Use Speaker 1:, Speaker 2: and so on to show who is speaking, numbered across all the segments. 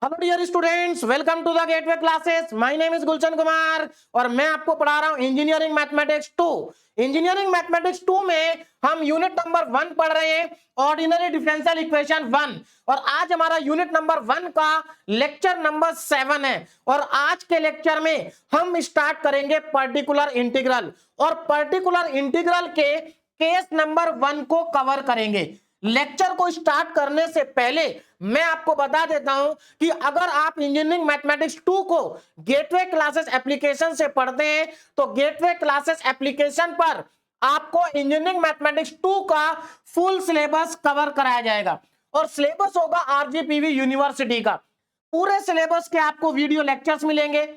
Speaker 1: Hello dear students, welcome to the Gateway Classes. My name is Gulshan Kumar और मैं आपको पढ़ा रहा हूं इंजीनियरिंग मैथमेटिक्स 2। इंजीनियरिंग मैथमेटिक्स 2 में हम यूनिट नंबर 1 पढ़ रहे हैं, ऑर्डिनरी डिफरेंशियल इक्वेशन 1। और आज हमारा यूनिट नंबर 1 का लेक्चर नंबर 7 है। और आज के लेक्चर में हम स्टार्ट करेंगे पर्टिकुलर इंटीग्रल, और पर्टिकुलर इंटीग्रल के केस नंबर 1 को कवर करेंगे। लेक्चर को स्टार्ट करने से पहले मैं आपको बता देता हूं कि अगर आप इंजीनियरिंग मैथमेटिक्स 2 को गेटवे क्लासेस एप्लीकेशन से पढ़ते हैं तो गेटवे क्लासेस एप्लीकेशन पर आपको इंजीनियरिंग मैथमेटिक्स 2 का फुल सिलेबस कवर कराया जाएगा। और सिलेबस होगा आरजीपीवी यूनिवर्सिटी का। पूरे सिलेबस के आपको वीडियो लेक्चर्स मिलेंगे,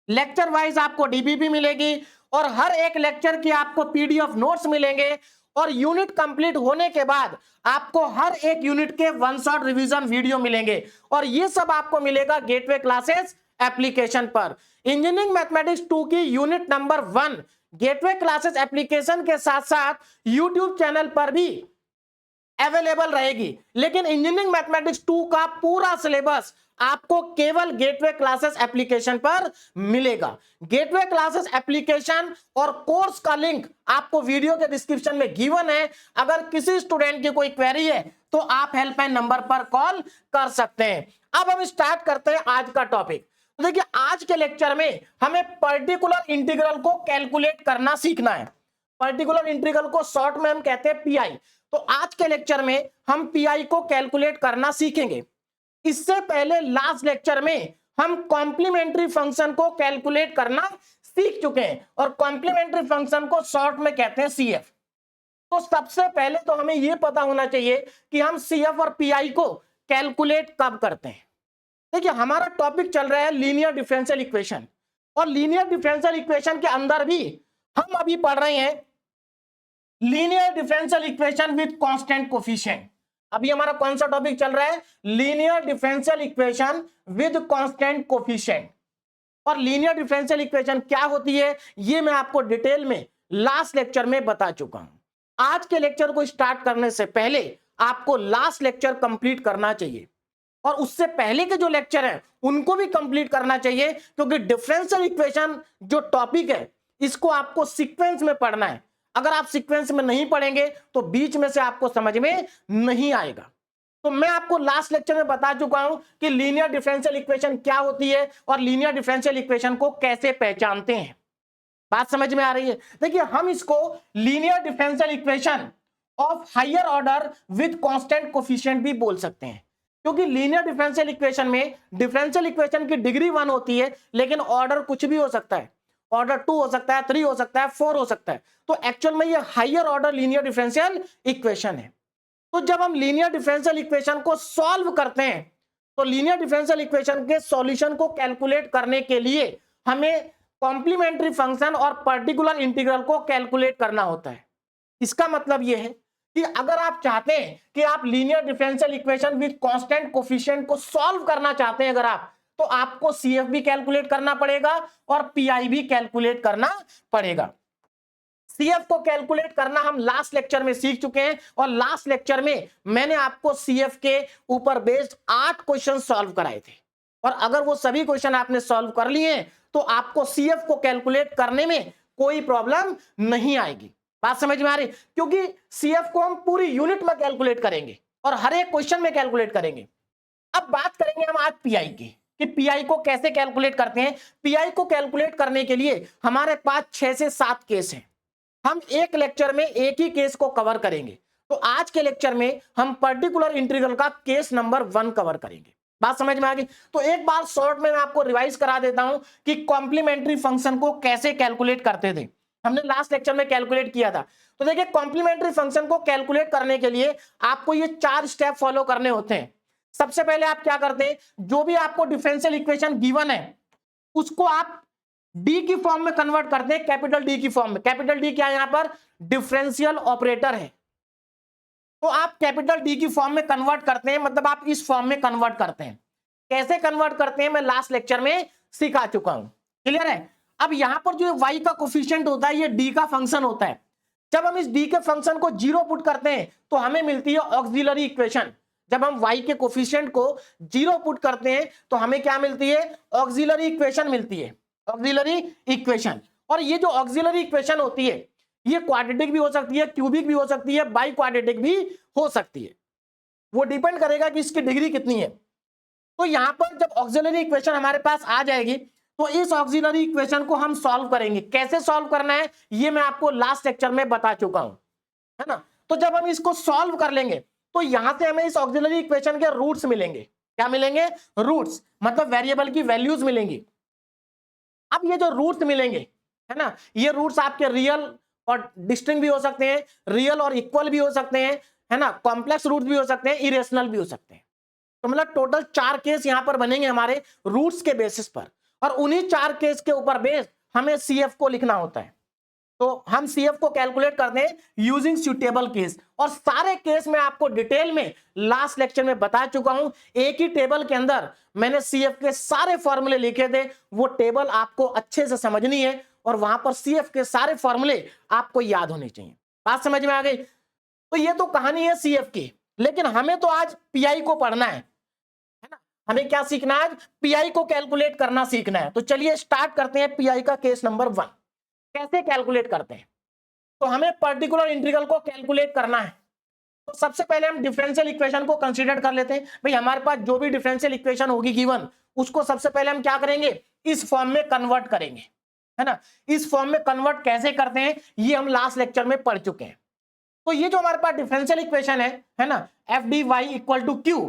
Speaker 1: लेक्चर वाइज आपको डीपीपी मिलेगी, और हर एक लेक्चर की आपको पीडीएफ नोट्स मिलेंगे। और यूनिट कंप्लीट होने के बाद आपको हर एक यूनिट के वन शॉट रिवीजन वीडियो मिलेंगे, और ये सब आपको मिलेगा गेटवे क्लासेस एप्लीकेशन पर। इंजीनियरिंग मैथमेटिक्स 2 की unit number 1 gateway classes application के साथ साथ यूट्यूब चैनल पर भी अवेलेबल रहेगी। लेकिन इंजीनियरिंग मैथमेटिक्स 2 का पूरा सिलेबस आपको केवल गेटवे क्लासेस एप्लीकेशन पर मिलेगा। गेटवे क्लासेस एप्लीकेशन और कोर्स का लिंक आपको वीडियो के डिस्क्रिप्शन में गिवन है। अगर किसी स्टूडेंट की कोई क्वेरी है तो आप हेल्पलाइन नंबर पर कॉल कर सकते हैं। अब हम स्टार्ट करते हैं आज का टॉपिक। तो देखिए, आज के लेक्चर में हमें पर्टिकुलर इंटीग्रल को कैलकुलेट करना सीखना है। पर्टिकुलर इंटीग्रल को शॉर्ट में हम कहते हैं पीआई। तो आज के लेक्चर में हम पीआई को कैलकुलेट करना सीखेंगे। इससे पहले लास्ट लेक्चर में हम कॉम्प्लीमेंट्री फंक्शन को कैलकुलेट करना सीख चुके हैं, और कॉम्प्लीमेंट्री फंक्शन को शॉर्ट में कहते हैं सीएफ। तो सबसे पहले तो हमें यह पता होना चाहिए कि हम सीएफ और पीआई को कैलकुलेट कब करते हैं। देखिए, हमारा टॉपिक चल रहा है लीनियर डिफरेंशियल इक्वेशन, और लीनियर डिफरेंशियल इक्वेशन के अंदर भी हम अभी पढ़ रहे हैं linear differential equation with constant coefficient. अभी हमारा कौन सा टॉपिक चल रहा है? Linear differential equation with constant coefficient. और लीनियर डिफरेंशियल इक्वेशन क्या होती है ये मैं आपको डिटेल में लास्ट लेक्चर में बता चुका हूं। आज के लेक्चर को स्टार्ट करने से पहले आपको लास्ट लेक्चर कंप्लीट करना चाहिए, और उससे पहले के जो लेक्चर हैं उनको भी कंप्लीट करना चाहिए, क्योंकि डिफरेंशियल इक्वेशन जो टॉपिक है इसको आपको सीक्वेंस में पढ़ना है। अगर आप सीक्वेंस में नहीं पढ़ेंगे तो बीच में से आपको समझ में नहीं आएगा। तो मैं आपको लास्ट लेक्चर में बता चुका हूं कि लीनियर डिफरेंशियल इक्वेशन क्या होती है और लीनियर डिफरेंशियल इक्वेशन को कैसे पहचानते हैं। बात समझ में आ रही है? देखिए, हम इसको linear differential equation of higher order with constant coefficient भी बोल सकते हैं, क्योंकि लीनियर डिफरेंशियल इक्वेशन में डिफरेंशियल इक्वेशन की डिग्री 1 होती है, लेकिन ऑर्डर कुछ भी हो सकता है। ऑर्डर 2 हो सकता है, 3 हो सकता है, 4 हो सकता है। तो एक्चुअल में ये higher order linear differential equation है। तो जब हम लीनियर डिफरेंशियल इक्वेशन को सॉल्व करते हैं तो लीनियर डिफरेंशियल इक्वेशन के सॉल्यूशन को कैलकुलेट करने के लिए हमें कॉम्प्लीमेंट्री फंक्शन और पर्टिकुलर इंटीग्रल को कैलकुलेट करना होता है। इसका मतलब यह है कि अगर आप चाहते हैं कि आप linear differential equation with constant coefficient को सॉल्व करना चाहते हैं, अगर आप, तो आपको सीएफ भी कैलकुलेट करना पड़ेगा और पीआई भी कैलकुलेट करना पड़ेगा। सीएफ को कैलकुलेट करना हम लास्ट लेक्चर में सीख चुके हैं, और लास्ट लेक्चर में मैंने आपको सीएफ के ऊपर बेस्ड 8 क्वेश्चन सॉल्व कराए थे। और अगर वो सभी क्वेश्चन आपने सॉल्व कर लिए हैं तो आपको सीएफ को कैलकुलेट करने में कोई प्रॉब्लम नहीं आएगी। बात समझ में आ रही? क्योंकि सीएफ को हम पूरी यूनिट में कैलकुलेट करेंगे और हर एक क्वेश्चन में कैलकुलेट करेंगे। अब बात करेंगे हम आज पीआई की, कि पीआई को कैसे कैलकुलेट करते हैं। पीआई को कैलकुलेट करने के लिए हमारे पास 6 से 7 केस हैं। हम एक लेक्चर में एक ही केस को कवर करेंगे। तो आज के लेक्चर में हम पर्टिकुलर इंटीग्रल का केस नंबर 1 कवर करेंगे। बात समझ में आ गई? तो एक बार शॉर्ट में मैं आपको रिवाइज करा देता हूं कि कॉम्प्लीमेंट्री फंक्शन को कैसे कैलकुलेट करते थे। हमने लास्ट लेक्चर में कैलकुलेट किया था। तो देखिए, कॉम्प्लीमेंट्री फंक्शन को कैलकुलेट करने के लिए आपको ये 4 स्टेप फॉलो करने होते हैं। सबसे पहले आप क्या करते हैं, जो भी आपको डिफरेंशियल इक्वेशन गिवन है उसको आप डी की फॉर्म में कन्वर्ट करते हैं, कैपिटल डी की फॉर्म में। कैपिटल डी क्या है? यहां पर डिफरेंशियल ऑपरेटर है। तो आप कैपिटल डी की फॉर्म में कन्वर्ट करते हैं, मतलब आप इस फॉर्म में कन्वर्ट करते हैं। कैसे कन्वर्ट करते हैं मैं लास्ट लेक्चर में सिखा चुका हूं। क्लियर है? अब यहां पर जो y का कोफिशिएंट होता है ये d का फंक्शन होता है। जब हम इस d के फंक्शन को 0 पुट करते हैं तो हमें मिलती है ऑक्सिलरी इक्वेशन। जब हम y के कोफिशिएंट को 0 पुट करते हैं तो हमें क्या मिलती है, ऑक्सिलरी इक्वेशन मिलती है, ऑक्सिलरी इक्वेशन। और ये जो ऑक्सिलरी इक्वेशन होती है ये क्वाड्रेटिक भी हो सकती है, क्यूबिक भी हो सकती है, बाई क्वाड्रेटिक भी हो सकती है, वो डिपेंड करेगा कि इसकी डिग्री कितनी है। तो यहां पर जब ऑक्सिलरी इक्वेशन हमारे पास आ जाएगी तो इस ऑक्सिलरी इक्वेशन को हम सॉल्व करेंगे। कैसे सॉल्व करना है ये मैं आपको लास्ट लेक्चर में बता चुका हूं, है ना। तो जब हम इसको सॉल्व कर लेंगे तो यहां से हमें इस ऑक्सिलरी इक्वेशन के रूट्स मिलेंगे। क्या मिलेंगे, रूट्स, मतलब वेरिएबल की वैल्यूज मिलेंगी। अब ये जो रूट्स मिलेंगे, है ना, ये रूट्स आपके रियल और डिस्टिंक्ट भी हो सकते हैं, रियल और इक्वल भी हो सकते हैं, है ना, कॉम्प्लेक्स रूट्स भी हो सकते हैं, इरेशनल भी हो सकते हैं। तो मतलब टोटल 4 केस यहां पर बनेंगे हमारे रूट्स के बेसिस पर, और उन्हीं 4 केस के ऊपर बेस हमें सीएफ को लिखना होता है। तो हम सीएफ को कैलकुलेट करते हैं यूजिंग सुटेबल केस, और सारे केस मैं आपको डिटेल में लास्ट लेक्चर में बता चुका हूं। एक ही टेबल के अंदर मैंने सीएफ के सारे फॉर्मूले लिखे थे, वो टेबल आपको अच्छे से समझनी है और वहां पर सीएफ के सारे फॉर्मूले आपको याद होने चाहिए। बात समझ में आ गई। तो ये तो कहानी है सीएफ की, लेकिन हमें तो आज पीआई को पढ़ना है ना। हमें क्या सीखना है आज, पीआई को कैलकुलेट करना सीखना है। तो चलिए स्टार्ट करते हैं पीआई का केस नंबर 1। कैसे कैलकुलेट करते हैं, तो हमें पर्टिकुलर इंटीग्रल को कैलकुलेट करना है। तो सबसे पहले हम डिफरेंशियल इक्वेशन को कंसीडर कर लेते हैं। भाई हमारे पास जो भी डिफरेंशियल इक्वेशन होगी गिवन, उसको सबसे पहले हम क्या करेंगे, इस फॉर्म में कन्वर्ट करेंगे, है ना। इस फॉर्म में कन्वर्ट कैसे करते हैं ये हम लास्ट लेक्चर में पढ़ चुके हैं। तो ये जो हमारे पास डिफरेंशियल इक्वेशन है ना, F D Y equal to Q.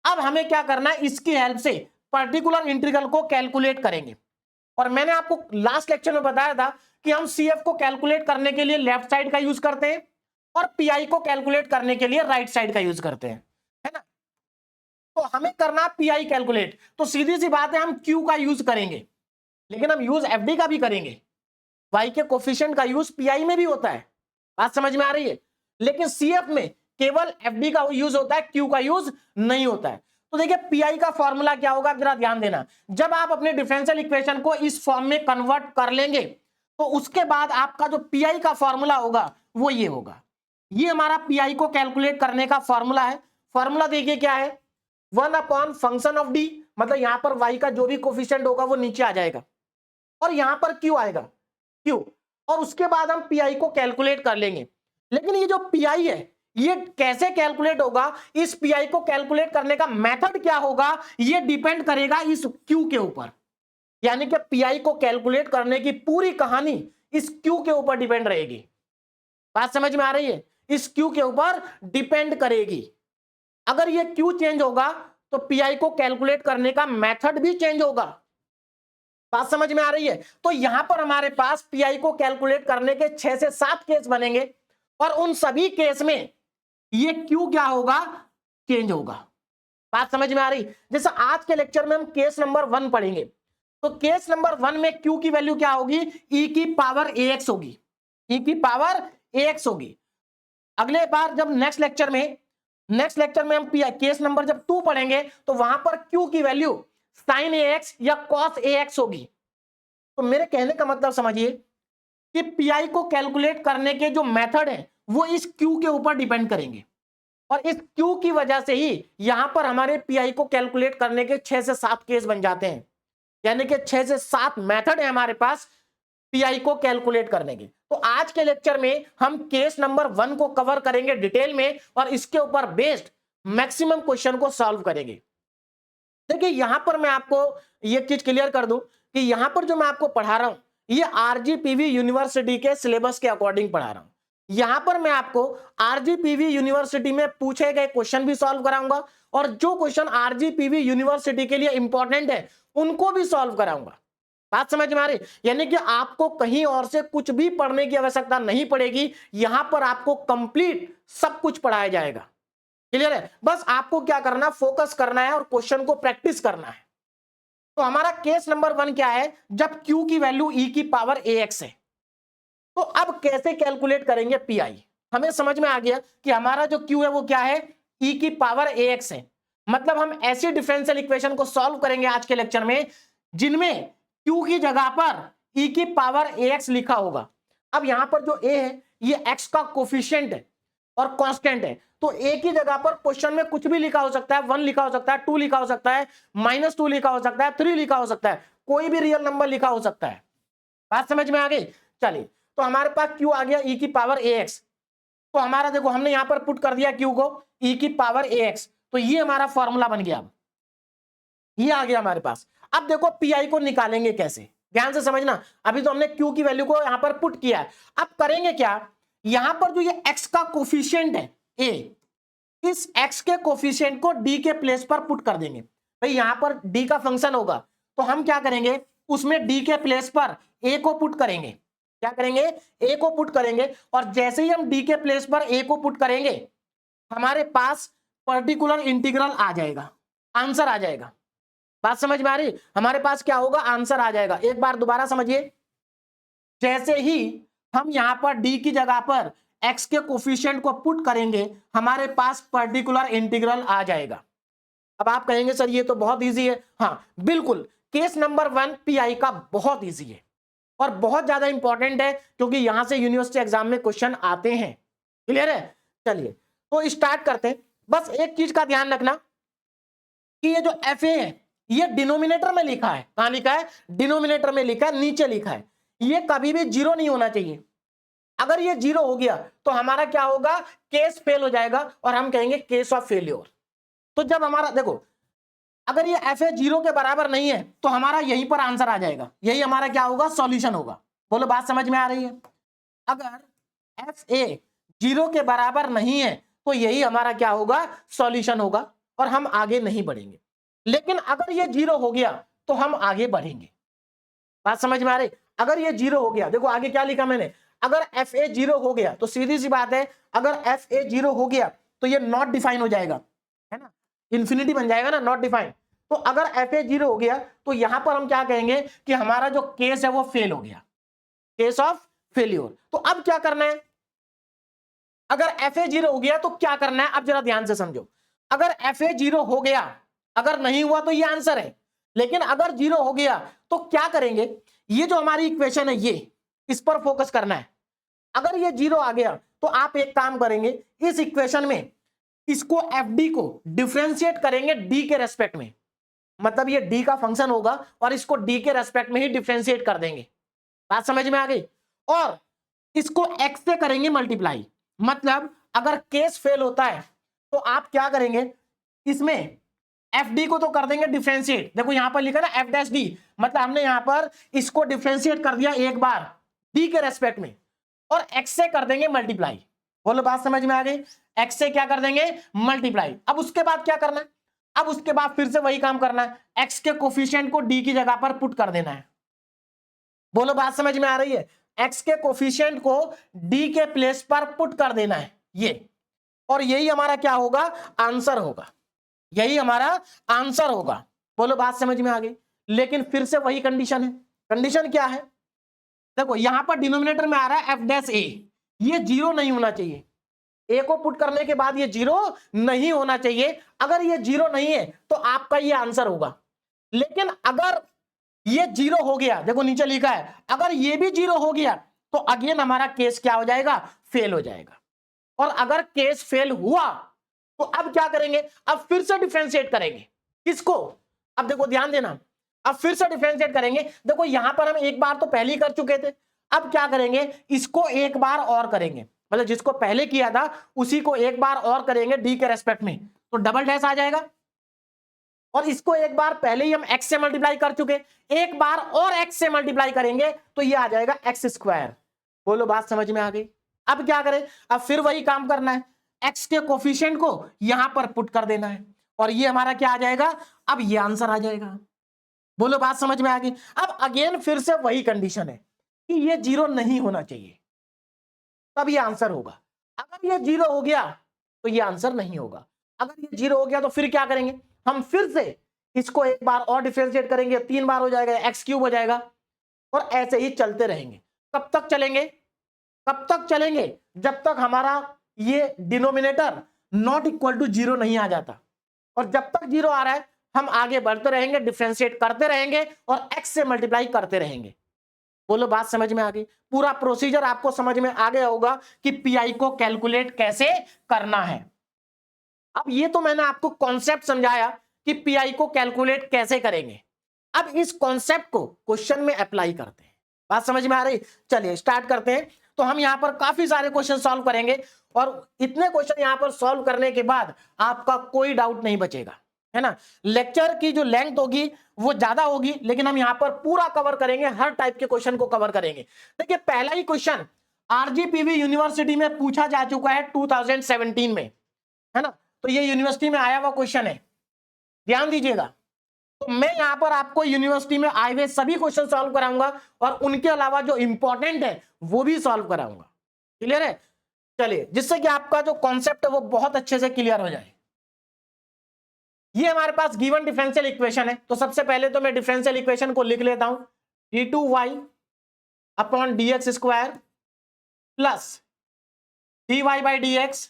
Speaker 1: अब हमें क्या करना है, इसकी हेल्प से पर्टिकुलर इंटीग्रल को कैलकुलेट करेंगे। और मैंने आपको लास्ट लेक्चर में बताया था कि हम सीएफ को कैलकुलेट करने के लिए लेफ्ट साइड का यूज करते हैं और पीआई को कैलकुलेट करने के लिए राइट साइड का यूज करते हैं, है ना। तो हमें करना पीआई कैलकुलेट, तो सीधी सी बात है हम क्यू का यूज करेंगे, लेकिन हम यूज एफडी का भी करेंगे। वाई के कोफिशिएंट का यूज पीआई में भी होता है, बात समझ में आ रही है। लेकिन सीएफ में केवल एफडी का यूज होता है, क्यू का यूज नहीं होता है। तो देखिए पीआई का फॉर्मूला क्या होगा, जरा ध्यान देना। जब आप अपने डिफरेंशियल इक्वेशन को इस फॉर्म में कन्वर्ट कर लेंगे तो उसके बाद आपका जो पीआई का फॉर्मूला होगा वो ये होगा। ये हमारा पीआई को कैलकुलेट करने का फॉर्मूला है। फॉर्मूला देखिए क्या है, 1 अपॉन फंक्शन ऑफ डी, मतलब यहां पर वाई का जो भी कोफिशिएंट होगा वो नीचे आ जाएगा और यहां पर क्यू आएगा, क्यू, और उसके बाद हम पीआई को कैलकुलेट कर लेंगे। लेकिन ये जो पीआई है ये कैसे कैलकुलेट होगा, इस पीआई को कैलकुलेट करने का मेथड क्या होगा, ये डिपेंड करेगा इस क्यू के ऊपर। यानी कि पीआई को कैलकुलेट करने की पूरी कहानी इस क्यू के ऊपर डिपेंड रहेगी। बात समझ में आ रही है, इस क्यू के ऊपर डिपेंड करेगी। अगर ये क्यू चेंज होगा तो पीआई को कैलकुलेट करने का मेथड भी चेंज होगा। बात समझ में आ रही है। तो यहां पर हमारे पास पीआई को कैलकुलेट करने के 6 से 7 केस बनेंगे और उन सभी केस में ये क्यू क्या होगा, चेंज होगा। बात समझ में आ रही। जैसे आज के लेक्चर में हम केस नंबर 1 पढ़ेंगे, तो केस नंबर 1 में क्यू की वैल्यू क्या होगी, ई की पावर ax होगी, ई की पावर ax होगी। अगले बार जब नेक्स्ट लेक्चर में हम केस नंबर जब 2 पढ़ेंगे तो वहां पर क्यू की वैल्यू साइन ax या कॉस ax होगी। तो मेरे कहने का मतलब समझिए कि पीआई को कैलकुलेट करने के जो मेथड है वो इस क्यू के ऊपर डिपेंड करेंगे, और इस क्यू की वजह से ही यहां पर हमारे पीआई को कैलकुलेट करने के 6 से 7 केस बन जाते हैं। यानी कि 6 से 7 मेथड है हमारे पास पीआई को कैलकुलेट करने के। तो आज के लेक्चर में हम केस नंबर 1 को कवर करेंगे डिटेल में और इसके ऊपर बेस्ड मैक्सिमम क्वेश्चन को सॉल्व करेंगे। देखिए यहां पर मैं आपको ये चीज क्लियर कर दूं कि यहां पर जो मैं आपको पढ़ा रहा हूं ये आरजीपीवी यूनिवर्सिटी के सिलेबस के अकॉर्डिंग पढ़ा रहा हूं। यहां पर मैं आपको आरजीपीवी यूनिवर्सिटी में पूछे गए क्वेश्चन भी सॉल्व कराऊंगा और जो क्वेश्चन आरजीपीवी यूनिवर्सिटी के लिए इंपॉर्टेंट है उनको भी सॉल्व कराऊंगा। बात समझ में आ रही, यानी कि आपको कहीं और से कुछ भी पढ़ने की आवश्यकता नहीं पड़ेगी, यहां पर आपको कंप्लीट सब कुछ पढ़ाया जाएगा। क्लियर है, बस आपको क्या करना, फोकस करना है और क्वेश्चन को प्रैक्टिस करना है। तो हमारा केस नंबर 1 क्या है, जब क्यू की वैल्यू ई की पावर ax है। तो अब कैसे कैलकुलेट करेंगे पीआई, हमें समझ में आ गया कि हमारा जो क्यू है वो क्या है, ई की पावर ax है। मतलब हम ऐसी डिफरेंशियल इक्वेशन को सॉल्व करेंगे आज के लेक्चर में जिनमें क्यू की जगह पर ई की पावर ax लिखा होगा। अब यहां पर जो a है ये x का कोफिशिएंट है, और कांस्टेंट है, तो एक ही जगह पर क्वेश्चन में कुछ भी लिखा हो सकता है, 1 लिखा हो सकता है, 2 लिखा हो सकता है, -2 लिखा हो सकता है, 3 लिखा हो सकता है, कोई भी रियल नंबर लिखा हो सकता है। बात समझ में आ गई? चलिए, तो हमारे पास q आ गया e की पावर ax, तो हमारा देखो हमने यहां पर पुट कर दिया q को e की पावर ax, तो ये हमारा फॉर्मूला बन गया। अब ये आ गया हमारे पास। अब देखो pi को निकालेंगे कैसे, ध्यान से समझना। अभी तो हमने q की वैल्यू को यहां पर पुट किया है, अब करेंगे क्या, यहां पर जो ये x का कोफिशिएंट है a, इस x के कोफिशिएंट को d के प्लेस पर पुट कर देंगे। भाई यहां पर d का फंक्शन होगा, तो हम क्या करेंगे, उसमें d के प्लेस पर a को पुट करेंगे। क्या करेंगे, a को पुट करेंगे, और जैसे ही हम d के प्लेस पर a को पुट करेंगे, हमारे पास पर्टिकुलर इंटीग्रल आ जाएगा, आंसर आ जाएगा। बात समझ में आ रही? हमारे पास क्या होगा, आंसर आ जाएगा। एक बार दोबारा समझिए, जैसे ही हम यहां पर d की जगह पर x के कोफिशिएंट को पुट करेंगे, हमारे पास पर्टिकुलर इंटीग्रल आ जाएगा। अब आप कहेंगे सर ये तो बहुत इजी है। हाँ बिल्कुल, केस नंबर 1 पीआई का बहुत इजी है और बहुत ज्यादा इंपॉर्टेंट है, क्योंकि यहां से यूनिवर्सिटी एग्जाम में क्वेश्चन आते हैं। क्लियर है? चलिए तो स्टार्ट करते हैं। बस एक चीज का ध्यान रखना कि ये जो एफ ए है, ये डिनोमिनेटर में लिखा है। कहां लिखा है? डिनोमिनेटर में लिखा है, नीचे लिखा है। ये कभी भी जीरो नहीं होना चाहिए। अगर ये जीरो हो गया तो हमारा क्या होगा, केस फेल हो जाएगा और हम कहेंगे केस ऑफ फेल्योर। तो जब हमारा देखो, अगर ये एफ ए जीरो के बराबर नहीं है तो हमारा यहीं पर आंसर आ जाएगा, यही हमारा क्या होगा, सॉल्यूशन होगा। बोलो बात समझ में आ रही है? अगर एफ ए जीरो के बराबर नहीं है तो यही हमारा क्या होगा, सॉल्यूशन होगा, और हम आगे नहीं बढ़ेंगे। लेकिन अगर ये जीरो हो गया तो हम आगे बढ़ेंगे। बात समझ में आ रही? अगर ये जीरो हो गया, देखो आगे क्या लिखा मैंने, अगर एफ ए जीरो हो गया तो सीधी सी बात है, अगर एफ ए जीरो हो गया तो ये नॉट डिफाइन हो जाएगा, है ना, इंफिनिटी बन जाएगा ना, नॉट डिफाइन। तो अगर एफ ए जीरो हो गया तो यहां पर हम क्या कहेंगे कि हमारा जो केस है वो फेल हो गया, केस ऑफ फेल्योर। तो अब क्या करना है, अगर एफ ए जीरो हो गया तो क्या करना है, अब जरा ध्यान से समझो। अगर एफ ए जीरो हो गया, अगर नहीं हुआ तो ये आंसर है, लेकिन अगर जीरो हो गया तो क्या करेंगे, ये जो हमारी इक्वेशन है, ये इस पर फोकस करना है। अगर ये जीरो आ गया तो आप एक काम करेंगे, इस इक्वेशन में इसको एफ डी को डिफरेंशिएट करेंगे डी के रेस्पेक्ट में, मतलब ये डी का फंक्शन होगा और इसको डी के रेस्पेक्ट में ही डिफरेंशिएट कर देंगे। बात समझ में आ गई? और इसको एक्स से करेंगे मल्टीप्लाई, मतलब अगर केस फेल होता है तो आप क्या करेंगे, इसमें एफ डी को तो कर देंगे डिफरेंशिएट। देखो यहां पर लिखा ना एफ डैश डी, मतलब हमने यहां पर इसको डिफरेंशिएट कर दिया एक बार डी के रेस्पेक्ट में, और एक्स से कर देंगे मल्टीप्लाई। बोलो बात समझ में आ गई? एक्स से क्या कर देंगे, मल्टीप्लाई। अब उसके बाद क्या करना है, अब उसके बाद फिर से वही काम करना है, एक्स के कोफिशिएंट को डी की जगह पर पुट कर देना है। बोलो बात समझ में आ रही है? एक्स के कोफिशिएंट को डी के प्लेस पर पुट कर देना है ये, और यही हमारा क्या होगा, आंसर होगा, यही हमारा आंसर होगा। बोलो बात समझ में आ गई? लेकिन फिर से वही कंडीशन है। कंडीशन क्या है, देखो यहां पर डिनोमिनेटर में आ रहा है एफ डैश ए, ये जीरो नहीं होना चाहिए। ए को पुट करने के बाद ये जीरो नहीं होना चाहिए। अगर ये जीरो नहीं है तो आपका ये आंसर होगा। लेकिन अगर ये जीरो हो गया, देखो नीचे लिखा है, अगर ये भी जीरो हो गया तो अगेन हमारा केस क्या हो जाएगा, फेल हो जाएगा। और अगर केस फेल हुआ तो अब क्या करेंगे, अब फिर से डिफरेंशिएट करेंगे। किसको, अब देखो ध्यान देना, अब फिर से डिफरेंशिएट करेंगे। देखो यहां पर हम एक बार तो पहले ही कर चुके थे, अब क्या करेंगे, इसको एक बार और करेंगे, मतलब जिसको पहले किया था उसी को एक बार और करेंगे डी के रेस्पेक्ट में, तो डबल डैश आ जाएगा। और इसको एक बार पहले ही हम x से मल्टीप्लाई कर चुके, एक बार और x से मल्टीप्लाई करेंगे तो ये आ जाएगा एक्स स्क्वायर। बोलो बात समझ में आ गई? अब क्या करें, अब फिर वही काम करना है, x के कोफिशिएंट को यहां पर पुट कर देना है, और ये हमारा क्या आ जाएगा, अब ये आंसर आ जाएगा। बोलो बात समझ में आ गई? अब अगेन फिर से वही कंडीशन है कि ये जीरो नहीं होना चाहिए, तब ये आंसर होगा। अगर ये जीरो हो गया तो ये आंसर नहीं होगा। अगर ये जीरो हो गया तो फिर क्या करेंगे, हम फिर से इसको एक बार और डिफरेंशिएट करेंगे, 3 बार हो जाएगा, एक्स क्यूब हो जाएगा, और ऐसे ही चलते रहेंगे। कब तक चलेंगे, कब तक चलेंगे, जब तक हमारा ये denominator not equal to zero नहीं आ जाता। और जब तक जीरो आ रहा है हम आगे बढ़ते रहेंगे, डिफरेंशिएट करते रहेंगे और एक्स से मल्टीप्लाई करते रहेंगे। बोलो बात समझ में आ गई? पूरा प्रोसीजर आपको समझ में आ गया होगा कि पीआई को कैलकुलेट कैसे करना है। अब ये तो मैंने आपको कॉन्सेप्ट समझाया कि पीआई को कैलकुलेट कैसे करेंगे। अब इस कॉन्सेप्ट को क्वेश्चन में अप्लाई करते हैं। बात समझ में आ रही? चलिए स्टार्ट करते हैं। तो हम यहां पर काफी सारे क्वेश्चन सॉल्व करेंगे और इतने क्वेश्चन यहां पर सॉल्व करने के बाद आपका कोई डाउट नहीं बचेगा, है ना। लेक्चर की जो लेंथ होगी वो ज्यादा होगी, लेकिन हम यहां पर पूरा कवर करेंगे, हर टाइप के क्वेश्चन को कवर करेंगे। देखिए पहला ही क्वेश्चन आरजीपीवी यूनिवर्सिटी में पूछा जा चुका है 2017 में, है ना। तो ये यूनिवर्सिटी में आया हुआ क्वेश्चन है, ध्यान दीजिएगा। तो मैं यहां पर आपको यूनिवर्सिटी में आए हुए सभी क्वेश्चन सॉल्व कराऊंगा और उनके अलावा जो इंपॉर्टेंट है वो भी सॉल्व कराऊंगा। क्लियर है? चलिए, जिससे कि आपका जो कॉन्सेप्ट है वो बहुत अच्छे से क्लियर हो जाए। ये हमारे पास गिवन डिफरेंशियल इक्वेशन है। तो सबसे पहले तो मैं डिफरेंशियल इक्वेशन को लिख लेता हूं, d2y upon dx square plus dy by dx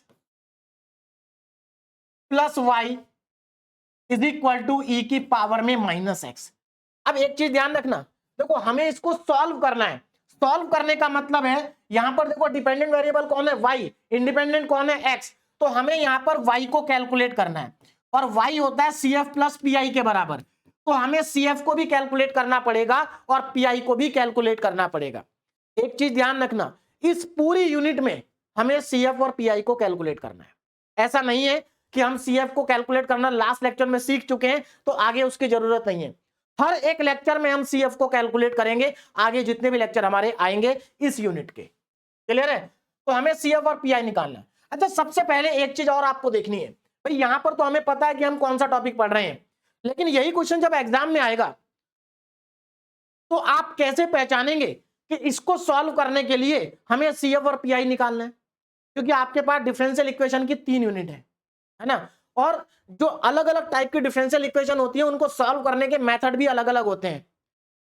Speaker 1: plus y is equal to E की पावर में माइनस एक्स। अब एक चीज ध्यान रखना, देखो हमें इसको सॉल्व करना है। सॉल्व करने का मतलब है यहां पर देखो डिपेंडेंट वेरिएबल कौन है, y, इंडिपेंडेंट कौन है, x। तो हमें यहां पर y को कैलकुलेट करना है और y होता है CF प्लस PI के बराबर। तो हमें CF को भी कैलकुलेट करना पड़ेगा और PI को भी कैलकुलेट करना पड़ेगा। एक चीज ध्यान रखना, इस पूरी यूनिट में हमें CF और PI को कैलकुलेट करना है। ऐसा नहीं है कि हम CF को कैलकुलेट करना लास्ट लेक्चर में सीख चुके हैं तो आगे उसकी जरूरत नहीं है। हर एक लेक्चर में हम CF को कैलकुलेट करेंगे, आगे जितने भी लेक्चर हमारे आएंगे इस यूनिट के। क्लियर है? तो हमें CF और PI निकालना है। अच्छा, सबसे पहले एक चीज और आपको देखनी है भाई, यहां पर तो हमें पता है कि हम कौन सा टॉपिक पढ़ रहे हैं, लेकिन यही क्वेश्चन जब एग्जाम में आएगा तो आप कैसे पहचानेंगे कि इसको सॉल्व करने के लिए हमें CF और PI निकालना है? क्योंकि आपके पास डिफरेंशियल इक्वेशन की 3 यूनिट है ना। और जो अलग अलग टाइप की डिफरेंशियल इक्वेशन होती है उनको सॉल्व करने के मेथड भी अलग अलग होते हैं।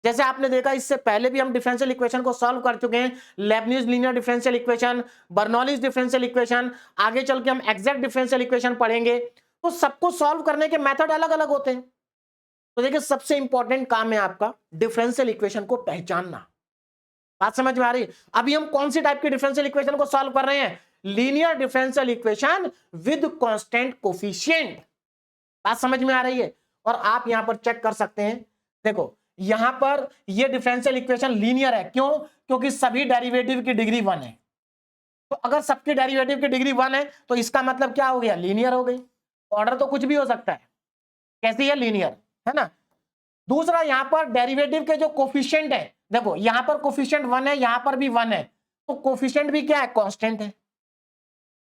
Speaker 1: जैसे आपने देखा इससे पहले भी हम डिफरेंशियल इक्वेशन को सॉल्व कर चुके हैं, Lebanese linear differential equation, Bernoulli's differential equation, आगे चल के हम एग्जैक्ट डिफरेंशियल इक्वेशन पढ़ेंगे। तो सबको सॉल्व करने के मेथड अलग अलग होते हैं। तो देखिए सबसे इंपॉर्टेंट काम है आपका डिफरेंशियल इक्वेशन को पहचानना। बात समझ में आ रही? अभी हम कौन सी टाइप की डिफरेंशियल इक्वेशन को सॉल्व कर रहे हैं? Linear differential equation with constant coefficient. बात समझ में आ रही है? और आप यहां पर चेक कर सकते हैं, देखो यहां पर ये डिफरेंशियल इक्वेशन लीनियर है। क्यों? क्योंकि सभी डेरिवेटिव की डिग्री 1 है। तो अगर सबके डेरिवेटिव की डिग्री 1 है तो इसका मतलब क्या हो गया? लीनियर हो गई। ऑर्डर तो कुछ भी हो सकता है, कैसी है? लीनियर, है ना। दूसरा, यहां पर डेरिवेटिव के जो कोफिशिएंट है, देखो यहां पर कोफिशिएंट 1 है, यहां पर भी 1 है, तो कोफिशिएंट भी क्या है? कांस्टेंट है।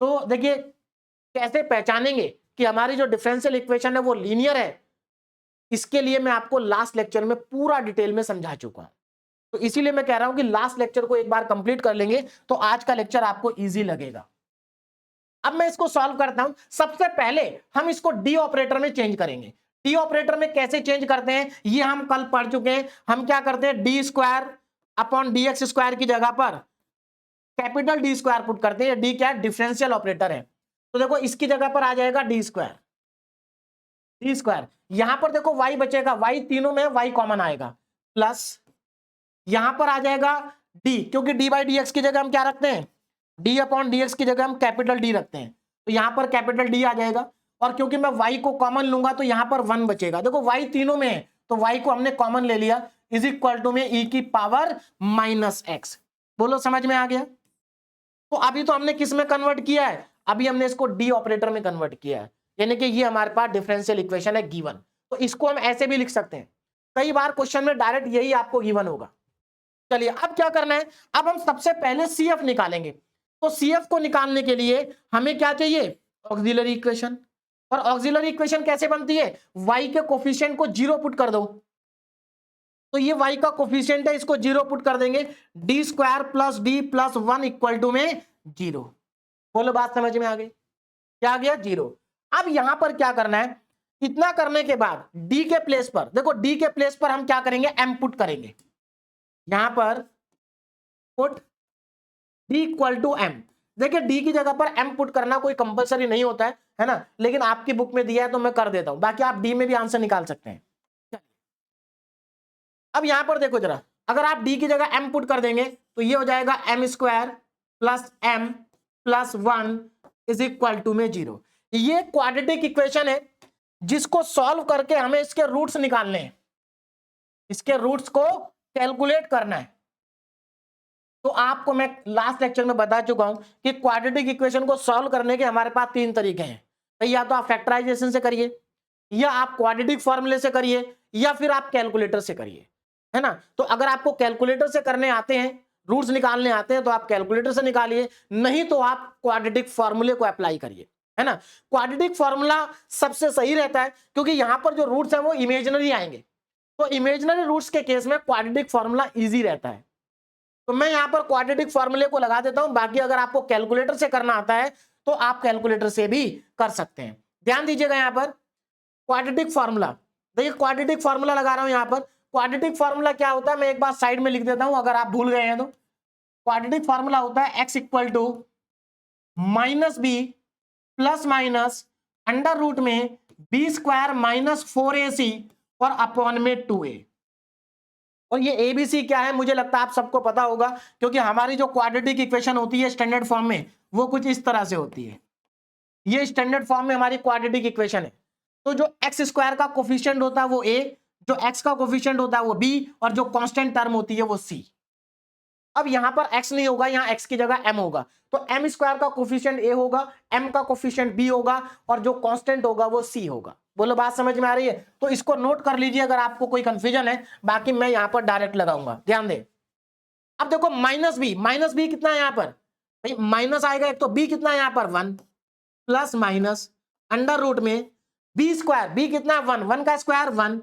Speaker 1: तो देखिए कैसे पहचानेंगे कि हमारी जो डिफरेंशियल इक्वेशन है वो लीनियर है, इसके लिए मैं आपको लास्ट लेक्चर में पूरा डिटेल में समझा चुका हूं। तो इसीलिए मैं कह रहा हूं कि लास्ट लेक्चर को एक बार कंप्लीट कर लेंगे तो आज का लेक्चर आपको इजी लगेगा। अब मैं इसको सॉल्व करता हूं। सबसे पहले हम इसको डी ऑपरेटर में चेंज करेंगे। डी ऑपरेटर में कैसे चेंज करते हैं ये हम कल पढ़ चुके हैं। हम क्या करते हैं? D square upon D x square की जगह पर कैपिटल डी स्क्वायर पुट करते हैं। डी क्या है? डिफरेंशियल ऑपरेटर है। तो देखो इसकी जगह पर आ जाएगा डी स्क्वायर। डी स्क्वायर यहां पर देखो y बचेगा, y तीनों में y कॉमन आएगा, प्लस यहां पर आ जाएगा d, क्योंकि d बाई डी एक्स की जगह हम क्या रखते हैं? d अपॉन डी एक्स की जगह हम कैपिटल D रखते हैं। तो यहां पर कैपिटल D आ जाएगा और क्योंकि मैं y को कॉमन लूंगा तो यहां पर 1 बचेगा। देखो y तीनों में है तो y को हमने कॉमन ले लिया, इज इक्वल टू में e की पावर माइनस एक्स। बोलो समझ में आ गया? तो अभी तो हमने किस में कन्वर्ट किया है? अभी हमने इसको डी ऑपरेटर में कन्वर्ट किया है, यानी कि ये हमारे पास डिफरेंशियल इक्वेशन है गिवन। तो इसको हम ऐसे भी लिख सकते हैं। कई बार क्वेश्चन में डायरेक्ट यही आपको गिवन होगा। चलिए अब क्या करना है? अब हम सबसे पहले CF निकालेंगे। तो CF को निकालने के लिए हमें क्या चाहिए? Auxiliary equation. और ऑक्सिलरी इक्वेशन कैसे बनती है? y के कोफिशिएंट को 0 पुट कर दो। तो ये y का कोफिशिएंट है, इसको 0 पुट कर देंगे, D square plus D plus 1 equal to में 0। बोलो बात समझ में आ गई? क्या आ गया? 0। अब यहां पर क्या करना है? इतना करने के बाद d के प्लेस पर, देखो d के प्लेस पर हम क्या करेंगे? m पुट करेंगे। यहां पर put d equal to m। देखिए d की जगह पर m पुट करना कोई कंपलसरी नहीं होता है ना, लेकिन आपकी बुक में दिया है तो मैं कर देता हूं, बाकी आप d में भी आंसर निकाल सकते हैं। अब यहां पर देखो जरा, अगर आप डी की जगह एम पुट कर देंगे तो ये हो जाएगा M square plus M plus 1 is equal to में 0। ये क्वाड्रेटिक इक्वेशन है जिसको सॉल्व करके हमें इसके रूट्स निकालने हैं, इसके रूट्स को कैलकुलेट करना है। तो आपको मैं लास्ट लेक्चर में बता चुका हूं कि क्वाड्रेटिक इक्वेशन को सॉल्व करने के हमारे पास 3 तरीके हैं। तो या तो आप फैक्टराइजेशन से करिए, या आप क्वाड्रेटिक फॉर्मूले से करिए, या फिर आप कैलकुलेटर से करिए, है ना। तो अगर आपको कैलकुलेटर से करने आते हैं, रूट्स निकालने आते हैं, तो आप कैलकुलेटर से निकालिए, नहीं तो आप क्वाड्रेटिक फॉर्मूले को अप्लाई करिए, है ना। क्वाड्रेटिक फॉर्मूला सबसे सही रहता है क्योंकि यहां पर जो रूट्स हैं वो इमेजिनरी आएंगे, तो इमेजिनरी रूट्स के केस में क्वाड्रेटिक फॉर्मूला इजी रहता है। तो मैं यहां पर क्वाड्रेटिक फॉर्मूले को लगा देता हूं, बाकी अगर आपको कैलकुलेटर से करना आता है तो आप कैलकुलेटर से भी कर सकते हैं। ध्यान दीजिएगा यहां पर क्वाड्रेटिक फॉर्मूला, देखिए क्वाड्रेटिक फॉर्मूला लगा रहा हूं यहां पर। क्वाड्रेटिक फॉर्मूला क्या होता है मैं एक बार साइड में लिख देता हूं अगर आप भूल गए हैं तो। क्वाड्रेटिक फॉर्मूला होता है x equal to minus B plus minus under root में बी स्क्वायर माइनस 4ac और अपॉन में 2a। और ये एबीसी क्या है मुझे लगता है आप सबको पता होगा, क्योंकि हमारी जो क्वाड्रेटिक इक्वेशन होती है स्टैंडर्ड फॉर्म में वो कुछ इस तरह से होती है। ये स्टैंडर्ड फॉर्म में हमारी क्वाड्रेटिक इक्वेशन है। तो जो एक्स स्क्वायर का कोफिशिएंट होता है वो a, जो x का कोफिशिएंट होता है वो b, और जो कांस्टेंट टर्म होती है वो c। अब यहां पर x नहीं होगा, यहां x की जगह m होगा, तो m स्क्वायर का कोफिशिएंट a होगा, m का कोफिशिएंट b होगा, और जो कांस्टेंट होगा वो c होगा। बोलो बात समझ में आ रही है? तो इसको नोट कर लीजिए अगर आपको कोई कंफ्यूजन है, बाकी मैं यहां पर डायरेक्ट लगाऊंगा, ध्यान दें। अब देखो माइनस बी कितना है यहां पर भाई, माइनस आएगा एक, तो b कितना है यहां पर 1 प्लस माइनस अंडर रूट में बी स्क्वायर, बी कितना है 1, 1 का स्क्वायर 1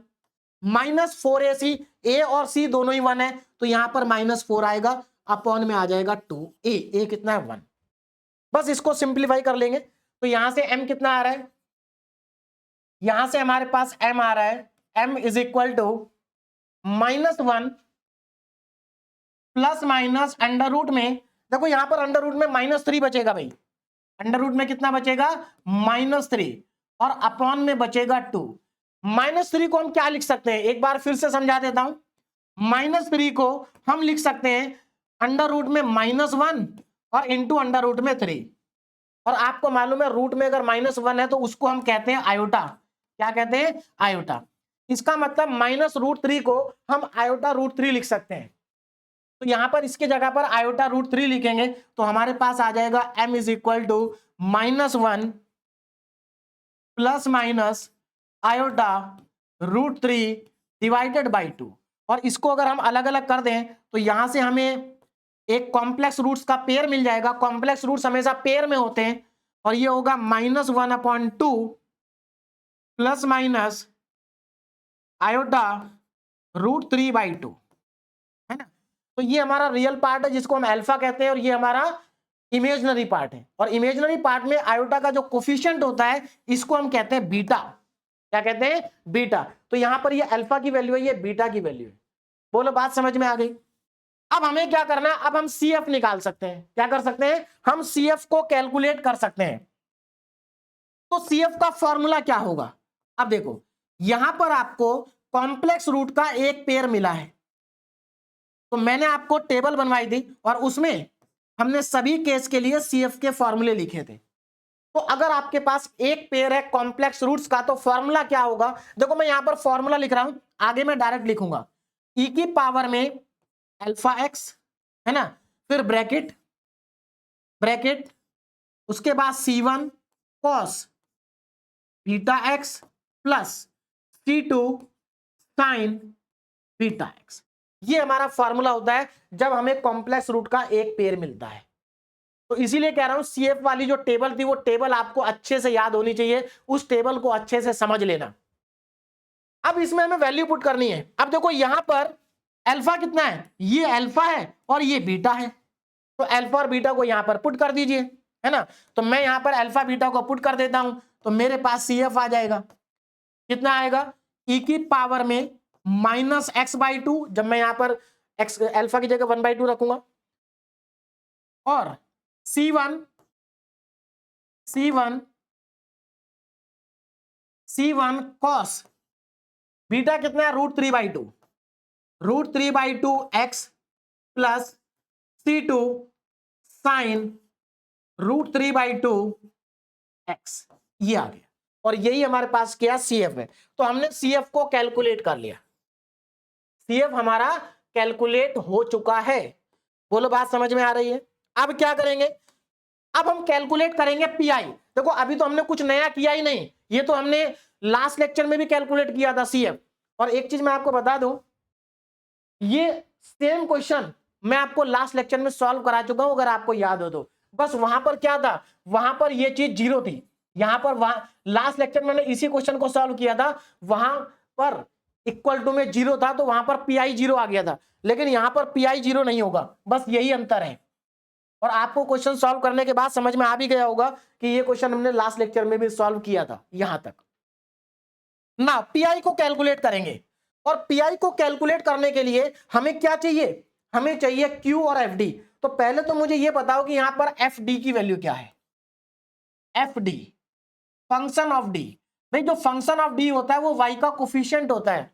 Speaker 1: माइनस 4ac, a और c दोनों ही 1 है तो यहां पर माइनस 4 आएगा, अपॉन में आ जाएगा 2a, a कितना है 1। बस इसको सिंप्लीफाई कर लेंगे तो यहां से m कितना आ रहा है, यहां से हमारे पास m आ रहा है, m is equal to -1 plus minus under root में, देखो यहां पर अंडर रूट में -3 बचेगा भाई, अंडर रूट में कितना बचेगा -3, और अपॉन में बचेगा 2। -3 को हम क्या लिख सकते हैं एक बार फिर से समझा देता हूं। -3 को हम लिख सकते हैं अंडर रूट में -1 और इंटू अंडर रूट में 3, और आपको मालूम है रूट में अगर -1 है तो उसको हम कहते हैं आयोटा। क्या कहते हैं? आयोटा। इसका मतलब -√3 को हम आयोटा √3 लिख सकते हैं। तो यहां पर इसके जगह पर आयोटा √3 लिखेंगे तो हमारे पास आ जाएगा m is equal to -1 plus minus iota √3 divided by 2। और इसको अगर हम अलग अलग कर दें तो यहां से हमें एक कॉम्प्लेक्स रूट्स का पेयर मिल जाएगा, कॉम्प्लेक्स रूट्स हमेशा पेयर में होते हैं, और ये होगा -1/2 प्लस माइनस आयोटा √3/2, है ना। तो ये हमारा रियल पार्ट है जिसको हम अल्फा कहते हैं, और ये हमारा इमेजिनरी पार्ट है। और इमेजिनरी पार्ट में आयोटा का जो कोफिशिएंट होता है इसको हम कहते हैं बीटा। क्या कहते हैं? बीटा। तो यहां पर ये अल्फा की वैल्यू है, ये बीटा की वैल्यू है। बोलो बात समझ में आ गई? अब हमें क्या करना है, अब हम CF निकाल सकते हैं। क्या कर सकते हैं? हम CF को कैलकुलेट कर सकते हैं। तो CF का फॉर्मूला क्या होगा? अब देखो यहां पर आपको कॉम्प्लेक्स रूट का एक पेयर मिला है, तो मैंने आपको टेबल बनवाई थी और उसमें हमने सभी केस के लिए CF के फॉर्मूले लिखे थे। तो अगर आपके पास एक पेयर है कॉम्प्लेक्स रूट्स का तो फॉर्मूला क्या होगा? देखो मैं यहां पर फॉर्मूला लिख रहा हूं, आगे मैं डायरेक्ट लिखूंगा e की पावर में अल्फा x, है ना, फिर ब्रैकेट ब्रैकेट उसके बाद C1 cos beta x plus C2 sin beta x। ये हमारा फॉर्मूला होता है जब हमें कॉम्प्लेक्स रूट का एक पेयर मिलता है। तो इसीलिए कह रहा हूं CF वाली जो टेबल थी वो टेबल आपको अच्छे से याद होनी चाहिए, उस टेबल को अच्छे से समझ लेना। अब इसमें हमें वैल्यू पुट करनी है। अब देखो यहां पर अल्फा कितना है, ये अल्फा है और ये बीटा है, तो अल्फा और बीटा को यहां पर पुट कर दीजिए, है ना। तो मैं यहां पर अल्फा बीटा को पुट कर देता हूं तो मेरे पास CF आ जाएगा, कितना आएगा e की पावर में -x/2, जब मैं यहां पर x अल्फा की जगह 1/2 रखूंगा, और C1 cos बीटा कितना है √3/2, √3/2 x plus C2 sign √3/2 x, ये आ गया। और यही हमारे पास क्या CF है। तो हमने CF को कैलकुलेट कर लिया, CF हमारा कैलकुलेट हो चुका है। बोलो बात समझ में आ रही है। अब क्या करेंगे, अब हम कैलकुलेट करेंगे पीआई। देखो अभी तो हमने कुछ नया किया ही नहीं, ये तो हमने लास्ट लेक्चर में भी कैलकुलेट किया था CF। और एक चीज मैं आपको बता दूं, ये सेम क्वेश्चन मैं आपको लास्ट लेक्चर में सॉल्व करा चुका हूं, अगर आपको याद हो तो। बस वहां पर क्या था, वहां पर ये चीज जीरो थी, यहां पर वहां लास्ट लेक्चर में मैंने इसी क्वेश्चन को सॉल्व किया था, वहां पर इक्वल टू में जीरो था, तो वहां पर पीआई जीरो आ गया था। लेकिन यहां पर पीआई जीरो नहीं होगा, बस यही अंतर है। और आपको क्वेश्चन सॉल्व करने के बाद समझ में आ भी गया होगा कि ये क्वेश्चन हमने लास्ट लेक्चर में भी सॉल्व किया था। यहां तक ना पीआई को कैलकुलेट करेंगे, और पीआई को कैलकुलेट करने के लिए हमें क्या चाहिए, हमें चाहिए क्यू और एफडी। तो पहले तो मुझे ये बताओ कि यहां पर एफडी की वैल्यू क्या है। एफडी फंक्शन ऑफ डी, भाई जो फंक्शन ऑफ डी होता है वो वाई का कोफिशिएंट होता है,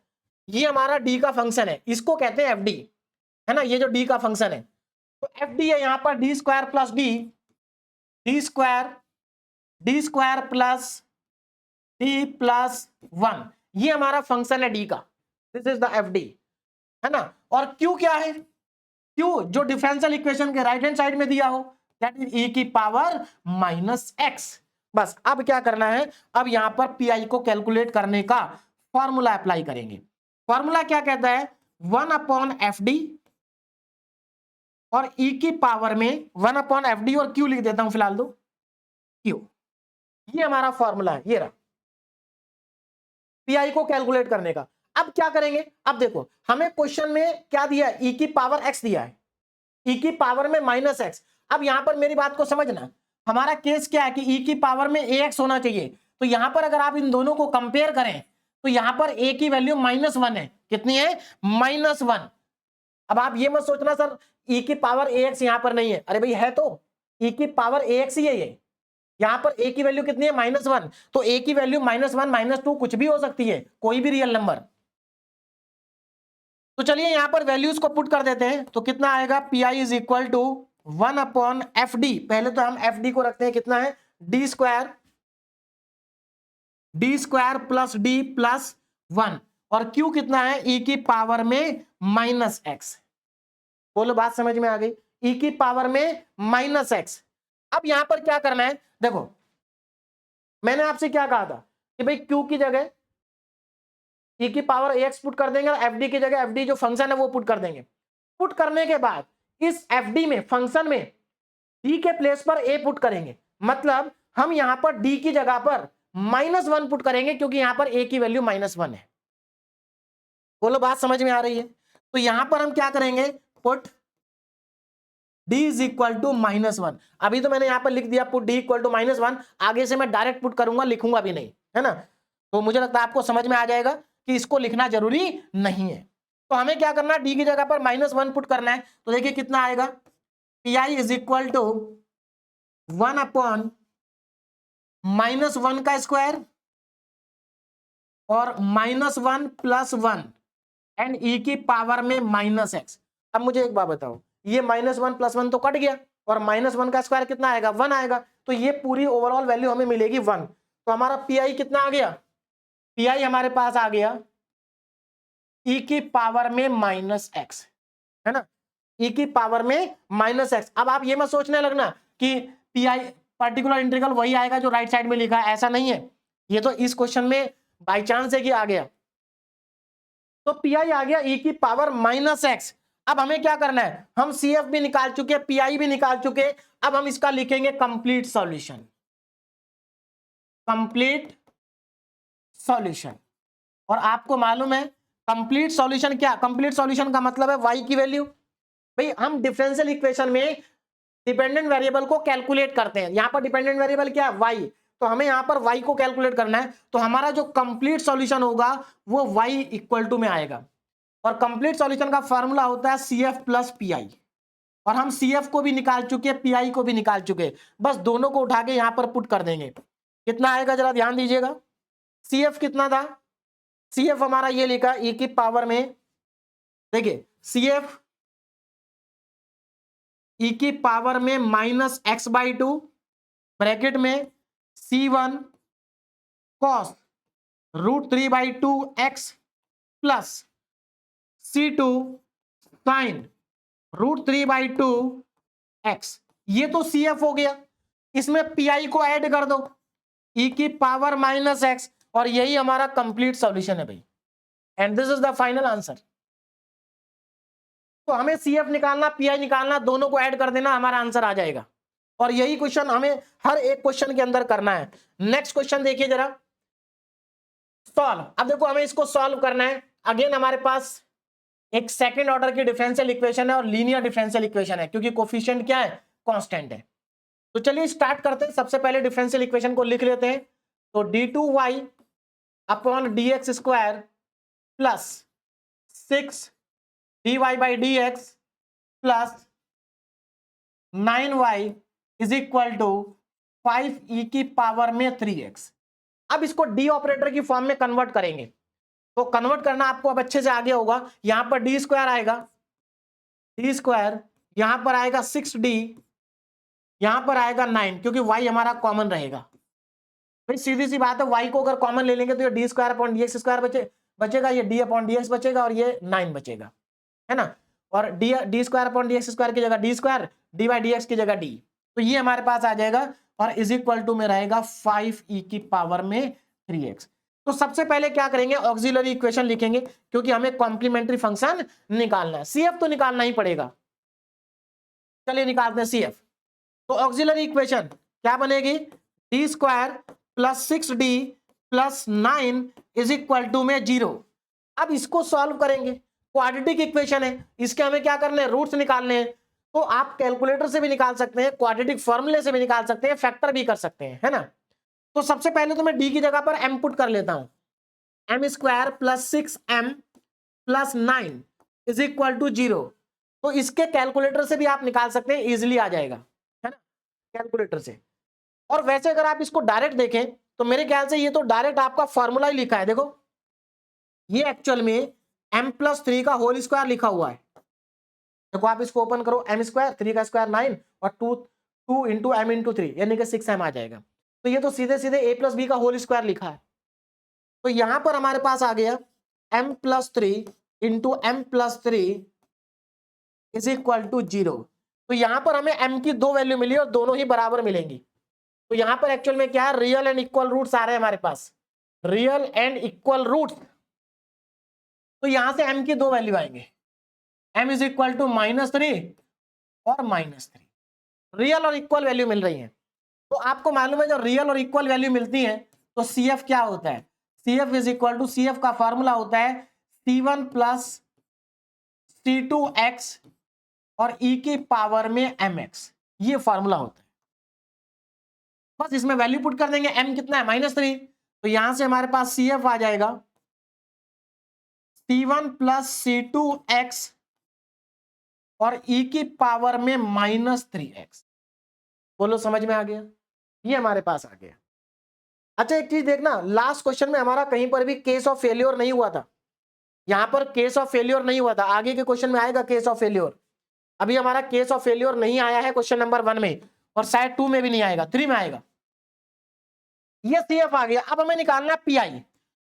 Speaker 1: ये हमारा डी का फंक्शन है, इसको कहते हैं एफडी, है ना, ये जो डी का फंक्शन है। तो एफडी है यहां पर D square plus D square plus D plus 1, ये हमारा फंक्शन है डी का, दिस इज द एफडी, है ना। और क्यू क्या है, क्यू जो डिफरेंशियल इक्वेशन के राइट हैंड साइड में दिया हो, दैट इज e की पावर माइनस एक्स। बस अब क्या करना है, अब यहां पर पीआई को कैलकुलेट करने का फॉर्मूला अप्लाई करेंगे। फॉर्मूला क्या कहता है, 1/fd और e की पावर में 1/fd और q लिख देता हूं फिलहाल तो q, ये हमारा फॉर्मूला है, ये रहा पीआई को कैलकुलेट करने का। अब क्या करेंगे, अब देखो हमें क्वेश्चन में क्या दिया है, e की पावर x दिया है, e की पावर में माइनस एक्स। अब यहां पर मेरी बात को समझना, हमारा केस क्या है कि e की पावर में ax होना चाहिए। तो यहां पर अगर आप इन दोनों को कंपेयर करें तो यहां पर a की वैल्यू -1 है, कितनी है, -1। अब आप ये मत सोचना सर e की पावर ax यहां पर नहीं है, अरे भाई है तो, e की पावर ax ही है ये। यहां पर a की वैल्यू कितनी है, -1, तो a की वैल्यू -1 -2 कुछ भी हो सकती है, कोई भी रियल नंबर। तो चलिए यहां पर वैल्यूज को पुट कर देते हैं, तो कितना आएगा, P I is equal to 1/fd। पहले तो हम fd को रखते हैं, कितना है, D square plus D plus 1, और q कितना है, e की पावर में -x। बोलो बात समझ में आ गई, e की पावर में -x। अब यहां पर क्या करना है, देखो मैंने आपसे क्या कहा था कि भाई q की जगह e की पावर ax पुट कर देंगे, और fd की जगह fd जो फंक्शन है वो पुट कर देंगे। पुट करने के बाद इस fd में, फंक्शन में d के प्लेस पर a पुट करेंगे, मतलब हम यहां पर d की जगह पर -1 पुट करेंगे, क्योंकि यहां पर a की वैल्यू -1 है। बोलो बात समझ में आ रही है। तो यहां पर हम क्या करेंगे, put d is equal to -1। अभी तो मैंने यहां पर लिख दिया पुट d इक्वल टू -1, आगे से मैं डायरेक्ट पुट करूंगा, लिखूंगा भी नहीं, है ना। तो मुझे लगता है आपको समझ में आ जाएगा कि इसको लिखना जरूरी नहीं है। तो हमें क्या करना है, डी की जगह पर -1 पुट करना है। तो देखिए कितना आएगा, P I is equal to 1/-1 का स्क्वायर और -1 + 1 एंड e की पावर में -x। अब मुझे एक बात बताओ, ये -1 + 1 तो कट गया, और -1 का स्क्वायर कितना आएगा, 1 आएगा। तो ये पूरी ओवरऑल वैल्यू हमें मिलेगी 1। तो हमारा पीआई कितना आ गया, पीआई हमारे पास आ गया e की पावर में -x, है ना, e की पावर में -x। अब आप ये मत सोचने लगना कि पीआई पर्टिकुलर इंटीग्रल वही आएगा जो राइट साइड में लिखा है, ऐसा नहीं है। ये तो इस क्वेश्चन में बाई चांस है कि आ गया। तो पीआई आ गया e की पावर -x। अब हमें क्या करना है, हम CF भी निकाल चुके, पीआई भी निकाल चुके, अब हम इसका लिखेंगे कंप्लीट सॉल्यूशन। कंप्लीट सॉल्यूशन, और आपको मालूम है कंप्लीट सॉल्यूशन क्या, कंप्लीट सॉल्यूशन का मतलब है y की वैल्यू। भाई हम डिफरेंशियल इक्वेशन में डिपेंडेंट वेरिएबल को कैलकुलेट करते हैं, यहां पर डिपेंडेंट वेरिएबल क्या है, y, तो हमें यहां पर y को कैलकुलेट करना है। तो हमारा जो कंप्लीट सॉल्यूशन होगा वो y इक्वल टू में आएगा, और कंप्लीट सॉल्यूशन का फार्मूला होता है CF प्लस पीआई, और हम CF को भी निकाल चुके, पीआई को भी निकाल चुके, बस दोनों को उठा के यहां पर पुट कर देंगे। कितना आएगा जरा ध्यान दीजिएगा, CF कितना था, CF हमारा ये लिखा e की पावर में देखिए सी एफ ई की पावर में minus x by two bracket में C1 cos √3/2x plus C2 sign √3/2x। ये तो CF हो गया, इसमें PI को ऐड कर दो e की पावर माइनस एक्स, और यही हमारा कंप्लीट सॉल्यूशन है भाई, and this is the final answer. तो हमें CF निकालना, PI निकालना, दोनों को ऐड कर देना, हमारा आंसर आ जाएगा। और यही क्वेश्चन हमें हर एक क्वेश्चन के अंदर करना है। नेक्स्ट क्वेश्चन देखिए जरा, सॉल्व। अब देखो हमें इसको सॉल्व करना है। अगेन हमारे पास एक सेकंड ऑर्डर की डिफरेंशियल इक्वेशन है और लीनियर डिफरेंशियल इक्वेशन है, क्योंकि कोफिशिएंट क्या है, कांस्टेंट है। तो चलिए स्टार्ट करते हैं। सबसे पहले डिफरेंशियल इक्वेशन को लिख लेते हैं। तो d2y upon dx square plus 6 dy/dx plus 9y is equal to 5e की पावर में 3x। अब इसको डी ऑपरेटर की फॉर्म में कन्वर्ट करेंगे। तो कन्वर्ट करना आपको अब अच्छे से आगे होगा। यहां पर डी स्क्वायर आएगा, डी स्क्वायर, यहां पर आएगा 6d, यहां पर आएगा 9, क्योंकि y हमारा कॉमन रहेगा। भाई सीधी सी बात है, y को अगर कॉमन ले लेंगे तो ये D square upon D x square बचेगा, ये d अपॉन डी एक्स बचेगा और ये 9 बचेगा, है ना। और D square upon D x square की जगह D square, D by D x की जगह d, तो ये हमारे पास आ जाएगा और इज इक्वल टू में रहेगा 5e की पावर में 3x। तो सबसे पहले क्या करेंगे, ऑक्सिलरी इक्वेशन लिखेंगे, क्योंकि हमें कॉम्प्लीमेंट्री फंक्शन निकालना है। CF तो निकालना ही पड़ेगा। चलिए निकालते हैं CF। तो ऑक्सिलरी इक्वेशन क्या बनेगी, D square plus 6d plus 9 is equal to में 0। अब इसको सॉल्व करेंगे, क्वाड्रेटिक इक्वेशन है, इसके हमें क्या करने हैं, रूट्स निकालने हैं। तो आप कैलकुलेटर से भी निकाल सकते हैं, क्वाड्रेटिक फॉर्मूले से भी निकाल सकते हैं, फैक्टर भी कर सकते हैं, है ना। तो सबसे पहले तो मैं d की जगह पर m पुट कर लेता हूं, m square plus 6m plus 9 is equal to 0। तो इसके कैलकुलेटर से भी आप निकाल सकते हैं, इजिली आ जाएगा, है ना, कैलकुलेटर से। और वैसे अगर आप इसको डायरेक्ट देखें तो मेरे ख्याल से ये तो डायरेक्ट आपका फॉर्मूला ही लिखा है। देखो ये एक्चुअल में m+3 का होल स्क्वायर लिखा हुआ है। देखो आप इसको ओपन करो, m स्क्वायर, 3 का स्क्वायर 9 और 2 इंटू m इंटू 3 यानी कि 6m आ जाएगा। तो ये तो सीधे सीधे a+b का होल स्क्वायर लिखा है। तो यहां पर हमारे पास आ गया m+3 into m+3 is equal to 0। तो यहां पर हमें m की 2 वैल्यू मिली और दोनों ही बराबर मिलेंगी। तो यहां पर एक्चुअल में क्या है, रियल एंड इक्वल रूट्स आ रहे हैं हमारे पास, रियल एंड इक्वल रूट्स। तो यहां से m की 2 वैल्यू आएंगे, m इज इक्वल टू -3 और -3, रियल और इक्वल वैल्यू मिल रही है। तो आपको मालूम है जब रियल और इक्वल वैल्यू मिलती है तो CF क्या होता है, CF is equal to, CF का फॉर्मूला होता है C1 प्लस C2x और e की पावर में mx, ये फॉर्मूला होता है। बस इसमें वैल्यू पुट कर देंगे, m कितना है, -3, तो यहां से हमारे पास CF आ जाएगा C1 प्लस C2x और e की पावर में -3x। बोलो समझ में आ गया, ये हमारे पास आ गया। अच्छा एक चीज देखना, लास्ट क्वेश्चन में हमारा कहीं पर भी केस ऑफ फेल्योर नहीं हुआ था, यहां पर केस ऑफ फेल्योर नहीं हुआ था, आगे के क्वेश्चन में आएगा केस ऑफ फेल्योर। अभी हमारा केस ऑफ फेल्योर नहीं आया है क्वेश्चन नंबर 1 में, और शायद 2 में भी नहीं आएगा, 3 में आएगा। ये CF आ गया। अब हमें निकालना है PI,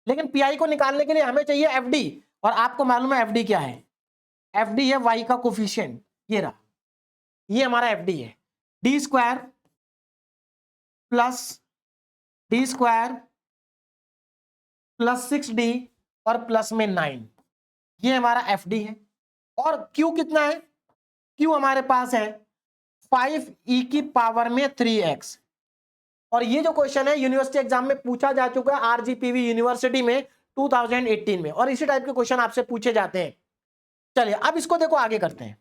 Speaker 1: लेकिन PI को निकालने के लिए हमें चाहिए FD, और आपको मालूम है FD क्या है, FD है y का कोफिशिएंट, ये रहा, ये हमारा FD है, D square plus D square plus 6d और प्लस में 9, ये हमारा FD है। और Q कितना है, Q हमारे पास है 5e की पावर में 3x। और ये जो क्वेश्चन है यूनिवर्सिटी एग्जाम में पूछा जा चुका है, RGPV यूनिवर्सिटी में 2018 में, और इसी टाइप के क्वेश्चन आपसे पूछे जाते हैं। चलिए अब इसको देखो आगे करते हैं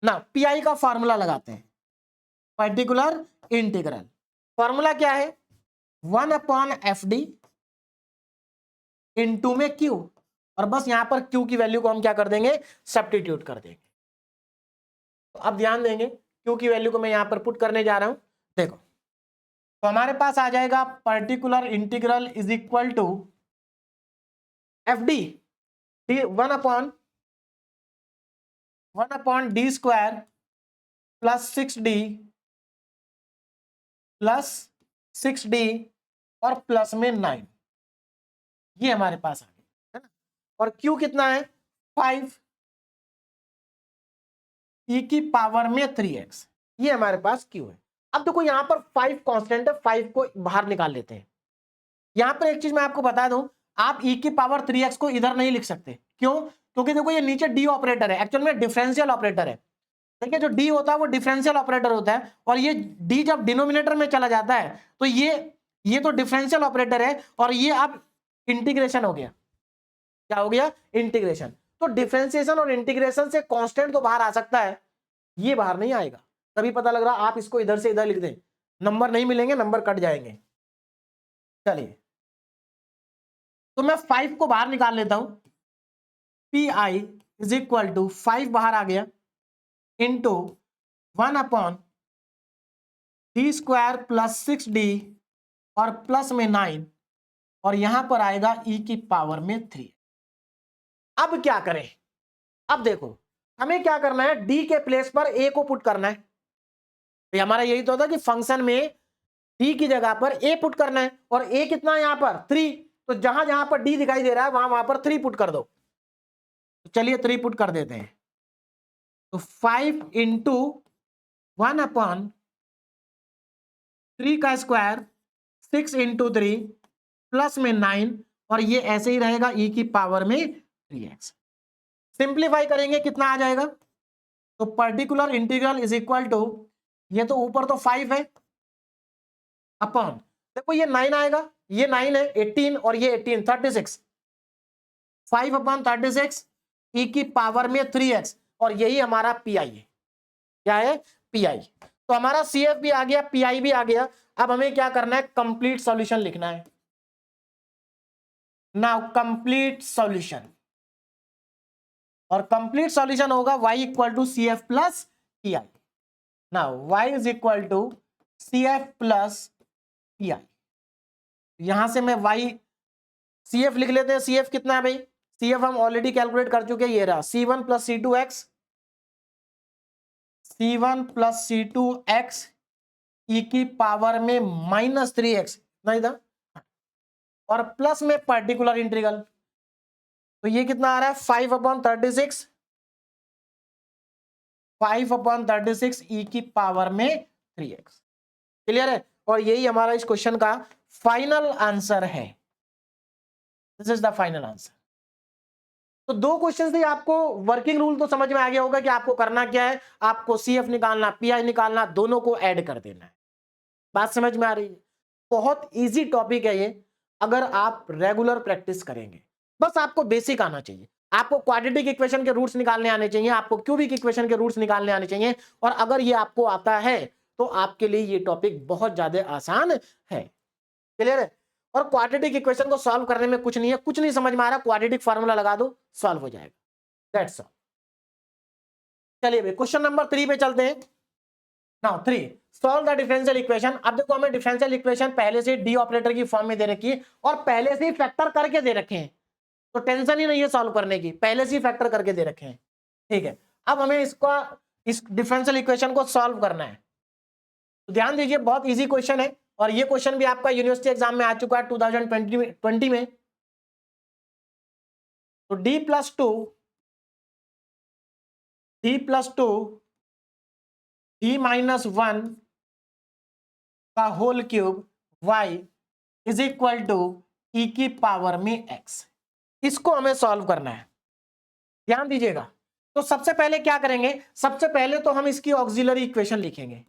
Speaker 1: ना, PI का फॉर्मूला लगाते हैं, पर्टिकुलर इंटीग्रल। फॉर्मूला क्या है, 1/FD इनटू में Q, और बस यहां पर Q की वैल्यू को हम क्या कर देंगे, सब्स्टिट्यूट कर देंगे। तो अब ध्यान देंगे, Q की वैल्यू को मैं यहां पर पुट करने जा रहा हूं। देखो तो हमारे पास आ जाएगा particular integral is equal to FD 1/, 1/d² plus 6d और प्लस में 9, ये हमारे पास आ गया, है ना। और q कितना है 5 e की पावर में 3x, ये हमारे पास q है। अब देखो यहां पर 5 कांस्टेंट है, 5 को बाहर निकाल लेते हैं। यहां पर एक चीज मैं आपको बता दूं, आप e की पावर 3x को इधर नहीं लिख सकते। क्यों? क्योंकि देखो ये नीचे d ऑपरेटर है, एक्चुअल में डिफरेंशियल ऑपरेटर है। देखिए जो d होता है वो डिफरेंशियल ऑपरेटर होता है, और ये d जब डिनोमिनेटर में चला जाता है तो ये तो डिफरेंशियल ऑपरेटर है, और ये अब इंटीग्रेशन हो गया। क्या हो गया? इंटीग्रेशन। तो डिफरेंशिएशन और इंटीग्रेशन से कांस्टेंट तो बाहर आ सकता है, ये बाहर नहीं आएगा। तभी पता लग रहा आप इसको इधर से इधर लिख दें, नंबर नहीं मिलेंगे, नंबर कट जाएंगे। चलिए तो मैं 5 को बाहर निकाल लेता हूं, P I is equal to 5 बाहर आ गया इंटू 1/d² प्लस 6d और प्लस में 9, और यहां पर आएगा e की पावर में 3। अब क्या करें? अब देखो हमें क्या करना है, d के प्लेस पर a को पुट करना है। तो हमारा यही तो था कि फंक्शन में d की जगह पर a पुट करना है, और a कितना है यहां पर 3, तो जहां जहां पर d दिखाई दे रहा है वहां वहां पर 3 पुट कर दो। तो चलिए 3 पुट कर देते हैं। तो 5 इंटू 1/3 का स्क्वायर 6 इंटू 3 प्लस में 9, और ये ऐसे ही रहेगा e की पावर में 3x। सिंप्लीफाई करेंगे कितना आ जाएगा? तो particular integral is equal to, ये तो ऊपर तो 5 है अपॉन, देखो ये 9 आएगा, ये 9 है 18 और ये 18 36, 5/36 e की पावर में 3x, और यही हमारा पी आई है। क्या है? P I. तो हमारा सी एफ भी आ गया, पी आई भी आ गया। अब हमें क्या करना है? कंप्लीट सॉल्यूशन लिखना है। नाउ कंप्लीट सॉल्यूशन, और कंप्लीट सॉल्यूशन होगा y equal to C F plus P I. Now y is equal to C F plus P I. यहां से मैं y सी एफ लिख लेते हैं। सी एफ कितना है भाई? सी एफ हम ऑलरेडी कैलकुलेट कर चुके हैं, ये रहा C1 plus C2x, C1 plus C2x e की पावर में -3x, नहीं था, और प्लस में पर्टिकुलर इंटीग्रल, तो ये कितना आ रहा है 5/36, 5/36 e की पावर में 3x। क्लियर है? और यही हमारा इस क्वेश्चन का फाइनल आंसर है। This is the final answer. तो दो क्वेश्चन थे, आपको वर्किंग रूल तो समझ में आ गया होगा कि आपको करना क्या है। आपको सीएफ निकालना, पीआई निकालना, दोनों को ऐड कर देना है। बात समझ में आ रही है? बहुत इजी टॉपिक है ये, अगर आप रेगुलर प्रैक्टिस करेंगे। बस आपको बेसिक आना चाहिए, आपको क्वाड्रेटिक इक्वेशन के रूट्स निकालने आने चाहिए, आपको क्यूबिक इक्वेशन के रूट्स निकालने आने चाहिए, और अगर ये आपको आता है तो आपके लिए ये टॉपिक बहुत ज्यादा आसान है। क्लियर है? और क्वाड्रेटिक इक्वेशन को सॉल्व करने में कुछ नहीं है, कुछ नहीं समझ में आ रहा, क्वाड्रेटिक फार्मूला लगा दो, सॉल्व हो जाएगा। That's all. चलिए भाई क्वेश्चन नंबर 3 पे चलते हैं। Now 3 solve the differential equation. अब देखो हमें डिफरेंशियल इक्वेशन पहले से डी ऑपरेटर की फॉर्म में दे रखी है, और पहले से ही फैक्टर करके दे रखे हैं, तो टेंशन ही नहीं है सॉल्व करने की, पहले से ही फैक्टर करके दे रखे हैं। ठीक है, अब हमें इस डिफरेंशियल इक्वेशन को सॉल्व करना है। तो ध्यान दीजिए, बहुत इजी क्वेश्चन है, और ये क्वेश्चन भी आपका यूनिवर्सिटी एग्जाम में आ चुका है 2020 में। तो d plus two d minus 1 का whole cube y is equal to e की पावर में x। इसको हमें सॉल्व करना है, ध्यान दीजिएगा। तो सबसे पहले क्या करेंगे? सबसे पहले तो हम इसकी ऑक्सिलरी इक्वेशन लिखेंगे।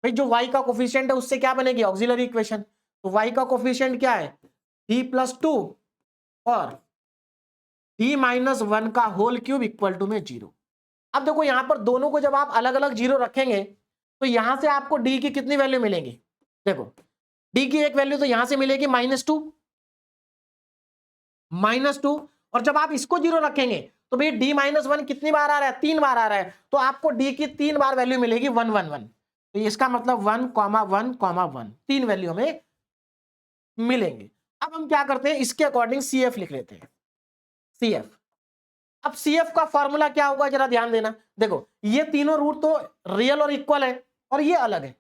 Speaker 1: भाई जो y का कोफिशिएंट है उससे क्या बनेगी? Auxiliary equation. तो y का कोफिशिएंट क्या है? d प्लस 2 और d माइनस 1 का होल क्यूब इक्वल टू में 0। अब देखो यहां पर दोनों को जब आप अलग अलग 0 रखेंगे तो यहां से आपको d की कितनी वैल्यू मिलेंगी? देखो d की एक वैल्यू तो यहां से मिलेगी -2, और जब आप इसको 0 रखेंगे तो भाई d माइनस 1 कितनी बार आ रहा है? 3 बार आ रहा है, तो आपको d की 3 बार वैल्यू मिलेगी 1 1 1। तो इसका मतलब 1 1 1 3 वैल्यू हमें मिलेंगे। अब हम क्या करते हैं, इसके अकॉर्डिंग CF लिख लेते हैं। CF, अब CF का फॉर्मूला क्या होगा जरा ध्यान देना। देखो ये तीनों रूट तो रियल और इक्वल है और ये अलग है,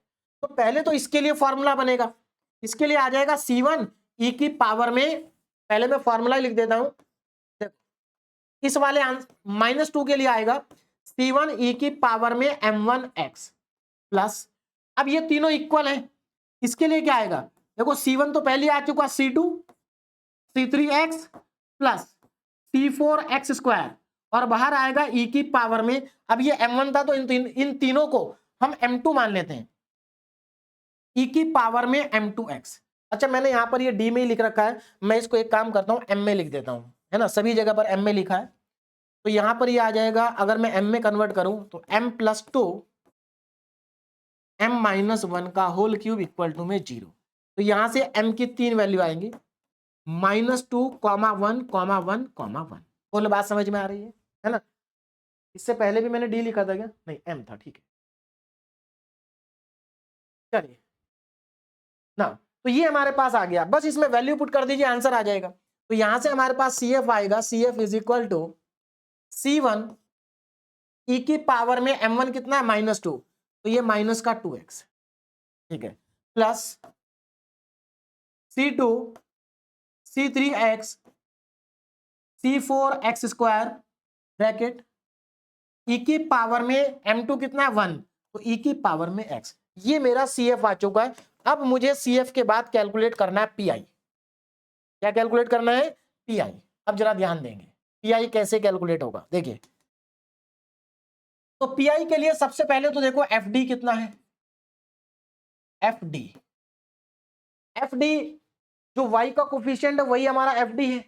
Speaker 1: तो पहले तो इसके लिए फॉर्मूला बनेगा। इसके लिए आ जाएगा C1 e की पावर में, पहले मैं फॉर्मूला लिख देता हूं। इस वाले -2 के लिए आएगा C1 e की पावर में m1x प्लस, अब ये तीनों इक्वल हैं, इसके लिए क्या आएगा, देखो C1 तो पहले आ चुका, C2 C3x plus C4x square और बाहर आएगा e की पावर में, अब ये m1 था तो इन तीनों को हम m2 मान लेते हैं, e की पावर में m2x। अच्छा मैंने यहां पर ये d में ही लिख रखा है, मैं इसको एक काम करता हूं m में लिख देता हूं, है ना, सभी जगह पर m में लिखा है, तो यहां पर ये आ जाएगा, अगर मैं m में कन्वर्ट करूं तो m+2 m-1 का होल क्यूब इक्वल टू में 0। तो यहां से m की 3 वैल्यू आएंगी, -2, 1, 1, 1। बोलो बात समझ में आ रही है ना। इससे पहले भी मैंने d लिखा था क्या, नहीं m था, ठीक है। चलिए ना, तो ये हमारे पास आ गया, बस इसमें वैल्यू पुट कर दीजिए, आंसर आ जाएगा। तो यहां से हमारे पास CF आएगा, CF is equal to C1 e की पावर में m1 कितना है, -2, तो ये माइनस का 2x, ठीक है, plus C2 C3x C4x square bracket e की पावर में m2 कितना है 1, तो e की पावर में x। ये मेरा CF आ चुका है। अब मुझे CF के बाद कैलकुलेट करना है PI। क्या कैलकुलेट करना है, PI। अब जरा ध्यान देंगे PI कैसे कैलकुलेट होगा, देखिए। तो PI के लिए सबसे पहले तो देखो FD कितना है, FD जो y का कोफिशिएंट है वही हमारा FD है,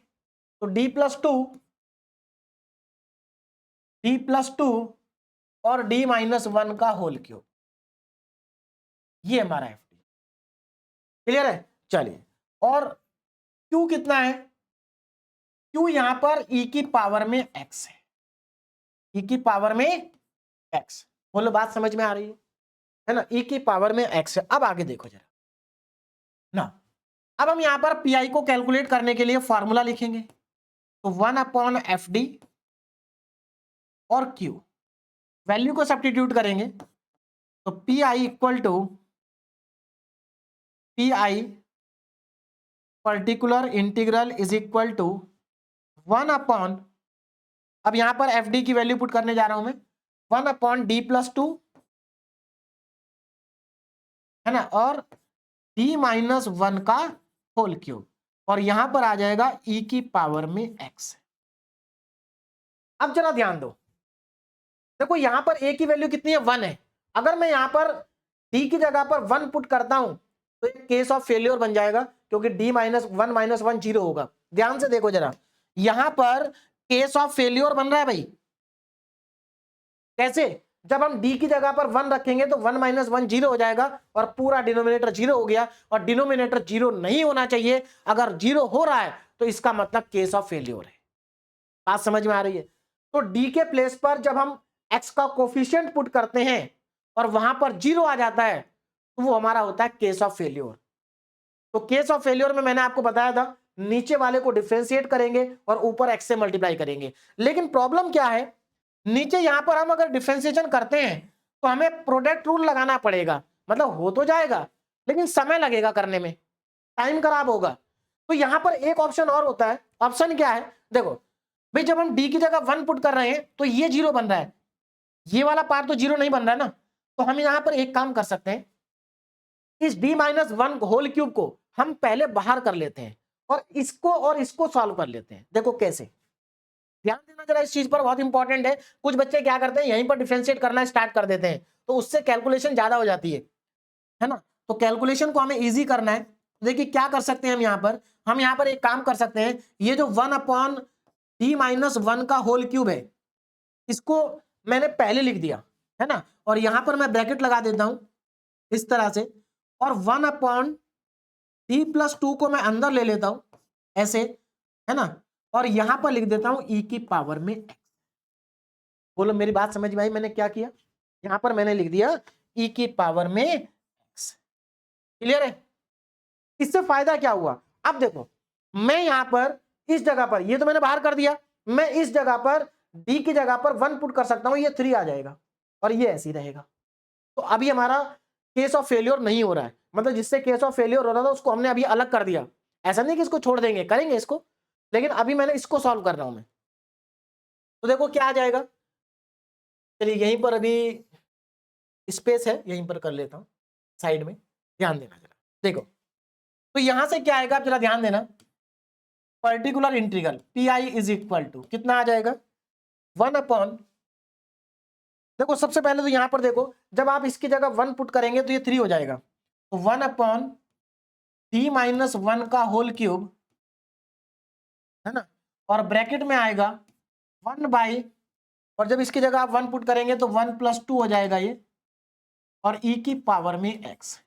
Speaker 1: तो d+2 और d-1 का होल क्यूब, ये हमारा FD। क्लियर है, चलिए। और Q कितना है, Q यहां पर e की पावर में x है, e की पावर में x। बोलो बात समझ में आ रही है ना, e की पावर में x है। अब आगे देखो जरा ना, अब हम यहां पर PI को कैलकुलेट करने के लिए फॉर्मूला लिखेंगे, तो 1/FD और Q वैल्यू को सब्स्टिट्यूट करेंगे, तो PI equal to PI particular integral is equal to 1/, अब यहां पर FD की वैल्यू पुट करने जा रहा हूं मैं, 1/d+2 है ना, और d-1 का होल क्यूब, और यहां पर आ जाएगा e की पावर में x। अब जरा ध्यान दो, देखो यहां पर a की वैल्यू कितनी है, 1 है। अगर मैं यहां पर d की जगह पर 1 पुट करता हूं तो एक केस ऑफ फेल्योर बन जाएगा, क्योंकि d-1 -1 0 होगा। ध्यान से देखो जरा, यहां पर केस ऑफ फेल्योर बन रहा है भाई। कैसे, जब हम d की जगह पर 1 रखेंगे तो 1 - 1 0 हो जाएगा और पूरा डिनोमिनेटर 0 हो गया, और डिनोमिनेटर 0 नहीं होना चाहिए। अगर 0 हो रहा है तो इसका मतलब केस ऑफ फेल्योर है। बात समझ में आ रही है। तो d के प्लेस पर जब हम x का कोफिशिएंट पुट करते हैं और वहां पर 0 आ जाता है तो वो हमारा होता है केस ऑफ फेल्योर। तो केस ऑफ फेल्योर में मैंने आपको बताया था, नीचे वाले को डिफरेंशिएट करेंगे और ऊपर x से मल्टीप्लाई करेंगे। लेकिन प्रॉब्लम क्या है, नीचे यहां पर हम अगर डिफरेंशिएशन करते हैं तो हमें प्रोडक्ट रूल लगाना पड़ेगा, मतलब हो तो जाएगा लेकिन समय लगेगा करने में, टाइम खराब होगा। तो यहां पर एक ऑप्शन और होता है। ऑप्शन क्या है, देखो भाई, जब हम d की जगह 1 पुट कर रहे हैं तो ये 0 बन रहा है, ये वाला पार्ट तो 0 नहीं बन रहा है ना, तो हम यहां पर एक काम कर सकते हैं, इस d-1 होल क्यूब को हम पहले बाहर कर लेते हैं और इसको सॉल्व कर लेते हैं। देखो कैसे, ध्यान देना जरा इस चीज पर, बहुत इंपॉर्टेंट है। कुछ बच्चे क्या करते हैं, यहीं पर डिफरेंशिएट करना स्टार्ट कर देते हैं, तो उससे कैलकुलेशन ज्यादा हो जाती है ना। तो कैलकुलेशन को हमें इजी करना है। देखिए क्या कर सकते हैं हम यहाँ पर एक काम कर सकते हैं, ये जो 1/d-1 का होल क्यूब है इसको मैंने पहले लिख दिया, है ना, और यहां पर मैं ब्रैकेट लगा देता हूं इस तरह से, और 1/d+2 को मैं अंदर ले लेता हूं ऐसे, है ना, और यहां पर लिख देता हूं e की पावर में x। बोलो मेरी बात समझ में आई, मैंने क्या किया, यहां पर मैंने लिख दिया e की पावर में x। क्लियर है, इससे फायदा क्या हुआ, अब देखो मैं यहां पर इस जगह पर, ये तो मैंने बाहर कर दिया, मैं इस जगह पर डी की जगह पर 1 पुट कर सकता हूं, ये 3 आ जाएगा और ये ऐसे ही रहेगा। तो अभी हमारा केस ऑफ फेल्योर नहीं हो रहा है, मतलब जिससे केस ऑफ फेल्योर हो रहा था उसको हमने अभी अलग कर दिया। ऐसा नहीं कि इसको छोड़ देंगे, करेंगे इसको, लेकिन अभी मैंने इसको सॉल्व कर रहा हूं मैं। तो देखो क्या आ जाएगा, चलिए यहीं पर अभी स्पेस है, यहीं पर कर लेता हूं साइड में, ध्यान देना जरा। देखो तो यहां से क्या आएगा, आप जरा ध्यान देना, particular integral P I is equal to कितना आ जाएगा, 1 अपॉन, देखो सबसे पहले तो यहां पर देखो, जब आप इसकी जगह 1 पुट करेंगे तो ये 3 हो जाएगा, तो 1 अपॉन डी माइनस 1 का होल क्यूब, है ना, और ब्रैकेट में आएगा 1 बाई, और जब इसकी जगह आप 1 पुट करेंगे तो 1 प्लस 2 हो जाएगा ये, और e की पावर में x।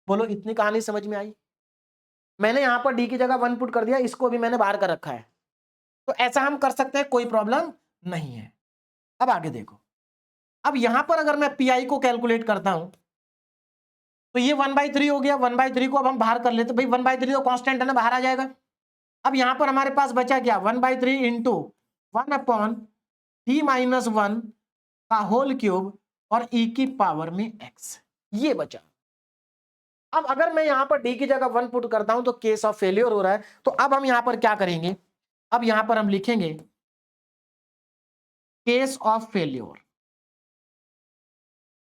Speaker 1: बोलो इतनी कहानी समझ में आई। मैंने यहां पर d की जगह 1 पुट कर दिया, इसको भी मैंने बाहर कर रखा है, तो ऐसा हम कर सकते हैं, कोई प्रॉब्लम नहीं है। अब आगे देखो, अब यहां पर अगर मैं पी को कैलकुलेट करता हूं तो ये 1/3 हो गया, 1/3 को अब हम बाहर कर लेते, भाई 1/3 तो कांस्टेंट है ना, बाहर आ जाएगा। अब यहां पर हमारे पास बचा क्या, 1/3 इंटू 1 अपॉन डी माइनस 1 का होल क्यूब और e की पावर में x, ये बचा। अब अगर मैं यहां पर d की जगह 1 पुट करता हूं तो केस ऑफ फेलियर हो रहा है, तो अब हम यहां पर क्या करेंगे, अब यहां पर हम लिखेंगे केस ऑफ फेलियर।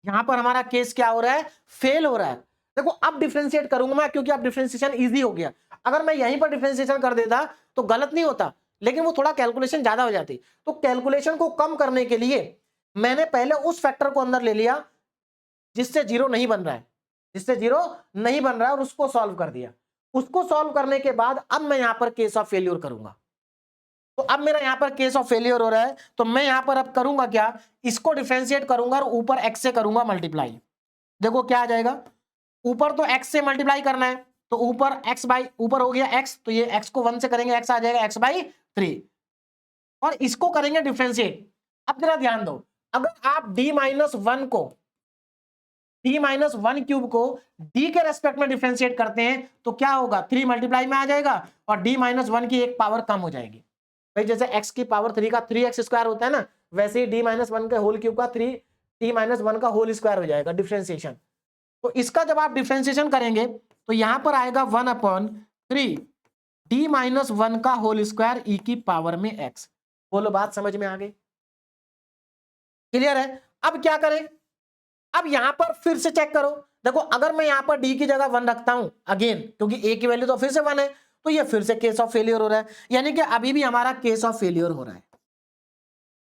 Speaker 1: यहां पर हमारा केस क्या हो रहा है, फेल हो रहा है। देखो अब डिफरेंशिएट करूंगा मैं, क्योंकि अब डिफरेंशिएशन इजी हो गया। अगर मैं यहीं पर डिफरेंशिएशन कर देता तो गलत नहीं होता, लेकिन वो थोड़ा कैलकुलेशन ज्यादा हो जाती। तो कैलकुलेशन को कम करने के लिए मैंने पहले उस फैक्टर को अंदर ले लिया जिससे जीरो नहीं बन रहा है, जिससे जीरो नहीं बन रहा है, और उसको सॉल्व कर दिया। उसको सॉल्व करने के बाद अब मैं यहां पर केस ऑफ फेलियर करूंगा। तो अब मेरा यहां पर केस ऑफ फेलियर हो रहा है, तो मैं यहां पर अब करूंगा क्या, इसको डिफरेंशिएट करूंगा और ऊपर x से करूंगा मल्टीप्लाई। देखो क्या आ जाएगा, ऊपर तो x से मल्टीप्लाई करना है, तो ऊपर x बाई, ऊपर हो गया x, तो ये x को 1 से करेंगे, x आ जाएगा x/3, और इसको करेंगे डिफरेंशिएट। अब जरा ध्यान दो, अगर आप d-1 को, d-1 क्यूब को d के रेस्पेक्ट में डिफरेंशिएट करते हैं तो क्या होगा, 3 मल्टीप्लाई में आ जाएगा और d-1 की एक पावर कम हो जाएगी। भाई जैसे x की पावर 3 का 3x स्क्वायर होता है ना, वैसे ही d-1 के होल क्यूब का 3 d-1 का होल स्क्वायर हो जाएगा डिफरेंशिएशन। तो इसका जब आप डिफरेंशिएशन करेंगे तो यहां पर आएगा 1/3 d-1 का होल स्क्वायर e की पावर में x। बोलो बात समझ में आ गई, क्लियर है। अब क्या करें, अब यहां पर फिर से चेक करो, देखो अगर मैं यहां पर d की जगह 1 रखता हूं अगेन, क्योंकि a की वैल्यू तो फिर से 1 है, तो ये फिर से केस ऑफ फेलियर हो रहा है, यानी कि अभी भी हमारा केस ऑफ फेलियर हो रहा है,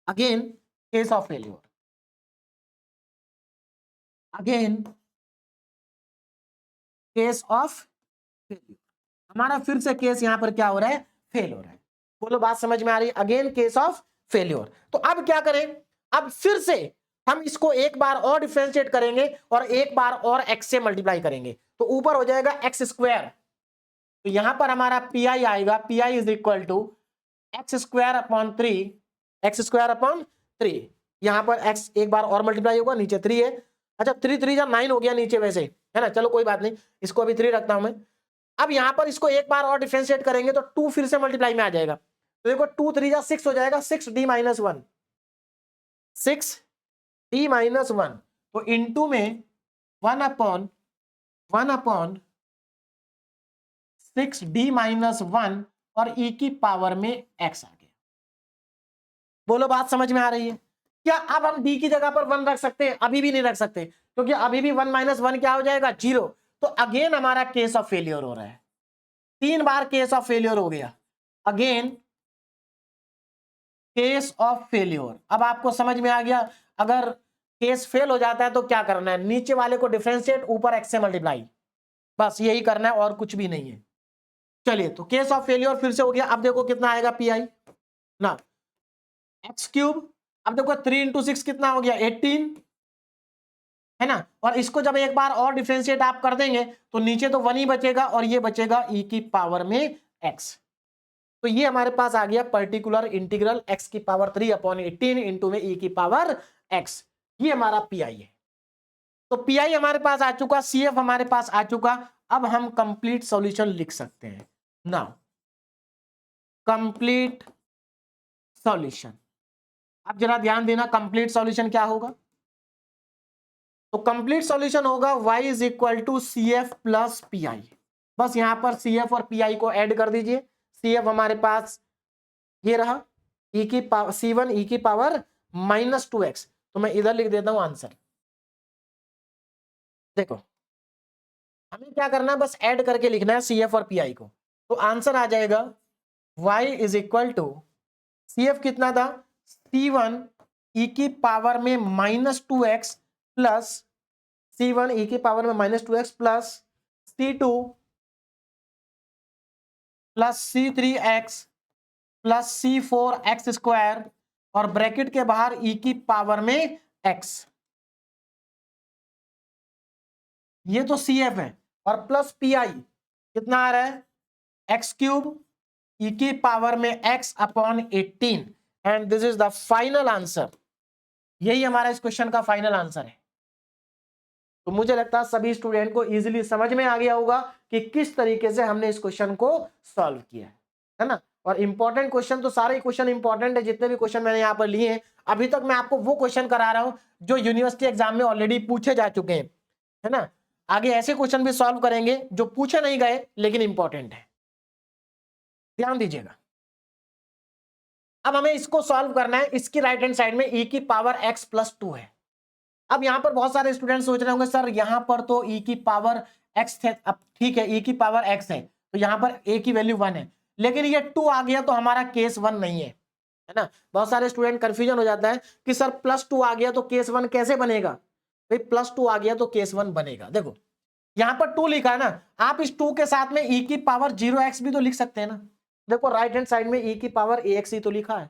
Speaker 1: again case of failure, again case of failure, हमारा फिर से केस यहां पर क्या हो रहा है, फेल हो रहा है। बोलो बात समझ में आ रही है, अगेन केस ऑफ फेलियर। तो अब क्या करें, अब फिर से हम इसको एक बार और डिफरेंशिएट करेंगे और एक बार और x से मल्टीप्लाई करेंगे, तो ऊपर हो जाएगा x स्क्वायर, तो यहां पर हमारा पी आई आएगा, P I is equal to x² upon 3, यहां पर x एक बार और मल्टीप्लाई होगा, नीचे 3 है, अच्छा 3 3 जा 9 हो गया नीचे वैसे, है ना, चलो कोई बात नहीं, इसको अभी 3 रखता हूं मैं। अब यहां पर इसको एक बार और डिफरेंशिएट करेंगे तो 2 फिर से मल्टीप्लाई में आ जाएगा, तो देखो 2 3 जा 6 हो जाएगा, 6d-1, 6d-1, तो इनटू में 1/6d-1 और e की पावर में x आ गया। बोलो बात समझ में आ रही है। क्या अब हम d की जगह पर 1 रख सकते हैं, अभी भी नहीं रख सकते, क्योंकि अभी भी 1 - 1 क्या हो जाएगा, 0। तो अगेन हमारा केस ऑफ फेलियर हो रहा है, 3 बार केस ऑफ फेलियर हो गया, अगेन केस ऑफ फेलियर। अब आपको समझ में आ गया, अगर केस फेल हो जाता है तो क्या करना है, नीचे वाले को डिफरेंशिएट, ऊपर x से मल्टीप्लाई, बस यही करना है और कुछ भी नहीं है। चलिए तो केस ऑफ फेलियर फिर से हो गया। अब देखो कितना आएगा पी आई ना, x³, अब देखो 3 × 6 कितना हो गया, 18, है ना, और इसको जब एक बार और डिफरेंशिएट आप कर देंगे तो नीचे तो 1 ही बचेगा और ये बचेगा e की पावर में x। तो ये हमारे पास आ गया पर्टिकुलर इंटीग्रल x की पावर 3/18 इंटू में e की पावर x, ये हमारा पी आई है। तो पी आई हमारे पास आ चुका, सी एफ हमारे पास आ चुका। अब हम कंप्लीट सॉल्यूशन लिख सकते हैं। नाउ कंप्लीट सॉल्यूशन, अब जरा ध्यान देना, कंप्लीट सॉल्यूशन क्या होगा? तो कंप्लीट सॉल्यूशन होगा y is equal to C F plus P I. बस यहां पर सी एफ और पी आई को ऐड कर दीजिए। सी एफ हमारे पास ये रहा, ई की पावर C1 ई की पावर -2x। तो मैं इधर लिख देता हूं आंसर। देखो हमें क्या करना है, बस ऐड करके लिखना है सी एफ और पी आई को। तो आंसर आ जाएगा y is equal to C F कितना था, C1 ई की पावर में -2x प्लस C1 ई की पावर में -2x plus C2 plus C3x plus C4x² और ब्रैकेट के बाहर ई की पावर में x। ये तो CF है और प्लस PI कितना आ रहा है, x³ ई की पावर में x/18 and this is the final answer. यही हमारा इस क्वेश्चन का फाइनल आंसर है। तो मुझे लगता है सभी स्टूडेंट को इजीली समझ में आ गया होगा कि किस तरीके से हमने इस क्वेश्चन को सॉल्व किया है ना। और इंपॉर्टेंट क्वेश्चन तो सारे क्वेश्चन इंपॉर्टेंट है, जितने भी क्वेश्चन मैंने यहाँ पर लिए हैं। अभी तक मैं आपको वो क्वेश्चन करा रहा हूं जो यूनिवर्सिटी एग्जाम में ऑलरेडी पूछे जा चुके हैं, है ना। आगे ऐसे क्वेश्चन भी सॉल्व करेंगे जो पूछे नहीं गए लेकिन इंपॉर्टेंट है, ध्यान दीजिएगा। अब हमें इसको सॉल्व करना है। इसकी राइट हैंड साइड में ई की पावर x+2 है। अब यहां पर बहुत सारे स्टूडेंट सोच रहे होंगे सर यहां पर तो ई की पावर x थे, अब ठीक है ई की पावर x है तो यहां पर a की वैल्यू 1 है, लेकिन ये 2 आ गया तो हमारा केस 1 नहीं है ना। बहुत सारे स्टूडेंट कंफ्यूजन हो जाता है कि सर +2 आ गया तो केस 1 कैसे बनेगा। भाई +2 आ गया तो केस 1 बनेगा। देखो यहां पर 2 लिखा है ना, आप इस 2 के साथ में ई की पावर 0x भी तो लिख सकते हैं ना। देखो राइट हैंड साइड में ई की पावर ax ही तो लिखा है।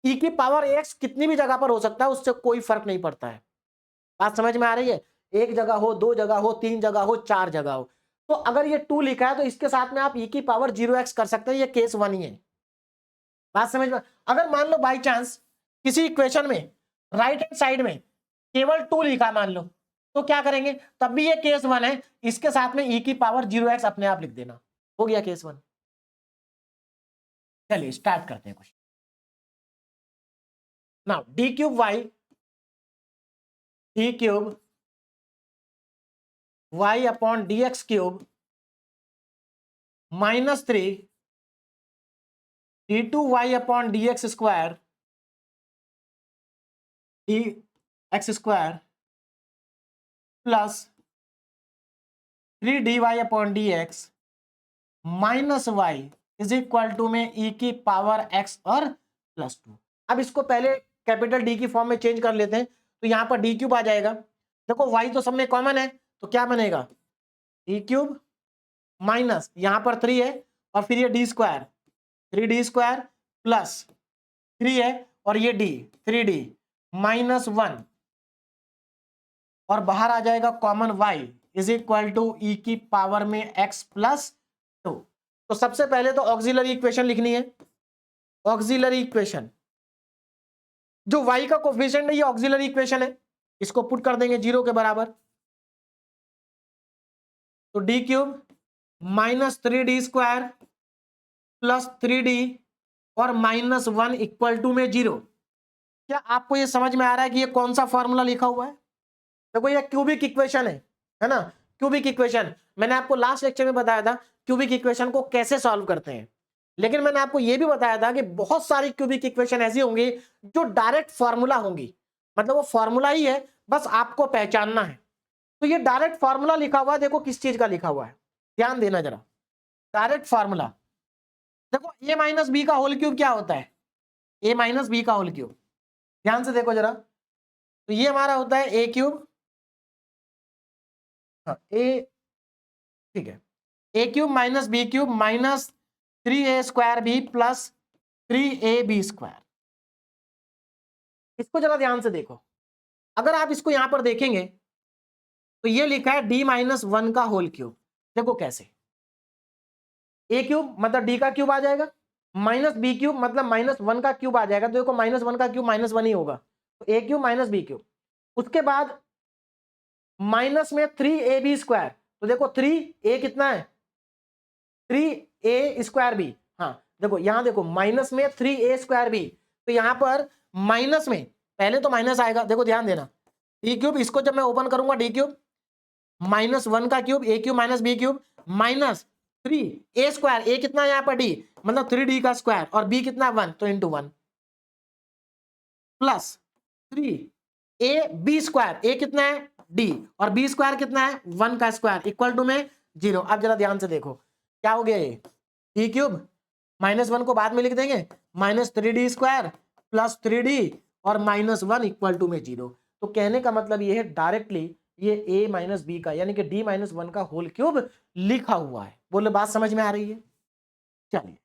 Speaker 1: ई की पावर ax कितनी भी जगह पर हो सकता है, उससे कोई फर्क नहीं पड़ता है। बात समझ में आ रही है? एक जगह हो, 2 जगह हो, 3 जगह हो, 4 जगह हो। तो अगर ये 2 लिखा है तो इसके साथ में आप ई की पावर 0x कर सकते हैं, ये केस 1 ही है। बात समझ में? अगर मान लो बाई चांस किसी इक्वेशन में राइट हैंड साइड में केवल 2 लिखा मान लो, तो क्या करेंगे, तब भी ये केस 1 है। इसके साथ में ई की पावर 0x अपने आप लिख देना, हो गया केस 1। चलिए स्टार्ट करते हैं question. Now d³ y upon dx³ -3 d2y upon dx² plus 3dy upon dx minus y is equal to में e की पावर x और +2। अब इसको पहले कैपिटल D की फॉर्म में चेंज कर लेते हैं, तो यहां पर d³ आ जाएगा। देखो y तो सब में कॉमन है तो क्या बनेगा, d³ माइनस यहां पर 3 है और फिर ये d² 3d² प्लस 3 है और ये d 3d -1 और बाहर आ जाएगा common y is equal to E की पावर में x+2। तो सबसे पहले तो ऑक्सिलरी इक्वेशन लिखनी है। ऑक्सिलरी इक्वेशन जो y का कोफिशिएंट है ये ऑक्सिलरी इक्वेशन है, इसको पुट कर देंगे 0 के बराबर। तो d³ -3d² प्लस 3d और -1 इक्वल टू में 0। क्या आपको ये समझ में आ रहा है कि ये कौन सा फॉर्मूला लिखा हुआ है? देखो ये क्यूबिक इक्वेशन है ना। क्यूबिक इक्वेशन मैंने आपको लास्ट लेक्चर में बताया था क्यूबिक इक्वेशन को कैसे सॉल्व करते हैं, लेकिन मैंने आपको यह भी बताया था कि बहुत सारी क्यूबिक इक्वेशन ऐसी होंगी जो डायरेक्ट फॉर्मूला होंगी, मतलब वो फॉर्मूला ही है, बस आपको पहचानना है। तो ये डायरेक्ट फॉर्मूला लिखा हुआ है, देखो किस चीज का लिखा हुआ है, ध्यान देना जरा। डायरेक्ट फॉर्मूला देखो a-b का होल क्यूब क्या होता है, a-b का होल क्यूब, ध्यान से देखो जरा। तो ये हमारा होता है a³ ए, ठीक है, a³ minus b³ minus 3a² plus 3ab²। इसको जरा ध्यान से देखो, अगर आप इसको यहां पर देखेंगे तो ये लिखा है d-1 का होल क्यूब। देखो कैसे, a³ मतलब d का क्यूब आ जाएगा, माइनस b³ मतलब -1 का क्यूब आ जाएगा। तो देखो -1 का क्यूब -1 ही होगा, तो a³ माइनस b³। उसके बाद माइनस में 3ab², तो देखो 3a कितना है 3a² b, हाँ देखो यहां देखो माइनस में 3a² b, तो यहां पर माइनस में, पहले तो माइनस आएगा, देखो ध्यान देना, डी क्यूब, इसको जब मैं ओपन करूंगा डी क्यूब -1 का cube, A cube minus B cube minus 3 A square, A कितना है यहाँ पर डी, मतलब 3d का स्क्वायर, और बी कितना 1, तो into 1 plus 3 A B square, A कितना है डी, और बी स्क्वायर कितना है 1 का स्क्वायर, इक्वल टू में 0। अब जरा ध्यान से देखो क्या हो गया, ये डी क्यूब -1 को बाद में लिख देंगे, -3d स्क्वायर प्लस 3d और -1 इक्वल टू में 0। तो कहने का मतलब ये है डायरेक्टली ये a माइनस बी का यानी कि d माइनस 1 का होल क्यूब लिखा हुआ है। बोले बात समझ में आ रही है? चलिए,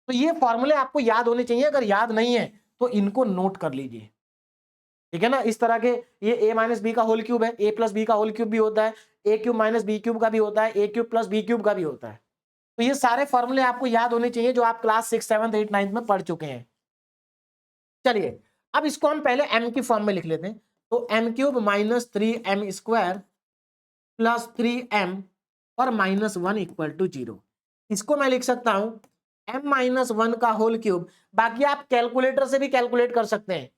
Speaker 1: तो ये फॉर्मूले आपको याद होने चाहिए, अगर याद नहीं है तो इनको नोट कर लीजिए, ठीक है ना। इस तरह के ये a माइनस बी का होल क्यूब है, a प्लस बी का होल क्यूब भी होता है, a cube minus B cube का भी होता है, a cube plus B cube का भी होता है। तो ये सारे फॉर्मूले आपको याद होने चाहिए जो आप क्लास 6, 7, 8, 9 में पढ़ चुके हैं। चलिए, अब इसको हम पहले m की फॉर्म में लिख लेते हैं। तो m cube minus 3m square plus 3m और -1 इक्वल टू 0। इसको मैं लिख सकता हूं m-1 का होल क्यूब, बाकी आप कैलकुलेटर से भी कैलकुलेट कर सकते हैं,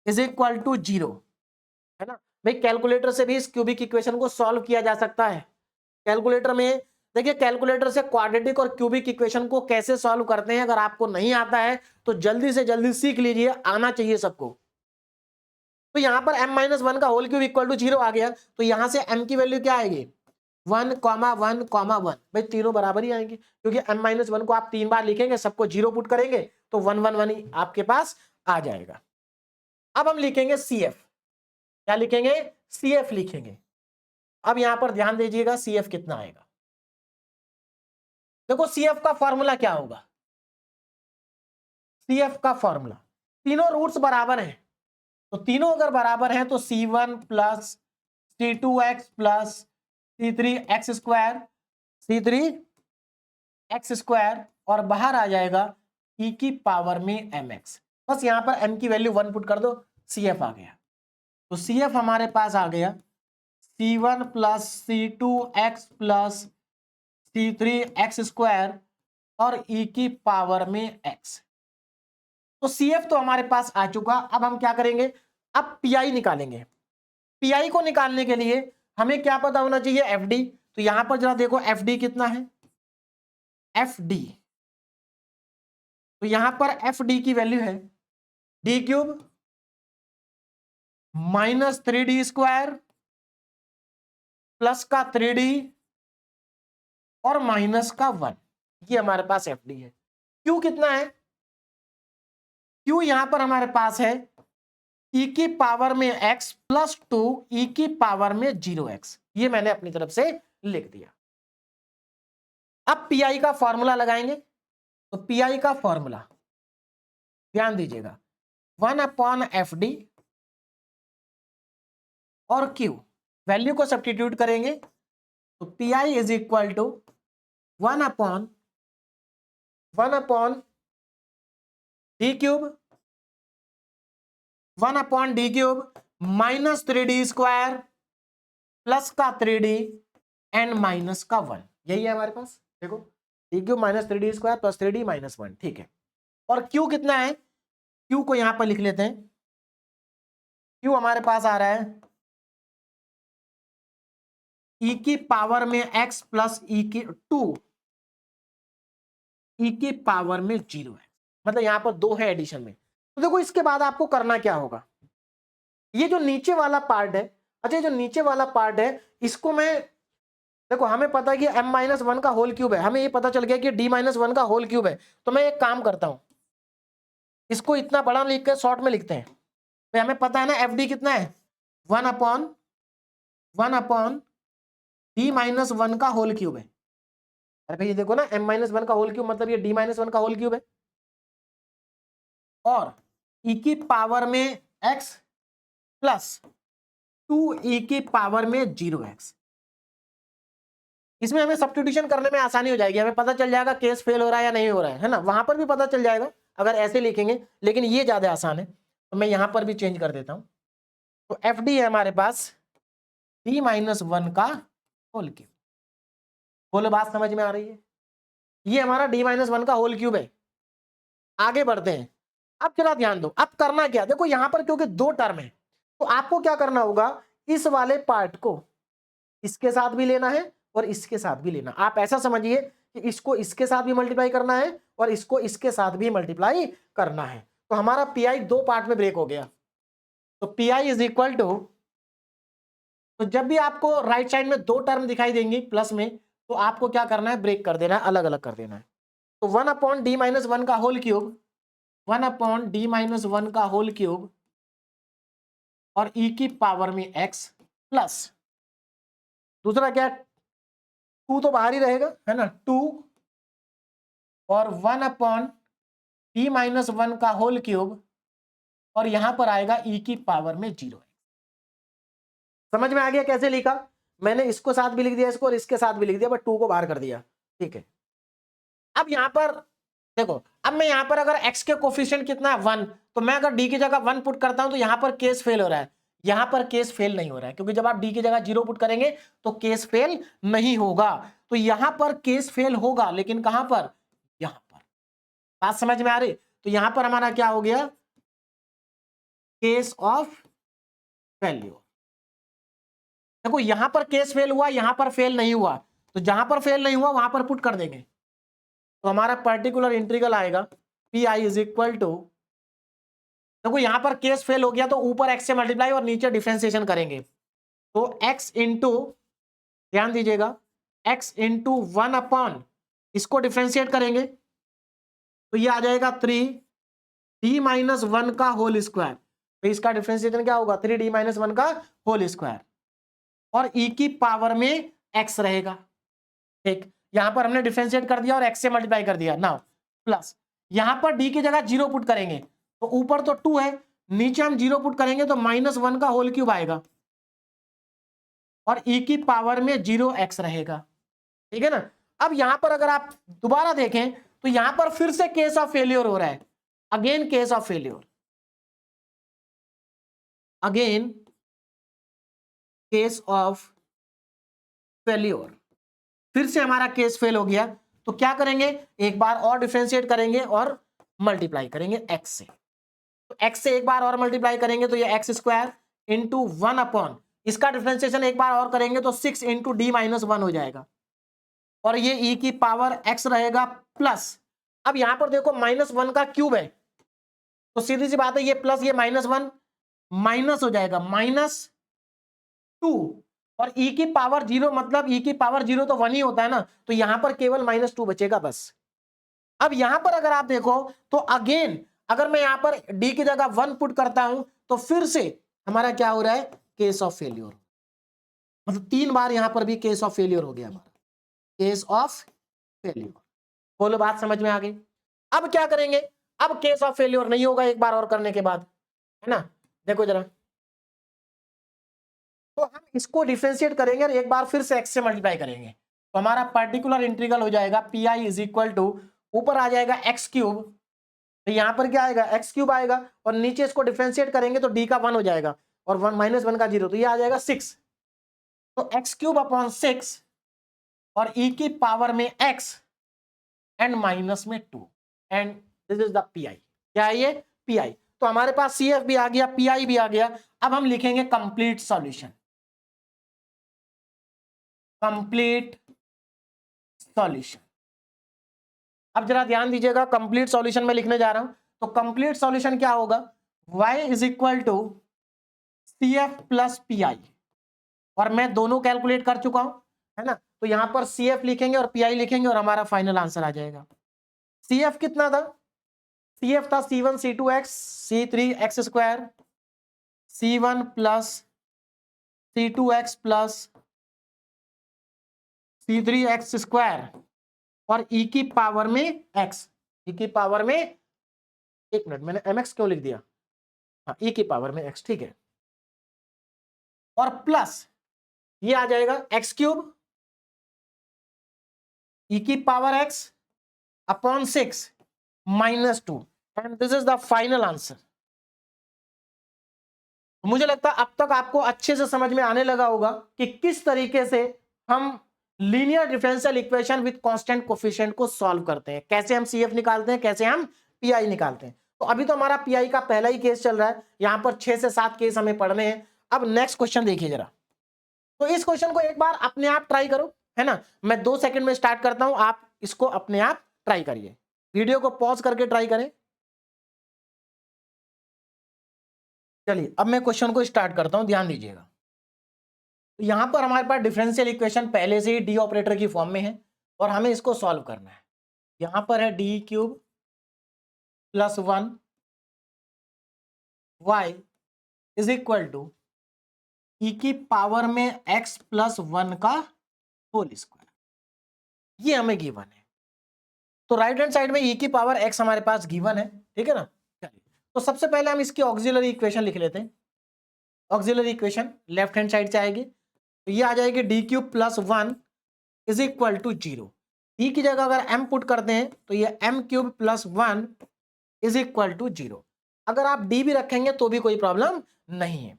Speaker 1: इज इक्वल टू 0, है ना भाई। कैलकुलेटर से भी इस क्यूबिक इक्वेशन को सॉल्व किया जा सकता है। कैलकुलेटर में देखिए, कैलकुलेटर से क्वाड्रेटिक और क्यूबिक इक्वेशन को कैसे सॉल्व करते हैं, अगर आपको नहीं आता है तो जल्दी से जल्दी सीख लीजिए, आना चाहिए सबको। तो यहां पर m-1 का होल क्यूब इक्वल टू 0 आ गया, तो यहां से m की वैल्यू क्या आएगी 1, 1, 1 भाई, तीनों बराबर ही आएंगे, क्योंकि m-1 को आप 3 बार लिखेंगे, सबको 0 पुट करेंगे तो 1, 1, 1 ही आपके पास आ जाएगा। अब हम लिखेंगे CF, क्या लिखेंगे CF लिखेंगे। अब यहां पर ध्यान दीजिएगा CF कितना आएगा। देखो CF का फॉर्मूला क्या होगा, CF का फॉर्मूला, तीनों रूट्स बराबर हैं, तो तीनों अगर बराबर हैं तो C1 plus C2x plus C3x square, C3x square, और बाहर आ जाएगा e की पावर में mx। बस यहां पर m की वैल्यू 1 पुट कर दो, CF आ गया। तो CF हमारे पास आ गया C1 plus C2x plus C3x square और e की पावर में x। तो CF तो हमारे पास आ चुका। अब हम क्या करेंगे, अब PI निकालेंगे। PI को निकालने के लिए हमें क्या पता होना चाहिए, FD। तो यहां पर जरा देखो FD कितना है, FD, तो यहां पर FD की वैल्यू है d cube minus 3d square plus का 3d और माइनस का 1, ये हमारे पास FD है। Q कितना है, Q यहां पर हमारे पास है e की पावर में x प्लस 2 e की पावर में 0x, ये मैंने अपनी तरफ से लिख दिया। अब PI का फॉर्मूला लगाएंगे, तो PI का फॉर्मूला ध्यान दीजिएगा 1/FD और Q, वैल्यू को सब्स्टिट्यूट करेंगे तो PI is equal to 1/1/d cube 1/d cube minus 3d square plus का 3d एंड माइनस का 1, यही है हमारे पास। देखो d cube minus 3d square plus 3d minus 1, ठीक है। और Q कितना है, Q को यहां पर लिख लेते हैं। Q हमारे पास आ रहा है e की पावर में x प्लस e की 2 e की पावर में 0 है, मतलब यहां पर 2 है एडिशन में। तो देखो इसके बाद आपको करना क्या होगा, ये जो नीचे वाला पार्ट है, अच्छा जो नीचे वाला पार्ट है इसको मैं, देखो हमें पता है कि m-1 का होल क्यूब है, हमें ये पता चल गया कि d-1 का होल क्यूब है। तो मैं एक काम करता हूं, इसको इतना बड़ा लिख कर शॉर्ट में लिखते हैं। तो हमें पता है ना FD कितना है 1/1 d-1 का होल क्यूब है। अरे भाई ये देखो ना m-1 का होल क्यूब मतलब ये d-1 का होल क्यूब है, और e की पावर में x प्लस 2e की पावर में 0x। इसमें हमें सब्स्टिट्यूशन करने में आसानी हो जाएगी, हमें पता चल जाएगा केस फेल हो रहा है या नहीं हो रहा है ना, वहां पर भी पता चल जाएगा अगर ऐसे लिखेंगे, लेकिन ये ज्यादा आसान है तो मैं यहां पर भी चेंज कर देता हूं। तो FD है हमारे पास d-1 का होल क्यूब। बोलो बात समझ में आ रही है, ये हमारा d-1 का होल क्यूब है। आगे बढ़ते हैं, अब जरा ध्यान दो, अब करना क्या, देखो यहां पर क्योंकि दो टर्म है तो आपको क्या करना होगा, इस वाले पार्ट को इसके साथ भी लेना है और इसके साथ भी लेना। आप ऐसा समझिए कि इसको इसके साथ भी मल्टीप्लाई करना है और इसको इसके साथ भी मल्टीप्लाई करना है। तो हमारा पीआई दो पार्ट में ब्रेक हो गया। तो पीआई इज इक्वल टू, तो जब भी आपको राइट साइड में दो टर्म दिखाई देंगी प्लस में, तो आपको क्या करना है, ब्रेक कर देना है, अलग अलग कर देना है। तो 1/d-1 का होल क्यूब, 1/d-1 का होल क्यूब और e की पावर में x प्लस, दूसरा क्या, 2 तो बाहर ही रहेगा है ना, 2 और 1/d-1 का होल क्यूब और यहां पर आएगा e की पावर में 0। समझ में आ गया कैसे लिखा, मैंने इसको साथ भी लिख दिया, इसको और इसके साथ भी लिख दिया, बट 2 को बाहर कर दिया, ठीक है। अब यहां पर देखो, अब मैं यहां पर अगर x के कोफिशिएंट कितना है 1, तो मैं अगर d की जगह 1 पुट करता हूं तो यहां पर केस फेल हो रहा है, यहां पर केस फेल नहीं हो रहा है, क्योंकि जब आप d की जगह 0 पुट करेंगे तो केस फेल नहीं होगा। तो यहां पर केस फेल होगा, लेकिन कहां पर, यहां पर। बात समझ में आ रही, तो यहां पर हमारा क्या हो गया, केस ऑफ फेल्यूर। देखो यहां पर केस फेल हुआ, यहां पर फेल नहीं हुआ, तो जहां पर फेल नहीं हुआ वहां पर पुट कर देंगे। तो हमारा पर्टिकुलर इंटीग्रल आएगा P I is equal to, देखो यहां पर केस फेल हो गया तो ऊपर x से मल्टीप्लाई और नीचे डिफरेंशिएशन करेंगे, तो x इंटू, ध्यान दीजिएगा, x इंटू 1 इसको डिफरेंशिएट करेंगे तो ये आ जाएगा 3d-1 का होल स्क्वायर। तो इसका डिफरेंशिएशन क्या होगा, 3d-1 का होल स्क्वायर और e की पावर में x रहेगा। ठीक, यहां पर हमने डिफरेंशिएट कर दिया और x से मल्टीप्लाई कर दिया। नाउ प्लस यहां पर d की जगह 0 पुट करेंगे, तो ऊपर तो 2 है, नीचे हम 0 पुट करेंगे तो -1 का होल क्यूब आएगा और e की पावर में 0x रहेगा। ठीक है ना। अब यहां पर अगर आप दोबारा देखें तो यहां पर फिर से केस ऑफ फेलियर हो रहा है, again case of failure, again case of failure, फिर से हमारा केस फेल हो गया। तो क्या करेंगे, एक बार और डिफरेंशिएट करेंगे और मल्टीप्लाई करेंगे x से, तो x से एक बार और मल्टीप्लाई करेंगे तो ये एक्स स्क्वायर इंटू 1 इसका डिफरेंशिएशन एक बार और करेंगे तो 6 इंटू d-1 हो जाएगा और ये e की पावर x रहेगा प्लस, अब यहां पर देखो -1 का क्यूब है तो सीधी सी बात है ये प्लस ये -1 माइनस हो जाएगा, -2 और e की पावर 0 मतलब e की पावर 0 तो 1 ही होता है ना, तो यहां पर केवल -2 बचेगा बस। अब यहां पर अगर आप देखो तो अगेन अगर मैं यहां पर d की जगह 1 पुट करता हूं तो फिर से हमारा क्या हो रहा है, केस ऑफ फेलियर, मतलब 3 बार यहां पर भी केस ऑफ फेलियर हो गया हमारा, केस ऑफ फेलियर। बोलो बात समझ में आ गई। अब क्या करेंगे, अब केस ऑफ फेलियर नहीं होगा एक बार और करने के बाद, है ना। देखो जरा, तो हम इसको डिफरेंशिएट करेंगे और एक बार फिर से x से मल्टीप्लाई करेंगे, तो हमारा पर्टिकुलर इंटीग्रल हो जाएगा P I is equal to, ऊपर आ जाएगा एक्स क्यूब, तो यहां पर क्या आएगा, एक्स क्यूब आएगा और नीचे इसको डिफरेंशिएट करेंगे तो d का 1 हो जाएगा और -1 का 0, तो ये आ जाएगा 6, तो एक्स क्यूब अपॉन 6 और e की पावर में x एंड माइनस में 2 and this is the P I. क्या है ये, पी आई। तो हमारे पास सी एफ भी आ गया, पी आई भी आ गया। अब हम लिखेंगे कंप्लीट सॉल्यूशन, कंप्लीट सॉल्यूशन। अब जरा ध्यान दीजिएगा, कंप्लीट सॉल्यूशन में लिखने जा रहा हूं, तो कंप्लीट सॉल्यूशन क्या होगा, y is equal to C F plus P I, और मैं दोनों कैलकुलेट कर चुका हूं, है ना। तो यहां पर सी एफ लिखेंगे और पी आई लिखेंगे और हमारा फाइनल आंसर आ जाएगा। सी एफ कितना था, सी एफ था C1 C2x C3 x square, C1 plus C2x plus C3 x square और e की पावर में x, e की पावर में, एक मिनट मैंने mx क्यों लिख दिया, हाँ e की पावर में x, ठीक है, और प्लस ये आ जाएगा x क्यूब e की power x upon 6 -2 and this is the final answer. मुझे लगता है अब तक आपको अच्छे से समझ में आने लगा होगा कि किस तरीके से हम linear differential equation with constant coefficient को सॉल्व करते हैं, कैसे हम सीएफ निकालते हैं, कैसे हम पीआई निकालते हैं। तो अभी तो हमारा पीआई का पहला ही केस चल रहा है, यहां पर 6 से 7 केस हमें पढ़ने हैं। अब नेक्स्ट क्वेश्चन देखिए जरा। तो इस क्वेश्चन को एक बार अपने आप ट्राई करो, है ना। मैं 2 सेकंड में स्टार्ट करता हूं, आप इसको अपने आप ट्राई करिए, वीडियो को पॉज करके ट्राई करें। चलिए अब मैं क्वेश्चन को स्टार्ट करता हूं, ध्यान दीजिएगा। तो यहां पर हमारे पास डिफरेंशियल इक्वेशन पहले से ही डी ऑपरेटर की फॉर्म में है और हमें इसको सॉल्व करना है। यहां पर है D cube plus 1 Y is equal to E की पावर में x प्लस 1 का होल स्क्वायर, ये हमें गिवन है। तो राइट हैंड साइड में ई की पावर x हमारे पास गिवन है, ठीक है ना। चलिए तो सबसे पहले हम इसकी ऑक्सिलरी इक्वेशन लिख लेते हैं। Auxiliary equation left hand side से आएगी, तो ये आ जाएगी D cube plus 1 is equal to 0। E की जगह अगर m पुट करते हैं तो ये m cube plus 1 is equal to 0। अगर आप d भी रखेंगे तो भी कोई प्रॉब्लम नहीं है।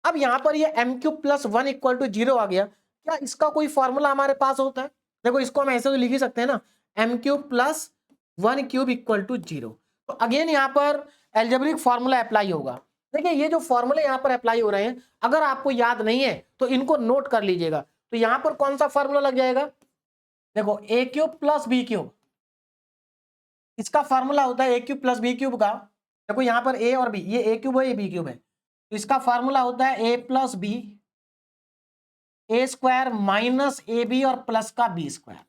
Speaker 1: अब यहां पर ये m cube plus 1 equal to 0 आ गया, क्या इसका कोई फॉर्मूला हमारे पास होता है? देखो इसको हम ऐसे तो लिख ही सकते हैं ना, m cube plus 1 cube equal to 0। तो अगेन यहां पर एल्जेब्रिक फॉर्मूला अप्लाई होगा। देखिए ये जो फॉर्मूले यहां पर अप्लाई हो रहे हैं, अगर आपको याद नहीं है तो इनको नोट कर लीजिएगा। तो यहां पर कौन सा फॉर्मूला लग जाएगा? देखो A cube plus B cube, इसका फॉर्मूला होता है ए क्यूब प्लस बी क्यूब का। देखो यहां पर ए और बी, ये ए क्यूब है ये बी क्यूब है, तो इसका फॉर्मूला होता है A plus B A square minus A B और प्लस का बी स्क्वायर।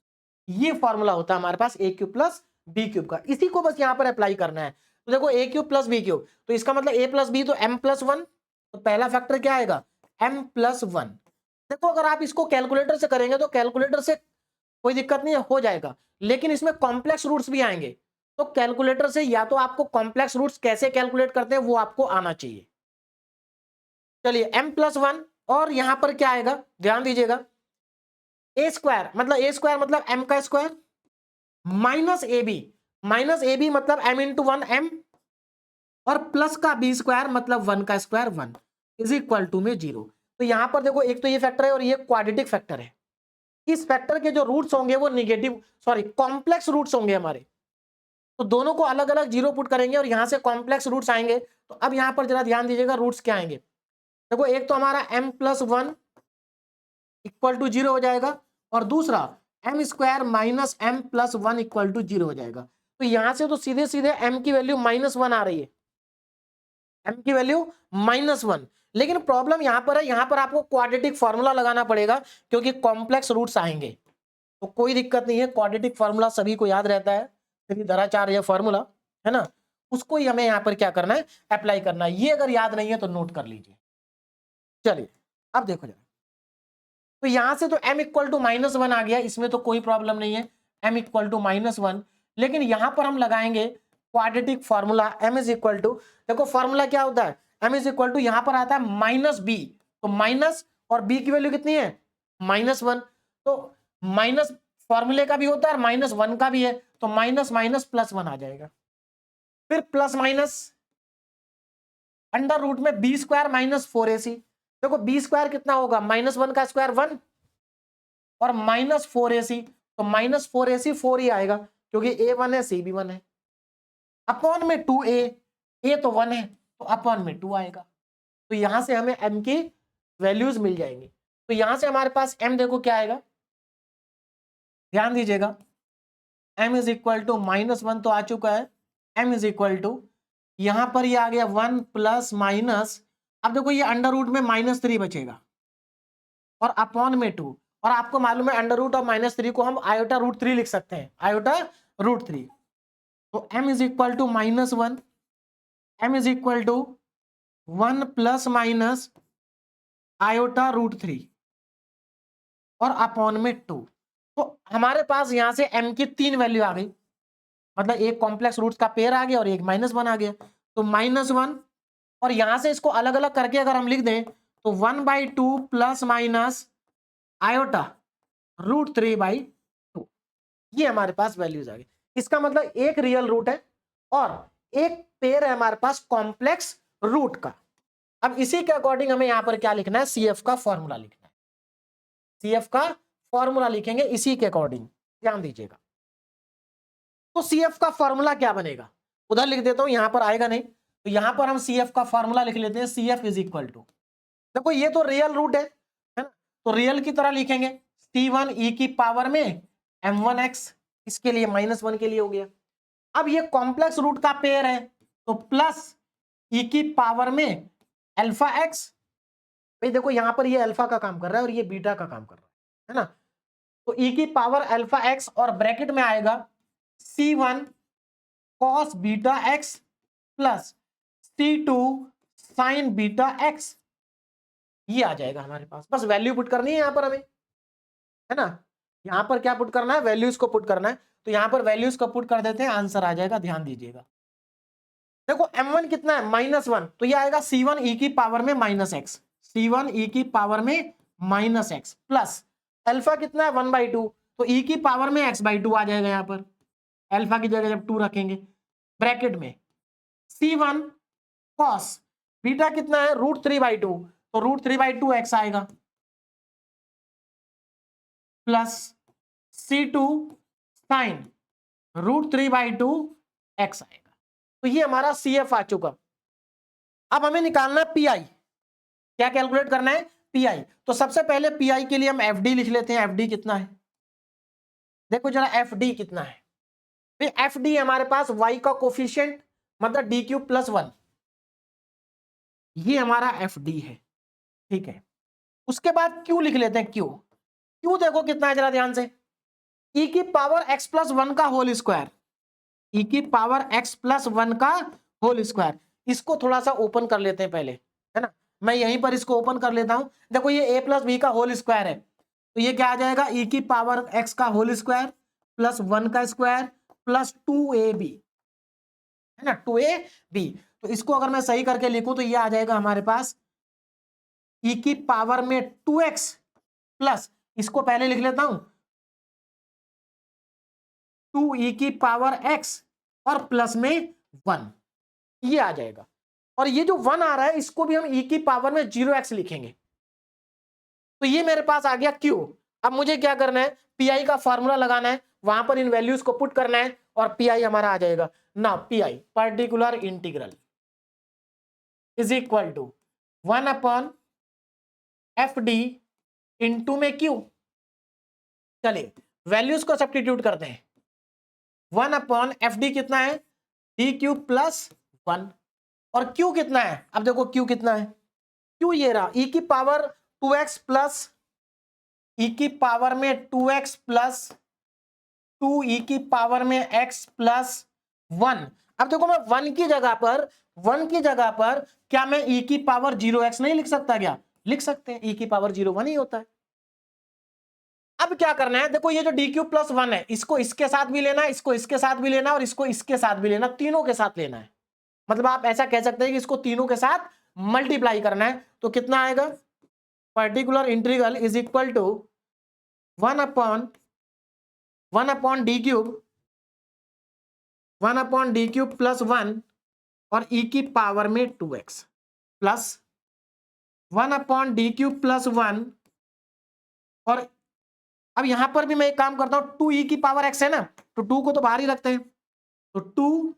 Speaker 1: ये फॉर्मूला होता है हमारे पास A cube plus B cube का, इसी को बस यहां पर अप्लाई करना है। तो देखो A cube plus B cube, तो इसका मतलब ए प्लस बी तो एम प्लस 1, तो पहला फैक्टर क्या आएगा? M plus 1। देखो अगर आप इसको कैलकुलेटर से करेंगे तो कैलकुलेटर से कोई दिक्कत नहीं है, हो जाएगा, लेकिन इसमें कॉम्प्लेक्स रूट्स भी आएंगे। तो कैलकुलेटर से या तो आपको कॉम्प्लेक्स रूट्स कैसे कैलकुलेट करते हैं वो आपको आना चाहिए। चलिए m प्लस 1 और यहां पर क्या आएगा ध्यान दीजिएगा, ए स्क्वायर मतलब m का स्क्वायर माइनस ए बी मतलब m इंटू 1 m और प्लस का बी स्क्वायर मतलब 1 का स्क्वायर 1 इज इक्वल टू में 0। तो यहां पर देखो एक तो ये फैक्टर है और ये क्वाड्रेटिक फैक्टर है। इस फैक्टर के जो रूट्स होंगे वो कॉम्प्लेक्स रूट्स होंगे हमारे, तो दोनों को अलग अलग 0 पुट करेंगे और यहां से कॉम्प्लेक्स रूट्स आएंगे। तो अब यहां पर जरा ध्यान दीजिएगा रूट्स क्या आएंगे। देखो एक तो हमारा m प्लस 1 इक्वल टू 0 हो जाएगा और दूसरा m square minus m plus 1 equal to 0 हो जाएगा। तो यहां से तो सीधे सीधे m की वैल्यू -1 आ रही है, m की वैल्यू -1। लेकिन प्रॉब्लम यहां पर है, यहां पर आपको क्वाड्रेटिक फॉर्मूला लगाना पड़ेगा क्योंकि कॉम्प्लेक्स रूट्स आएंगे। तो कोई दिक्कत नहीं है, क्वाड्रेटिक फॉर्मूला सभी को याद रहता है, त्रिधराचार्य फॉर्मूला है ना, उसको ही हमें यहां पर क्या करना है अप्लाई करना है। ये अगर याद नहीं है तो नोट कर लीजिए। चलिए अब देखो जरा, तो यहां से तो m इक्वल टू -1 आ गया, इसमें तो कोई प्रॉब्लम नहीं है, m इक्वल टू -1। लेकिन यहां पर हम लगाएंगे quadratic formula m is equal to, देखो फॉर्मूला क्या होता है, m इज इक्वल टू यहां पर आता है -b, तो माइनस और b की वैल्यू कितनी है -1, तो माइनस फॉर्मूले का भी होता है और -1 का भी है, तो माइनस माइनस प्लस 1 आ जाएगा। फिर प्लस माइनस अंडर रूट में बी स्क्वायर माइनस 4ac, देखो बी स्क्वायर कितना होगा -1 का स्क्वायर 1 और -4ac, तो -4ac 4 ही आएगा क्योंकि a1 है c भी 1 है, अपॉन में 2a, a तो 1 है तो अपॉन में 2 आएगा। तो यहां से हमें m की वैल्यूज मिल जाएंगी। तो यहां से हमारे पास m देखो क्या आएगा, ध्यान दीजिएगा, m इज इक्वल टू -1 तो आ चुका है, m इज इक्वल टू यहां पर ये आ गया 1 प्लस माइनस, अब देखो ये अंडर रूट में -3 बचेगा और अपॉन में 2, और आपको मालूम है अंडर रूट और -3 को हम आयोटा रूट 3 लिख सकते हैं, आयोटा रूट 3। तो m is equal to -1, m is equal to 1 plus minus iota root 3 और अपॉन में 2। तो हमारे पास यहां से m की 3 वैल्यू आ गई, मतलब एक कॉम्प्लेक्स रूट्स का पेयर आ गया और एक -1 आ गया, तो -1, और यहां से इसको अलग अलग करके अगर हम लिख दें तो 1/2 प्लस माइनस आयोटा रूट 3/2, ये हमारे पास वैल्यूज आ गई। इसका मतलब एक रियल रूट है और एक पेयर है हमारे पास कॉम्प्लेक्स रूट का। अब इसी के अकॉर्डिंग हमें यहां पर क्या लिखना है, CF का फॉर्मूला लिखना है, CF का फॉर्मूला लिखेंगे इसी के अकॉर्डिंग, ध्यान दीजिएगा। तो CF का फॉर्मूला क्या बनेगा, उधर लिख देता हूं, यहां पर आएगा नहीं, तो यहां पर हम CF का फॉर्मूला लिख लेते हैं, CF इज इक्वल टू, देखो ये तो रियल रूट है ना, तो रियल की तरह लिखेंगे C1 e की पावर में m1x, इसके लिए -1 के लिए हो गया। अब ये कॉम्प्लेक्स रूट का पेयर है, तो प्लस e की पावर में अल्फा x, भाई देखो यहां पर ये अल्फा का काम कर रहा है और ये बीटा का काम कर रहा है ना, तो e की पावर अल्फा x और ब्रैकेट में आएगा C1 cos beta x plus C2 sin beta x, ये आ जाएगा हमारे पास। बस वैल्यू पुट करनी है यहां पर हमें, है ना, यहां पर क्या पुट करना है, वैल्यूज को पुट करना है, तो यहां पर वैल्यूज को पुट कर देते हैं, आंसर आ जाएगा, ध्यान दीजिएगा। देखो m1 कितना है -1, तो ये आएगा C1 e की पावर में -x, C1 e की पावर में -x प्लस अल्फा कितना है 1/2, तो e की पावर में x/2 आ जाएगा, यहां पर अल्फा की जगह जब 2 रखेंगे, ब्रैकेट में C1 cos बीटा कितना है √3/2, तो √3/2 x आएगा प्लस C2 sin √3/2 x आएगा, तो ये हमारा CF आ चुका। अब हमें निकालना है PI, क्या कैलकुलेट करना है PI, तो सबसे पहले PI के लिए हम FD लिख लेते हैं, FD कितना है, देखो जरा FD कितना है, FD हमारे पास y का कोफिशिएंट मतलब d³ + 1, ये हमारा FD है, ठीक है। उसके बाद Q लिख लेते हैं, Q देखो कितना है जरा ध्यान से, e की पावर x + 1 का होल स्क्वायर, e की पावर x + 1 का होल स्क्वायर, इसको थोड़ा सा ओपन कर लेते हैं पहले, है ना, मैं यहीं पर इसको ओपन कर लेता हूं, देखो ये a + b का होल स्क्वायर है, तो ये क्या आ जाएगा e की पावर x का होल स्क्वायर प्लस 1 का स्क्वायर प्लस 2ab, है ना, 2ab, तो इसको अगर मैं सही करके लिखूं तो ये आ जाएगा हमारे पास e की पावर में 2x प्लस, इसको पहले लिख लेता हूं 2e की पावर x और प्लस में 1, ये आ जाएगा, और ये जो 1 आ रहा है इसको भी हम e की पावर में 0x लिखेंगे, तो ये मेरे पास आ गया Q। अब मुझे क्या करना है, PI का फॉर्मूला लगाना है, वहां पर इन वैल्यूज को पुट करना है और PI हमारा आ जाएगा ना, PI particular integral is equal to 1/FD into में Q, चलिए वैल्यूज को सब्स्टिट्यूट करते हैं, 1/FD कितना है d³ + 1, और Q कितना है, अब देखो Q कितना है, Q ये रहा e की पावर 2x प्लस e की पावर में 2x प्लस 2e की पावर में x प्लस 1, अब देखो मैं 1 की जगह पर क्या मैं e की पावर 0x नहीं लिख सकता, क्या लिख सकते हैं, e की पावर 0 1 ही होता है। अब क्या करना है, देखो ये जो d³ + 1 है, इसको इसके साथ भी लेना है, इसको इसके साथ भी लेना है और इसको इसके साथ भी लेना, तीनों के साथ लेना है, मतलब आप ऐसा कह सकते हैं कि इसको तीनों के साथ मल्टीप्लाई करना है, तो कितना आएगा, particular integral is equal to 1/d³ + 1 और e की पावर में 2x प्लस 1/d³ + 1, और अब यहां पर भी मैं एक काम करता हूं, 2e की पावर x है ना, तो 2 को तो बाहर ही रखते हैं, तो 2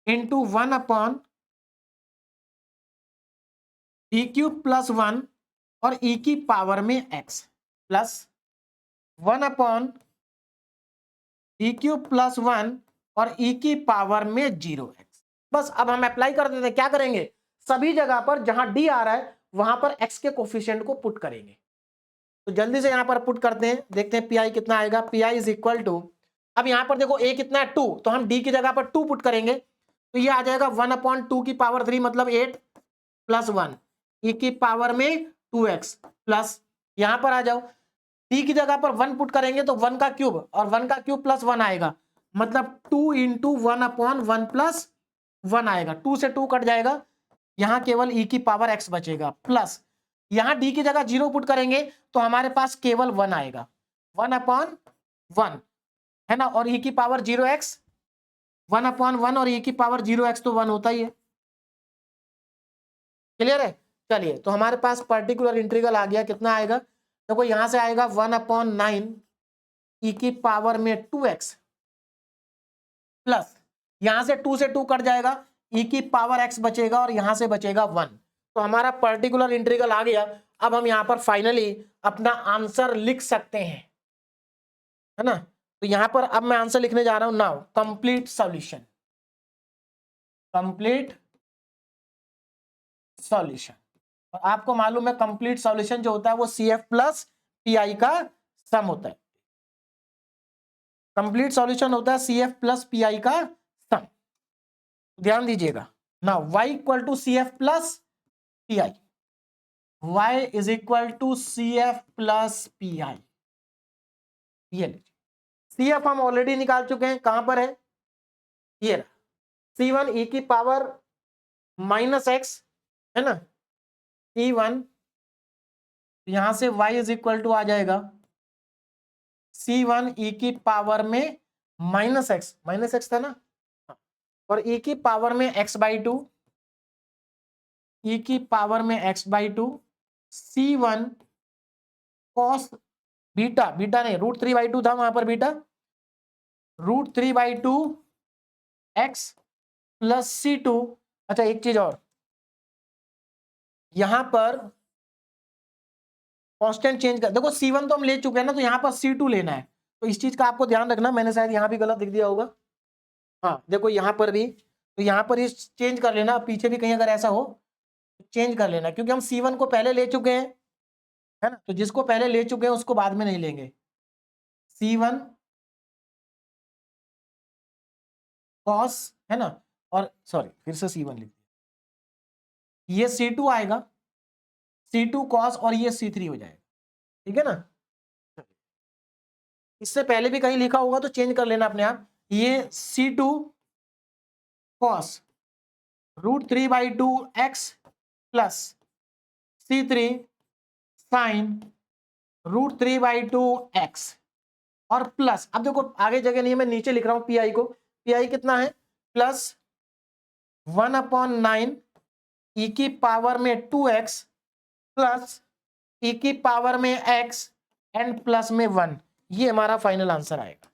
Speaker 1: × 1/d³ + 1 और e की पावर में x प्लस 1/d³ + 1 और e की पावर में 0x। बस अब हम अप्लाई कर देते हैं, क्या करेंगे, सभी जगह पर जहां d आ रहा है वहां पर x के कोफिशिएंट को पुट करेंगे, तो जल्दी से यहां पर पुट करते हैं, देखते हैं PI कितना आएगा, PI इज इक्वल टू, अब यहां पर देखो a कितना है 2, तो हम d की जगह पर 2 पुट करेंगे, तो ये आ जाएगा 1/2 की पावर 3 मतलब 8 प्लस 1 e की पावर में 2x प्लस, यहां पर आ जाओ d की जगह पर 1 पुट करेंगे तो 1 का क्यूब और 1 का क्यूब प्लस 1 आएगा, मतलब 2 × 1/1 प्लस 1 आएगा, 2 से 2 कट जाएगा, यहां केवल e की पावर x बचेगा, प्लस यहां d की जगह 0 पुट करेंगे तो हमारे पास केवल 1 आएगा, 1/1 है ना, और e की पावर 0x 1/1 और e की पावर 0x तो 1 होता ही है, क्लियर है। चलिए तो हमारे पास पर्टिकुलर इंटीग्रल आ गया, कितना आएगा, देखो यहां से आएगा 1/9 e की पावर में 2x प्लस यहां से 2 से 2 कट जाएगा, e की पावर x बचेगा और यहां से बचेगा 1। तो हमारा पर्टिकुलर इंटीग्रल आ गया। अब हम यहां पर फाइनली अपना आंसर लिख सकते हैं, है ना। तो यहां पर अब मैं आंसर लिखने जा रहा हूं now complete solution, complete solution. और आपको मालूम है कंप्लीट सॉल्यूशन जो होता है वो CF प्लस PI का सम होता है। कंप्लीट सॉल्यूशन होता है CF प्लस PI का सम, ध्यान दीजिएगा ना। y equal to CF plus PI, y is equal to CF plus PI। ये लीजिए CF हम ऑलरेडी निकाल चुके हैं, कहां पर है, ये रहा, C1 e की पावर माइनस x, है ना, C1, यहां से y इज इक्वल टू आ जाएगा C1 e की पावर में माइनस x था ना, और e की पावर में x/2, e की पावर में x/2, C1 cos beta, beta नहीं √3/2 था वहां पर बीटा, √3/2 x प्लस C2। अच्छा एक चीज और, यहां पर कांस्टेंट चेंज कर, देखो C1 तो हम ले चुके हैं ना, तो यहां पर C2 लेना है। तो इस चीज का आपको ध्यान रखना, मैंने शायद यहां भी गलत लिख दिया होगा। हाँ देखो यहां पर भी, तो यहां पर इस चेंज कर लेना, पीछे भी कहीं अगर ऐसा हो चेंज कर लेना, क्योंकि हम C1 को पहले ले चुके हैं, है ना। तो जिसको पहले ले चुके हैं उसको बाद में नहीं लेंगे। C1 cos, है ना, और सॉरी फिर से C1 लिख दिया, ये C2 आएगा, C2 cos और ये C3 हो जाएगा, ठीक है ना। इससे पहले भी कहीं लिखा होगा तो चेंज कर लेना अपने आप। ये C2 cos √3/2 x plus C3 sin √3/2 x, और प्लस, अब देखो आगे जगह नहीं है, मैं नीचे लिख रहा हूं PI को, PI कितना है, प्लस 1/9 e की पावर में 2x प्लस e की पावर में x एंड प्लस में 1। ये हमारा फाइनल आंसर आएगा।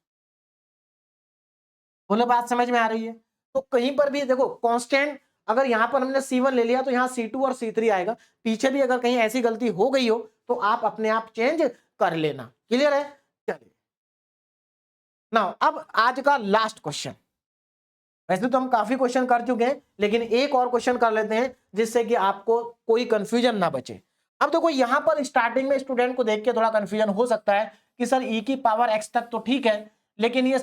Speaker 1: बोलो बात समझ में आ रही है। तो कहीं पर भी देखो कांस्टेंट, अगर यहां पर हमने C1 ले लिया तो यहां C2 और C3 आएगा। पीछे भी अगर कहीं ऐसी गलती हो गई हो तो आप अपने आप चेंज कर लेना। क्लियर है, चलिए नाउ अब आज का लास्ट क्वेश्चन। वैसे तो हम काफी क्वेश्चन कर चुके हैं, लेकिन एक और क्वेश्चन कर लेते हैं जिससे कि आपको कोई कंफ्यूजन ना बचे। अब देखो यहां पर स्टार्टिंग में स्टूडेंट को देख के थोड़ा कंफ्यूजन हो सकता है कि सर e की पावर x तक तो ठीक है, लेकिन ये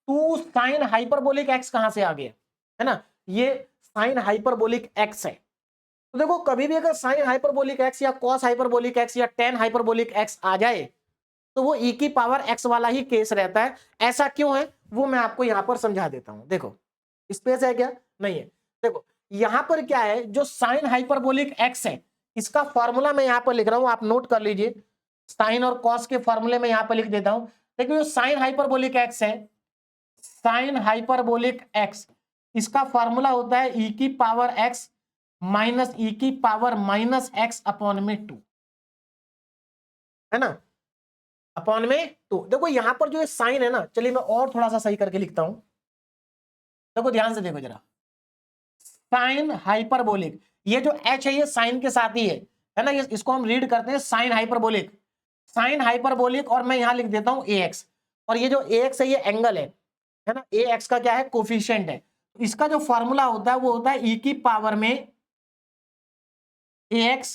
Speaker 1: 2 साइन हाइपरबोलिक x कहां से आ गया, है ना। ये साइन हाइपरबोलिक x है। तो देखो कभी भी अगर साइन हाइपरबोलिक x या कॉस हाइपरबोलिक x या टेन हाइपरबोलिक x आ जाए तो वो e की पावर x वाला ही केस रहता है। ऐसा क्यों है वो मैं आपको यहां पर समझा देता हूं। देखो स्पेस है क्या, नहीं है। देखो यहां पर क्या है, जो साइन हाइपरबोलिक x है इसका फॉर्मूला मैं यहां पर लिख रहा हूं, आप नोट कर लीजिए। साइन और कॉस के फॉर्मूले में यहां पर लिख देता हूं। देखिए जो साइन हाइपरबोलिक x है, साइन हाइपरबोलिक x, इसका फॉर्मूला होता है e की पावर x माइनस e की पावर माइनस x अपॉन में 2, है ना, अपॉन में 2। देखो यहां पर जो ये साइन है ना, चलिए मैं और थोड़ा सा सही करके लिखता हूं। देखो ध्यान से देखो जरा, साइन हाइपरबोलिक, ये जो h है ये साइन के साथ ही है ना, ये इसको हम रीड करते हैं साइन हाइपरबोलिक, साइन हाइपरबोलिक, और मैं यहां लिख देता हूं ax, और ये जो ax है ये एंगल है ना, ax का क्या है, कोफिशिएंट है। इसका जो फॉर्मूला होता है वो होता है e की पावर में ax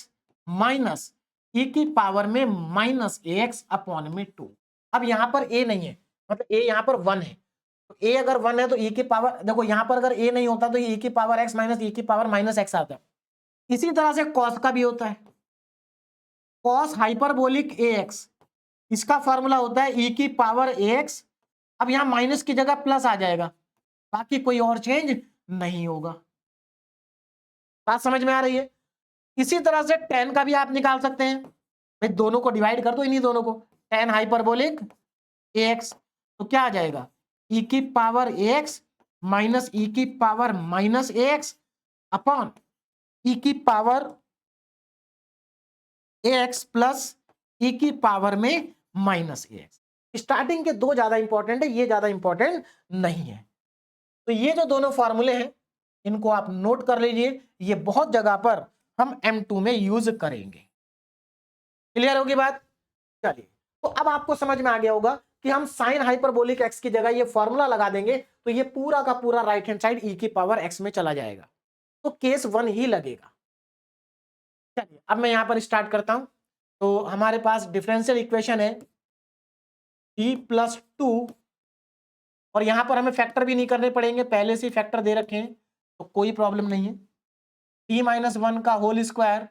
Speaker 1: माइनस e की पावर में माइनस ax अपॉन में 2। अब यहां पर a नहीं है, मतलब a यहां पर 1 है, तो a अगर 1 है तो e की पावर, देखो यहां पर अगर a नहीं होता तो e की पावर x माइनस e की पावर माइनस x आता है। इसी तरह से cos का भी होता है, cos हाइपरबोलिक ax, इसका फॉर्मूला होता है e की पावर ax। अब यहां माइनस की जगह प्लस आ जाएगा, बाकी कोई और चेंज नहीं होगा। बात समझ में आ रही है। इसी तरह से tan का भी आप निकाल सकते हैं, भाई दोनों को डिवाइड कर दो, इन्हीं दोनों को, tan हाइपरबोलिक ax, तो क्या आ जाएगा, e की पावर ax माइनस e की power minus ax upon e की पावर ax प्लस e की पावर में माइनस ax। स्टार्टिंग के दो ज्यादा इंपॉर्टेंट है, ये ज्यादा इंपॉर्टेंट नहीं है। तो ये जो दोनों फॉर्मूले हैं इनको आप नोट कर लीजिए, ये बहुत जगह पर हम M2 में यूज करेंगे। क्लियर होगी बात? चलिए, तो अब आपको समझ में आ गया होगा कि हम साइन हाइपरबोलिक एक्स की जगह ये फॉर्मूला लगा देंगे तो ये पूरा का पूरा राइट हैंड साइड ई की पावर एक्स में चला जाएगा, तो केस 1 ही लगेगा। चलिए, अब मैं यहां पर स्टार्ट करता हूं। तो हमारे पास डिफरेंशियल इक्वेशन है d+2 और यहां पर हमें फैक्टर भी नहीं करने पड़ेंगे, पहले से फैक्टर दे रखे हैं तो कोई प्रॉब्लम नहीं है। t-1 का whole square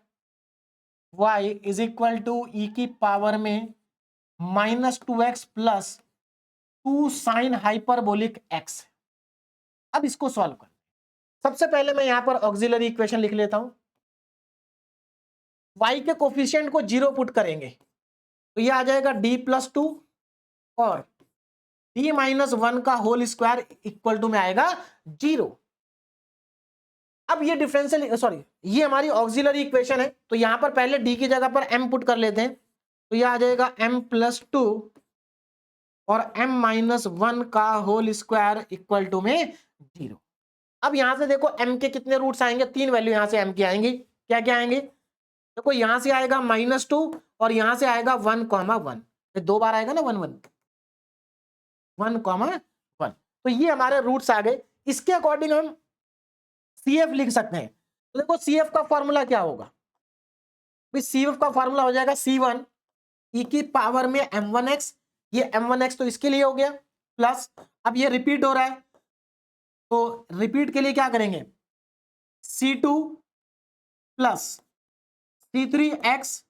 Speaker 1: y is equal to E की पावर में -2x plus 2 sine hyperbolic x। अब इसको सॉल्व कर, सबसे पहले मैं यहां पर ऑक्सिलरी इक्वेशन लिख लेता हूं। y के कोफिशिएंट को 0 पुट करेंगे तो ये आ जाएगा d+2 और d-1 का होल स्क्वायर इक्वल टू में आएगा 0। अब ये डिफरेंशियल सॉरी ये हमारी ऑक्सिलरी इक्वेशन है, तो यहां पर पहले d की जगह पर m पुट कर लेते हैं, तो ये आ जाएगा m+2 और m-1 का होल स्क्वायर इक्वल टू में 0। अब यहां से देखो m के कितने रूट्स आएंगे, 3 वैल्यू यहां से m की आएंगी। क्या क्या आएंगे? देखो यहां से आएगा -2 और यहां से आएगा 1,1, 2 बार आएगा ना 1,1 तो ये हमारे रूट्स आ गए। इसके अकॉर्डिंग हम CF लिख सकते हैं। तो देखो CF का फॉर्मूला क्या होगा, CF का फॉर्मूला हो जाएगा C1 ई की पावर में m1x, ये m1x तो इसके लिए हो गया, प्लस अब ये रिपीट हो रहा है तो रिपीट के लिए क्या करेंगे, C2 प्लस C3x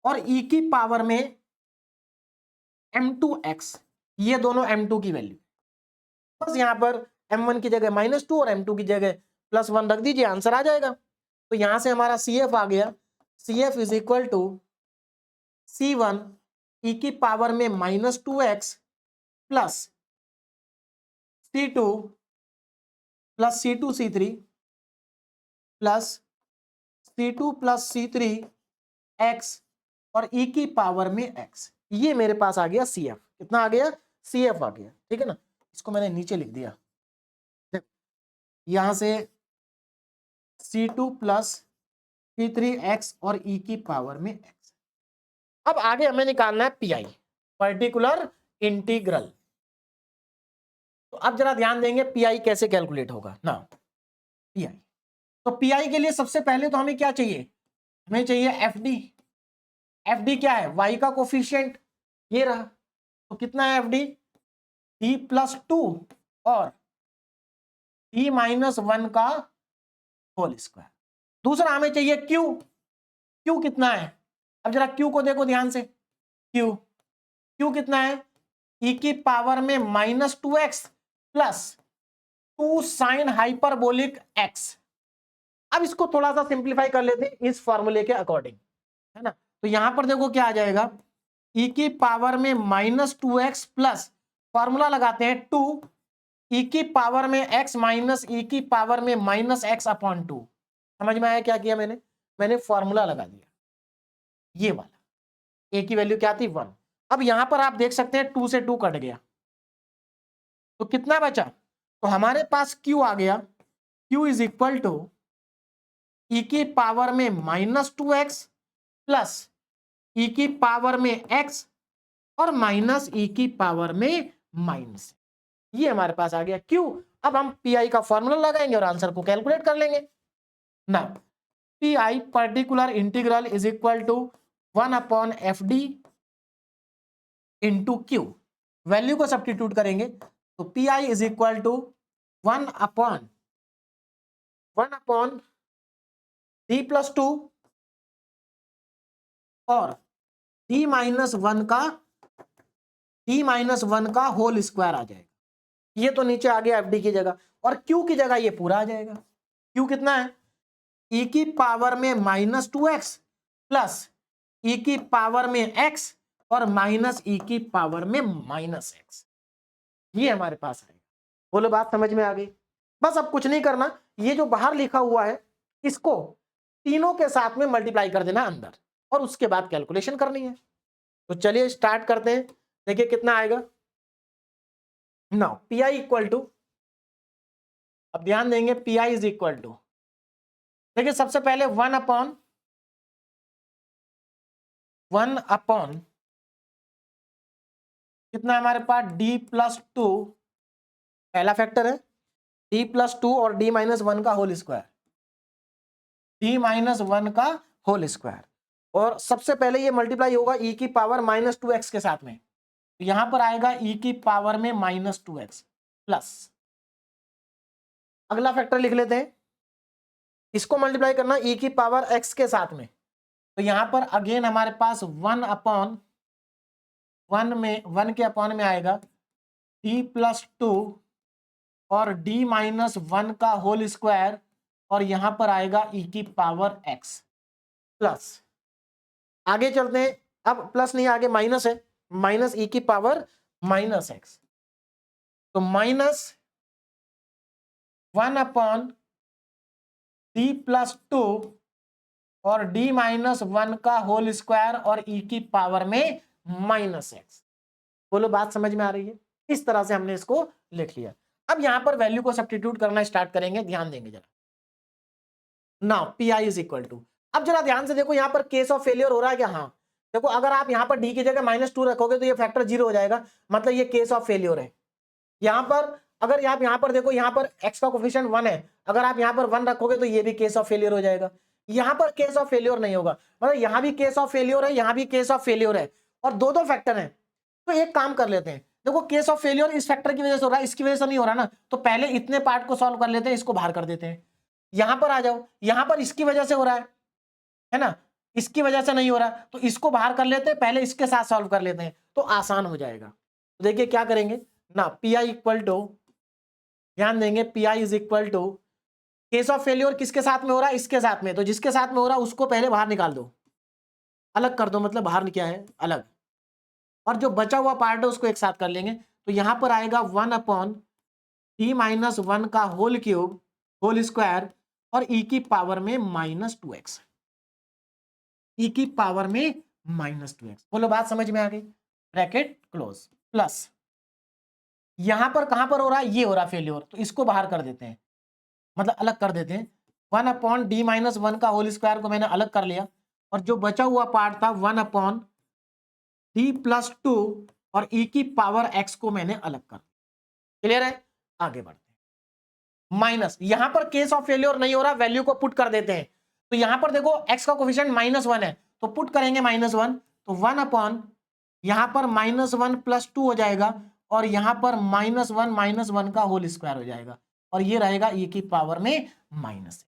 Speaker 1: और ई की पावर में m2x, ये दोनों m2 की वैल्यू। बस यहां पर m1 की जगह -2 और m2 की जगह +1 रख दीजिए, आंसर आ जाएगा। तो यहां से हमारा CF आ गया, CF is equal to C1 E की पावर में -2x plus C2 plus C2 C3 plus C2 plus C3 x और e की पावर में x। ये मेरे पास आ गया CF। कितना आ गया? CF आ गया, ठीक है ना। इसको मैंने नीचे लिख दिया, यहां से C2 प्लस C3x और e की पावर में x। अब आगे हमें निकालना है PI, पर्टिकुलर इंटीग्रल। तो अब जरा ध्यान देंगे PI कैसे कैलकुलेट होगा ना। PI, तो PI के लिए सबसे पहले तो हमें क्या चाहिए, हमें चाहिए FD। FD क्या है? y का कोफिशिएंट ये रहा, तो कितना है FD? d+2 और d-1 का होल स्क्वायर। दूसरा हमें चाहिए Q कितना है? अब जरा Q को देखो ध्यान से, Q कितना है? e की पावर में -2x plus 2 sine hyperbolic x। अब इसको थोड़ा सा सिंप्लीफाई कर लेते हैं इस फॉर्मूले के अकॉर्डिंग, है ना। तो यहां पर देखो क्या आ जाएगा, e की पावर में -2x प्लस फॉर्मूला लगाते हैं 2 e की पावर में x माइनस e की पावर में -x/2। समझ में आया क्या किया मैंने फॉर्मूला लगा दिया, ये वाला a की वैल्यू क्या थी 1। अब यहां पर आप देख सकते हैं 2 से 2 कट गया तो कितना बचा, तो हमारे पास q आ गया, q is equal to e की पावर में -2x प्लस e की पावर में x और माइनस e की पावर में माइनस। ये हमारे पास आ गया Q। अब हम PI का फॉर्मूला लगाएंगे और आंसर को कैलकुलेट कर लेंगे ना। PI particular integral is equal to 1/FD into Q। Value को सब्स्टिट्यूट करेंगे तो PI is equal to 1/D+2 और D-1 का होल स्क्वायर आ जाएगा। ये तो नीचे आ गया FD की जगह, और Q की जगह ये पूरा आ जाएगा। Q कितना है? e की पावर में -2x प्लस e की पावर में x और माइनस e की पावर में -x। ये हमारे पास आएगा। बोलो बात समझ में आ गई? बस अब कुछ नहीं करना, ये जो बाहर लिखा हुआ है इसको तीनों के साथ में मल्टीप्लाई कर देना अंदर और उसके बाद कैलकुलेशन करनी है। तो चलिए स्टार्ट करते हैं, देखिए कितना आएगा। नाउ PI इक्वल टू अब ध्यान देंगे P I is equal to, देखिए सबसे पहले 1 अपॉन कितना हमारे पास d+2, पहला फैक्टर है d+2 और d-1 का होल स्क्वायर, d-1 का होल स्क्वायर, और सबसे पहले ये मल्टीप्लाई होगा e की पावर -2x के साथ में, तो यहां पर आएगा e की पावर में -2x प्लस, अगला फैक्टर लिख लेते हैं, इसको मल्टीप्लाई करना e की पावर x के साथ में, तो यहां पर अगेन हमारे पास 1 के अपॉन में आएगा d+2 और d-1 का होल स्क्वायर, और यहां पर आएगा e की पावर x प्लस, आगे चलते हैं, अब प्लस नहीं आगे माइनस है, माइनस e की पावर -x, तो -1 d+2 और d-1 का होल स्क्वायर और e की पावर में -x। बोलो बात समझ में आ रही है? इस तरह से हमने इसको लिख लिया। अब यहां पर वैल्यू को सब्स्टिट्यूट करना स्टार्ट करेंगे, ध्यान देंगे जरा। Now P I is equal to, अब जरा ध्यान से देखो यहां पर केस ऑफ फेलियर हो रहा है क्या? हाँ देखो, अगर आप यहां पर डी की जगह -2 रखोगे तो ये फैक्टर 0 हो जाएगा, मतलब ये केस ऑफ फेलियर है। यहां पर अगर आप यहां पर देखो, यहां पर x का कोफिशिएंट 1 है, अगर आप यहां पर 1 रखोगे तो ये भी केस ऑफ फेलियर हो जाएगा। यहां पर केस ऑफ फेलियर नहीं होगा, मतलब यहां भी केस ऑफ फेलियर है, यहां भी केस ऑफ फेलियर है, और दो फैक्टर हैं। तो एक काम कर लेते हैं, देखो केस ऑफ फेलियर इस फैक्टर की वजह से हो रहा है, इसकी वजह से नहीं हो रहा ना, तो पहले इतने पार्ट को सॉल्व कर लेते हैं, इसको बाहर कर देते हैं। यहां पर आ जाओ, यहां पर इसकी वजह से हो रहा है ना, इसकी वजह से नहीं हो रहा, तो इसको बाहर कर लेते हैं, पहले इसके साथ सॉल्व कर लेते हैं, तो आसान हो जाएगा। तो देखिए क्या करेंगे ना, पी आई इक्वल टू, ध्यान देंगे P I is equal to, case of failure किसके साथ में हो रहा है? इसके साथ में, तो जिसके साथ में हो रहा है उसको पहले बाहर निकाल दो, अलग कर दो, मतलब बाहर क्या है अलग, और जो बचा हुआ पार्ट है उसको एक साथ कर लेंगे, तो यहां पर आएगा 1/d-1 का होल क्यूब होल स्क्वायर और e की पावर में -2x, e की पावर में -2x। बोलो बात समझ में आ गई? ब्रैकेट क्लोज, प्लस यहां पर कहां पर हो रहा है? ये हो रहा फेलियर, तो इसको बाहर कर देते हैं, मतलब अलग कर देते हैं। 1/d-1 का होल स्क्वायर को मैंने अलग कर लिया, और जो बचा हुआ पार्ट था 1/d+2 और e की पावर x को मैंने अलग कर दिया। क्लियर है? आगे बढ़ते हैं। माइनस, यहां पर केस ऑफ फेलियर नहीं हो रहा, वैल्यू को पुट कर देते हैं, तो यहां पर देखो x का कोफिशिएंट -1 है, तो पुट करेंगे -1, तो 1 यहां पर -1 + 2 हो जाएगा, और यहां पर -1 का होल स्क्वायर हो जाएगा, और ये रहेगा e की पावर में -x।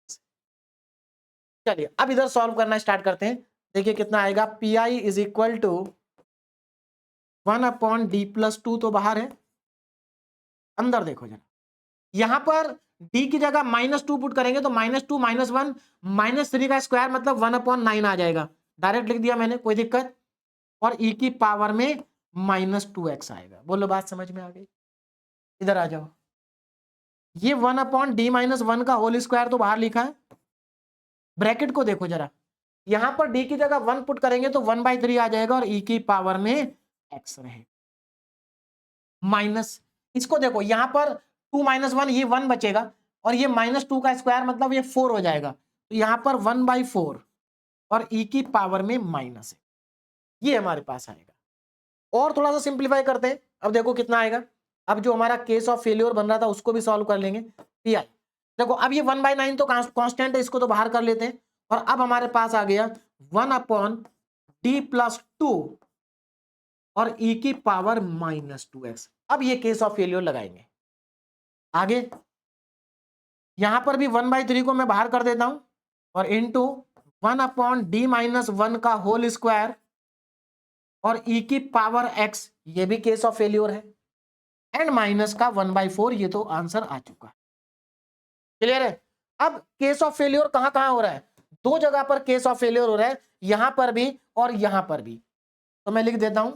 Speaker 1: चलिए अब इधर सॉल्व करना स्टार्ट करते हैं, देखिए कितना आएगा, P I is equal to 1/d+2 तो बाहर है, अंदर देखो जरा, यहां पर d की जगह -2 पुट करेंगे तो -2 -1 -3 का स्क्वायर मतलब 1/9 आ जाएगा, डायरेक्ट लिख दिया मैंने, कोई दिक्कत, और e की पावर में -2x आएगा। बोलो बात समझ में आ गई? इधर आ जाओ, ये 1/d-1 का होल स्क्वायर तो बाहर लिखा है, ब्रैकेट को देखो जरा, यहां पर d की जगह 1 पुट करेंगे तो 1/3 आ जाएगा, और e की पावर में x रहेगा, माइनस, इसको देखो यहां पर 2 - 1 ये 1 बचेगा, और ये -2 का स्क्वायर मतलब ये 4 हो जाएगा, तो यहां पर 1/4 और e की पावर में माइनस है, ये हमारे पास आएगा। और थोड़ा सा सिंप्लीफाई करते हैं, अब देखो कितना आएगा, अब जो हमारा केस ऑफ फेलियर बन रहा था उसको भी सॉल्व कर लेंगे। पी आई देखो, अब ये 1/9 तो कांस्टेंट है, इसको तो बाहर कर लेते हैं, और अब हमारे पास आ गया 1/d+2 और e की पावर -2x। अब ये केस ऑफ फेलियर लगाएंगे, आगे यहां पर भी 1/3 को मैं बाहर कर देता हूं, और इनटू 1/d-1 का होल स्क्वायर और e की पावर x, ये भी केस ऑफ फेलियर है, एंड माइनस का 1/4, ये तो आंसर आ चुका है। क्लियर है? अब केस ऑफ फेलियर कहां कहां हो रहा है? दो जगह पर केस ऑफ फेलियर हो रहा है, यहां पर भी और यहां पर भी, तो मैं लिख देता हूं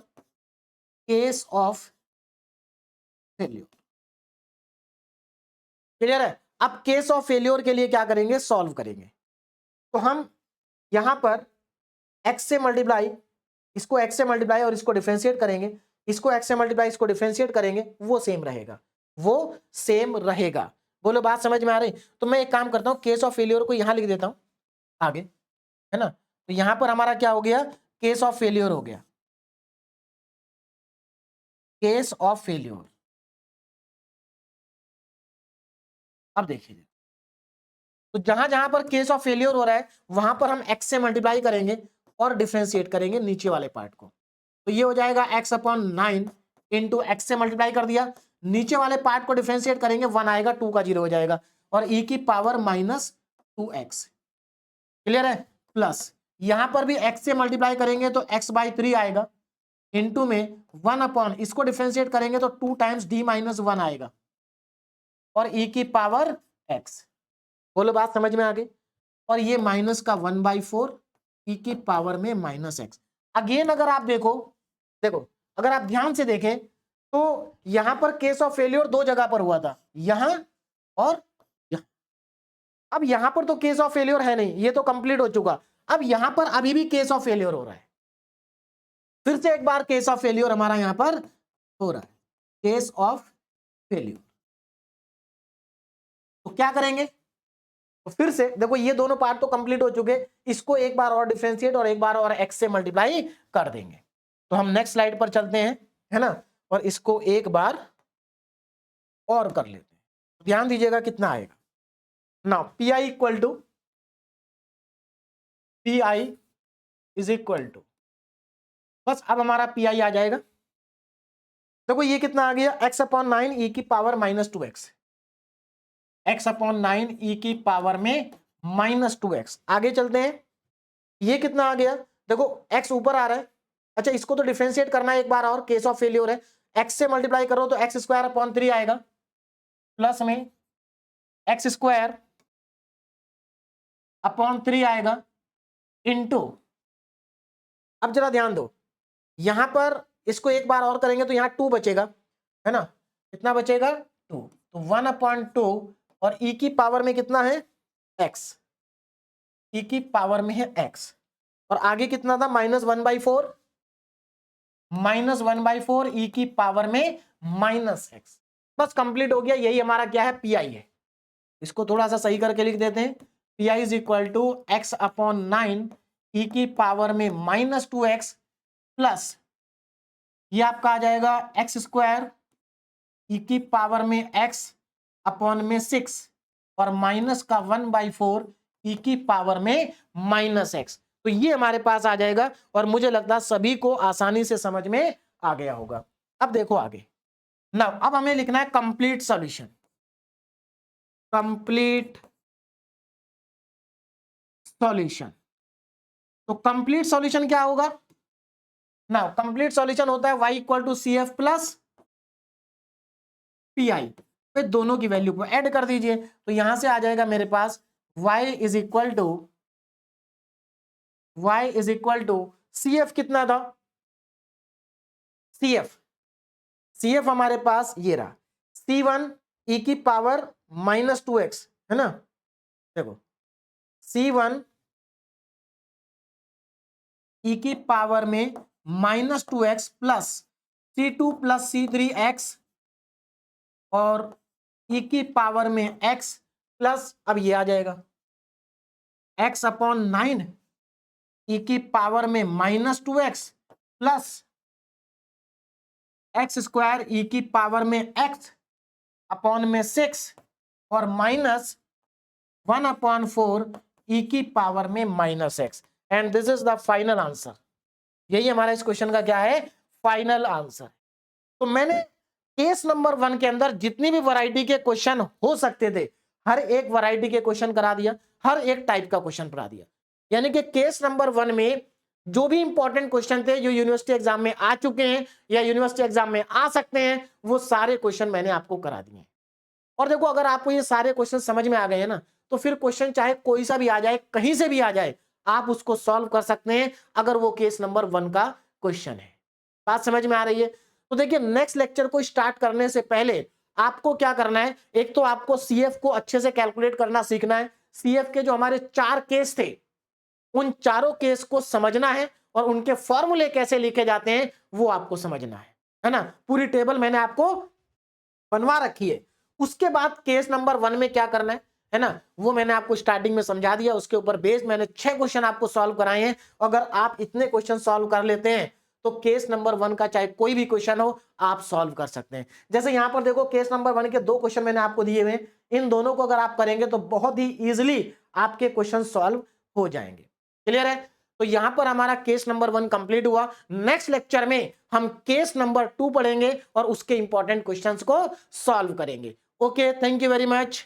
Speaker 1: केस ऑफ फेलियर। क्लियर है? अब केस ऑफ फेलियर के लिए क्या करेंगे? सॉल्व करेंगे, तो हम यहां पर x से मल्टीप्लाई, इसको x से मल्टीप्लाई और इसको डिफरेंशिएट करेंगे, इसको x से मल्टीप्लाई इसको डिफरेंशिएट करेंगे, वो सेम रहेगा, वो सेम रहेगा। बोलो बात समझ में आ रही? तो मैं एक काम करता हूँ, केस ऑफ फेल्योर को यहाँ लिख देता हूँ आगे, है ना? तो यहाँ पर हमारा क्या हो गया, केस ऑफ फेल्योर हो गया, केस ऑफ फेल्योर। अब देखिए, तो जहां जहां पर केस ऑफ फेल्योर हो रहा है वहां पर हम x से मल्टीप्लाई करेंगे और डिफरेंशिएट करेंगे नीचे वाले पार्ट को। तो ये हो जाएगा x अपॉन 9 इंटू एक्स से मल्टीप्लाई कर दिया, नीचे वाले पार्ट को डिफरेंशिएट करेंगे 1 आएगा, 2 का 0 हो जाएगा और e की पावर माइनस 2x। क्लियर है? प्लस यहां पर भी x से मल्टीप्लाई करेंगे तो x बाई 3 आएगा, इंटू में 1 अपॉन, इसको डिफरेंशिएट करेंगे तो 2 टाइम्स d माइनस 1 आएगा और e की पावर x। बोलो बात समझ में आ गई? और ये माइनस का 1/4 ई की पावर में माइनस एक्स। अगेन अगर आप देखो अगर आप ध्यान से देखें तो यहां पर केस ऑफ फेल्योर दो जगह पर हुआ था, यहां और यहां। अब यहां पर तो केस ऑफ फेल्योर है नहीं, ये तो कंप्लीट हो चुका। अब यहां पर अभी भी केस ऑफ फेल्योर हो रहा है, फिर से एक बार केस ऑफ फेल्योर हमारा यहां पर हो रहा है, केस ऑफ फेल्योर। तो क्या करेंगे, तो फिर से देखो ये दोनों पार्ट तो कंप्लीट हो चुके, इसको एक बार और डिफरेंशिएट और एक बार और x से मल्टीप्लाई कर देंगे। तो हम नेक्स्ट स्लाइड पर चलते हैं, है ना, और इसको एक बार और कर लेते हैं। ध्यान दीजिएगा कितना आएगा ना, P I is equal to, बस अब हमारा पी आई आ जाएगा। देखो ये कितना आ गया, x अपॉन 9 ई की power minus 2x, x upon 9 E की पावर में माइनस 2x। आगे चलते हैं, ये कितना आ गया, देखो x ऊपर आ रहा है, अच्छा इसको तो डिफरेंशिएट करना है एक बार और, केस ऑफ फेल्योर है, x से मल्टीप्लाई करो तो x स्क्वायर अपॉन 3 आएगा, प्लस में x स्क्वायर अपॉन 3 आएगा इनटू, अब जरा ध्यान दो, यहां पर इसको एक बार और करेंगे तो यहां 2 बचेगा, है ना, कितना बचेगा 2, तो 1/2 और e की पावर में कितना है x, e की पावर में है x, और आगे कितना था -1/4, -1/4 e की पावर में माइनस x। बस कंप्लीट हो गया, यही हमारा क्या है, पी आई है। इसको थोड़ा सा सही करके लिख देते हैं, P I is equal to X upon 9 E की पावर में माइनस 2x प्लस ये आपका आ जाएगा एक्स स्क्वायर ई की पावर में x अपॉन में 6 और माइनस का 1/4 ई की पावर में माइनस x। तो ये हमारे पास आ जाएगा और मुझे लगता है सभी को आसानी से समझ में आ गया होगा। अब देखो आगे ना, अब हमें लिखना है कंप्लीट सॉल्यूशन, कंप्लीट सॉल्यूशन। तो कंप्लीट सॉल्यूशन क्या होगा ना, कंप्लीट सॉल्यूशन होता है y equal to C F plus P I, फिर दोनों की वैल्यू को ऐड कर दीजिए, तो यहां से आ जाएगा मेरे पास y is equal to C F कितना था, सी एफ हमारे पास ये रहा, C1 ई की पावर माइनस 2x, है ना, देखो C1 ई की पावर में minus 2x plus C2 plus C3x और ई की पावर में x प्लस, अब ये आ जाएगा x अपॉन 9 ई की पावर में minus 2x plus X square E की पावर में x अपॉन में 6 और माइनस 1/4 ई की पावर में minus x, and this is the final answer. यही हमारा इस क्वेश्चन का क्या है, फाइनल आंसर। तो मैंने केस नंबर 1 के अंदर जितनी भी वैरायटी के क्वेश्चन हो सकते थे हर एक वैरायटी के क्वेश्चन करा दिया, हर एक टाइप का क्वेश्चन करा दिया। यानी कि केस नंबर 1 में जो भी इंपॉर्टेंट क्वेश्चन थे जो यूनिवर्सिटी एग्जाम में आ चुके हैं या यूनिवर्सिटी एग्जाम में आ सकते हैं, वो सारे क्वेश्चन मैंने आपको करा दिए। और देखो अगर आपको ये सारे क्वेश्चन समझ में आ गए हैं ना, तो फिर क्वेश्चन चाहे कोई सा भी आ जाए, कहीं से भी आ जाए, आप उसको सॉल्व कर सकते हैं अगर वो केस नंबर 1 का क्वेश्चन है। बात समझ में आ रही है? तो देखिए नेक्स्ट लेक्चर को स्टार्ट करने से पहले आपको क्या करना है, एक तो आपको सीएफ को अच्छे से कैलकुलेट करना सीखना है। सीएफ के जो हमारे 4 केस थे उन चारों केस को समझना है और उनके फॉर्मूले कैसे लिखे जाते हैं वो आपको समझना है ना। पूरी टेबल मैंने आपको बनवा रखी है, उसके बाद केस नंबर 1 में क्या करना है ना, वो मैंने आपको स्टार्टिंग में समझा दिया। उसके ऊपर बेस मैंने 6 क्वेश्चन आपको सॉल्व कराए हैं। अगर आप इतने क्वेश्चन सॉल्व कर लेते हैं तो केस नंबर 1 का चाहे कोई भी क्वेश्चन हो आप सॉल्व कर सकते हैं। जैसे यहां पर देखो केस नंबर 1 के 2 क्वेश्चन मैंने आपको दिए हुए हैं, इन दोनों को अगर आप करेंगे तो बहुत ही इजीली आपके क्वेश्चन सॉल्व हो जाएंगे। क्लियर है? तो यहां पर हमारा केस नंबर 1 कंप्लीट हुआ। नेक्स्ट लेक्चर में हम केस नंबर 2 पढ़ेंगे और उसके इंपॉर्टेंट क्वेश्चंस को सॉल्व करेंगे। Okay, thank you very much.